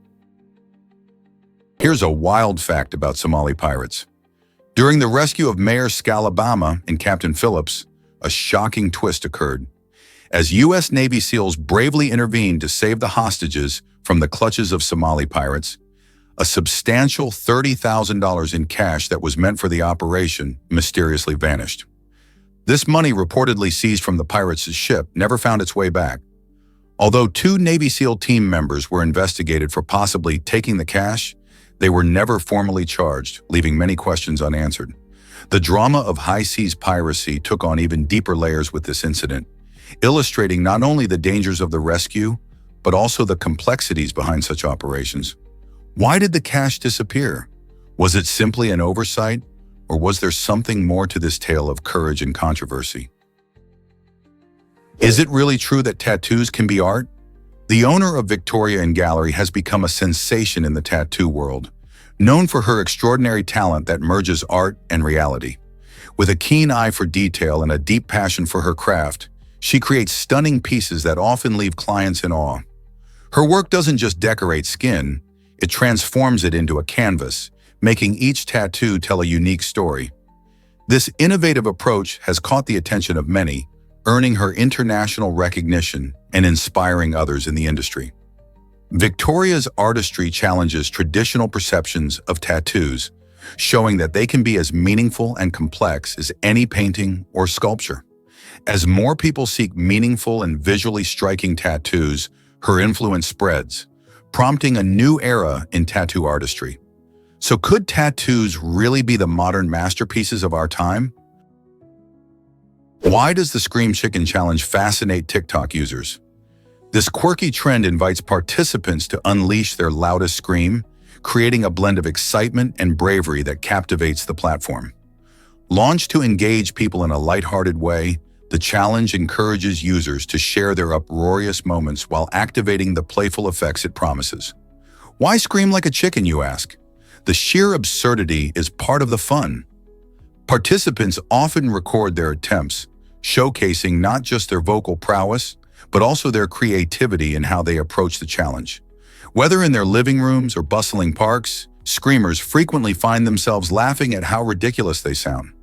Here's a wild fact about Somali pirates. During the rescue of Mayor Scalabama and Captain Phillips, a shocking twist occurred. As U.S. Navy SEALs bravely intervened to save the hostages from the clutches of Somali pirates, a substantial $30,000 in cash that was meant for the operation mysteriously vanished. This money, reportedly seized from the pirates' ship, never found its way back. Although 2 Navy SEAL team members were investigated for possibly taking the cash, they were never formally charged, leaving many questions unanswered. The drama of high seas piracy took on even deeper layers with this incident, illustrating not only the dangers of the rescue, but also the complexities behind such operations. Why did the cash disappear? Was it simply an oversight, or was there something more to this tale of courage and controversy? Is it really true that tattoos can be art? The owner of Victoria & Gallery has become a sensation in the tattoo world, known for her extraordinary talent that merges art and reality. With a keen eye for detail and a deep passion for her craft, she creates stunning pieces that often leave clients in awe. Her work doesn't just decorate skin, it transforms it into a canvas, making each tattoo tell a unique story. This innovative approach has caught the attention of many, earning her international recognition and inspiring others in the industry. Victoria's artistry challenges traditional perceptions of tattoos, showing that they can be as meaningful and complex as any painting or sculpture. As more people seek meaningful and visually striking tattoos, her influence spreads, prompting a new era in tattoo artistry. So could tattoos really be the modern masterpieces of our time? Why does the Scream Chicken Challenge fascinate TikTok users? This quirky trend invites participants to unleash their loudest scream, creating a blend of excitement and bravery that captivates the platform. Launched to engage people in a lighthearted way, the challenge encourages users to share their uproarious moments while activating the playful effects it promises. Why scream like a chicken, you ask? The sheer absurdity is part of the fun. Participants often record their attempts, showcasing not just their vocal prowess, but also their creativity in how they approach the challenge. Whether in their living rooms or bustling parks, screamers frequently find themselves laughing at how ridiculous they sound.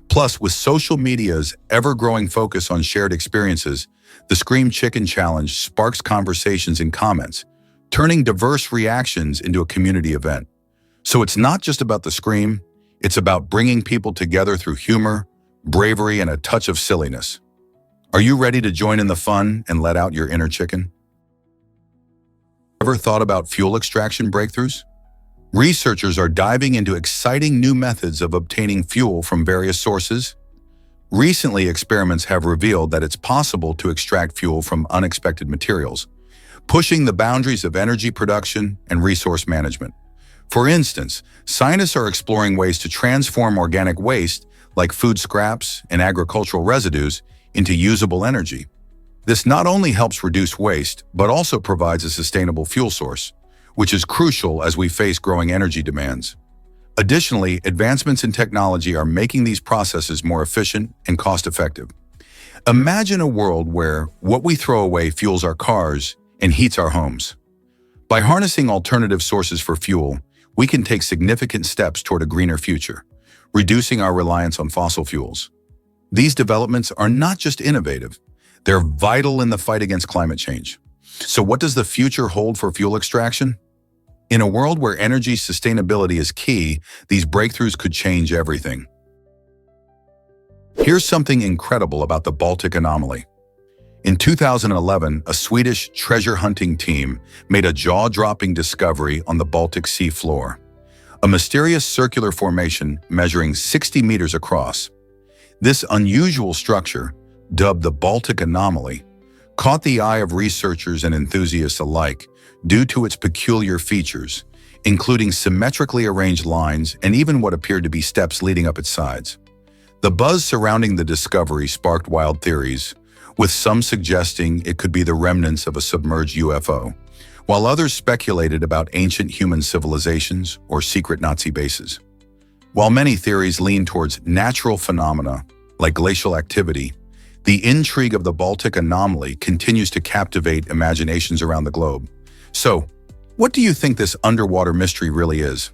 Plus, with social media's ever-growing focus on shared experiences, the Scream Chicken Challenge sparks conversations and comments, turning diverse reactions into a community event. So it's not just about the scream, It's about bringing people together through humor, bravery, and a touch of silliness. Are you ready to join in the fun and let out your inner chicken? Ever thought about fuel extraction breakthroughs? Researchers are diving into exciting new methods of obtaining fuel from various sources. Recently, experiments have revealed that it's possible to extract fuel from unexpected materials, pushing the boundaries of energy production and resource management. For instance, scientists are exploring ways to transform organic waste, like food scraps and agricultural residues, into usable energy. This not only helps reduce waste, but also provides a sustainable fuel source, which is crucial as we face growing energy demands. Additionally, advancements in technology are making these processes more efficient and cost-effective. Imagine a world where what we throw away fuels our cars and heats our homes. By harnessing alternative sources for fuel, we can take significant steps toward a greener future, reducing our reliance on fossil fuels. These developments are not just innovative, they're vital in the fight against climate change. So what does the future hold for fuel extraction? In a world where energy sustainability is key, these breakthroughs could change everything. Here's something incredible about the Baltic anomaly. In 2011, a Swedish treasure hunting team made a jaw-dropping discovery on the Baltic Sea floor, a mysterious circular formation measuring 60 meters across. This unusual structure, dubbed the Baltic anomaly, caught the eye of researchers and enthusiasts alike due to its peculiar features, including symmetrically arranged lines and even what appeared to be steps leading up its sides. The buzz surrounding the discovery sparked wild theories, with some suggesting it could be the remnants of a submerged UFO, while others speculated about ancient human civilizations or secret Nazi bases. While many theories lean towards natural phenomena, like glacial activity, the intrigue of the Baltic anomaly continues to captivate imaginations around the globe. So, what do you think this underwater mystery really is?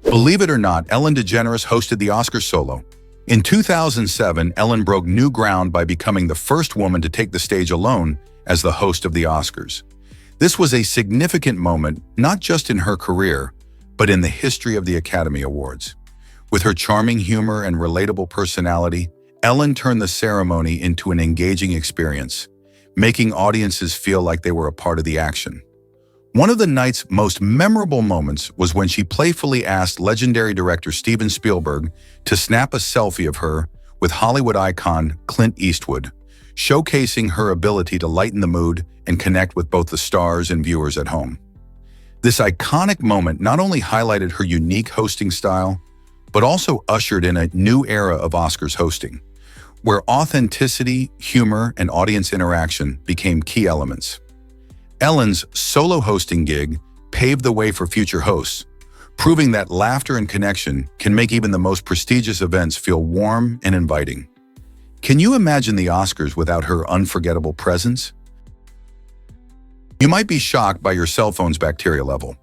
Believe it or not, Ellen DeGeneres hosted the Oscars solo. In 2007, Ellen broke new ground by becoming the first woman to take the stage alone as the host of the Oscars. This was a significant moment, not just in her career, but in the history of the Academy Awards. With her charming humor and relatable personality, Ellen turned the ceremony into an engaging experience, making audiences feel like they were a part of the action. One of the night's most memorable moments was when she playfully asked legendary director Steven Spielberg to snap a selfie of her with Hollywood icon Clint Eastwood, showcasing her ability to lighten the mood and connect with both the stars and viewers at home. This iconic moment not only highlighted her unique hosting style, but also ushered in a new era of Oscars hosting, where authenticity, humor, and audience interaction became key elements. Ellen's solo hosting gig paved the way for future hosts, proving that laughter and connection can make even the most prestigious events feel warm and inviting. Can you imagine the Oscars without her unforgettable presence? You might be shocked by your cell phone's bacteria level.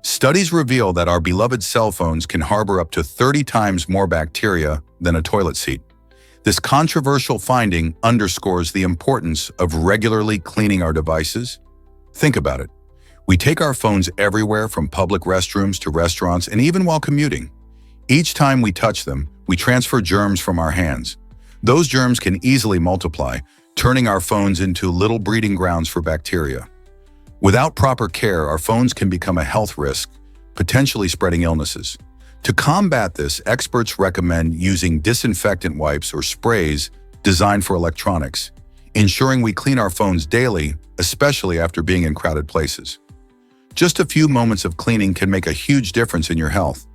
Studies reveal that our beloved cell phones can harbor up to 30 times more bacteria than a toilet seat. This controversial finding underscores the importance of regularly cleaning our devices. Think about it. We take our phones everywhere, from public restrooms to restaurants and even while commuting. Each time we touch them, we transfer germs from our hands. Those germs can easily multiply, turning our phones into little breeding grounds for bacteria. Without proper care, our phones can become a health risk, potentially spreading illnesses. To combat this, experts recommend using disinfectant wipes or sprays designed for electronics, ensuring we clean our phones daily, especially after being in crowded places. Just a few moments of cleaning can make a huge difference in your health.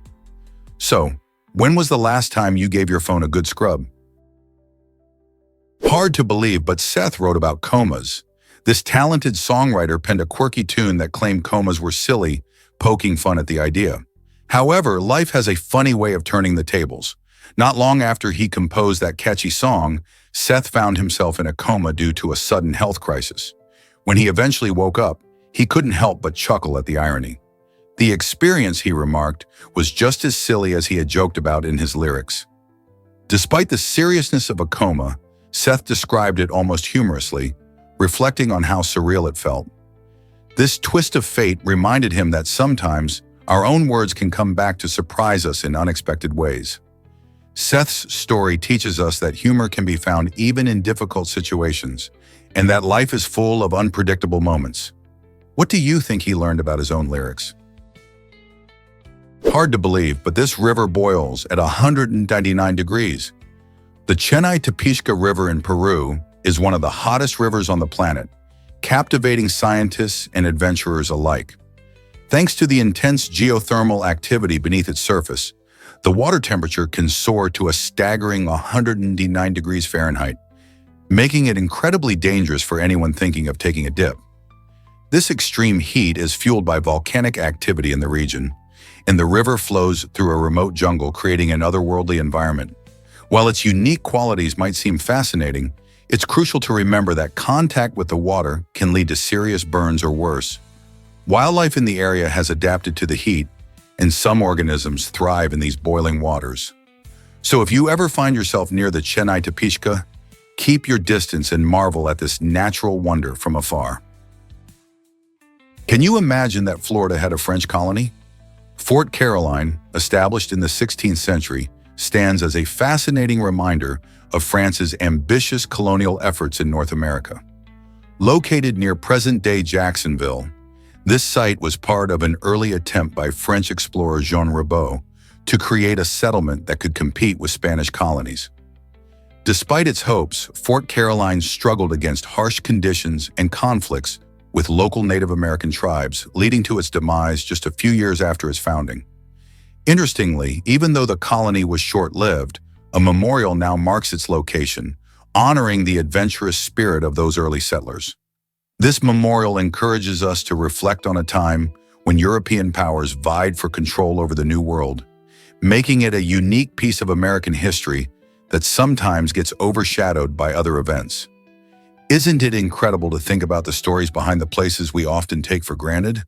So, when was the last time you gave your phone a good scrub? Hard to believe, but Seth wrote about comas. This talented songwriter penned a quirky tune that claimed comas were silly, poking fun at the idea. However, life has a funny way of turning the tables. Not long after he composed that catchy song, Seth found himself in a coma due to a sudden health crisis. When he eventually woke up, he couldn't help but chuckle at the irony. The experience, he remarked, was just as silly as he had joked about in his lyrics. Despite the seriousness of a coma, Seth described it almost humorously, reflecting on how surreal it felt. This twist of fate reminded him that sometimes our own words can come back to surprise us in unexpected ways. Seth's story teaches us that humor can be found even in difficult situations, and that life is full of unpredictable moments. What do you think he learned about his own lyrics? Hard to believe, but this river boils at 199 degrees. The Chennai Tapishka River in Peru is one of the hottest rivers on the planet, captivating scientists and adventurers alike. Thanks to the intense geothermal activity beneath its surface, the water temperature can soar to a staggering 109 degrees Fahrenheit, making it incredibly dangerous for anyone thinking of taking a dip. This extreme heat is fueled by volcanic activity in the region, and the river flows through a remote jungle, creating an otherworldly environment. While its unique qualities might seem fascinating, it's crucial to remember that contact with the water can lead to serious burns or worse. Wildlife in the area has adapted to the heat, and some organisms thrive in these boiling waters. So if you ever find yourself near the Chennai Tapishka, keep your distance and marvel at this natural wonder from afar. Can you imagine that Florida had a French colony? Fort Caroline, established in the 16th century, stands as a fascinating reminder of France's ambitious colonial efforts in North America. Located near present-day Jacksonville, this site was part of an early attempt by French explorer Jean Ribault to create a settlement that could compete with Spanish colonies. Despite its hopes, Fort Caroline struggled against harsh conditions and conflicts with local Native American tribes, leading to its demise just a few years after its founding. Interestingly, even though the colony was short-lived, a memorial now marks its location, honoring the adventurous spirit of those early settlers. This memorial encourages us to reflect on a time when European powers vied for control over the New World, making it a unique piece of American history that sometimes gets overshadowed by other events. Isn't it incredible to think about the stories behind the places we often take for granted?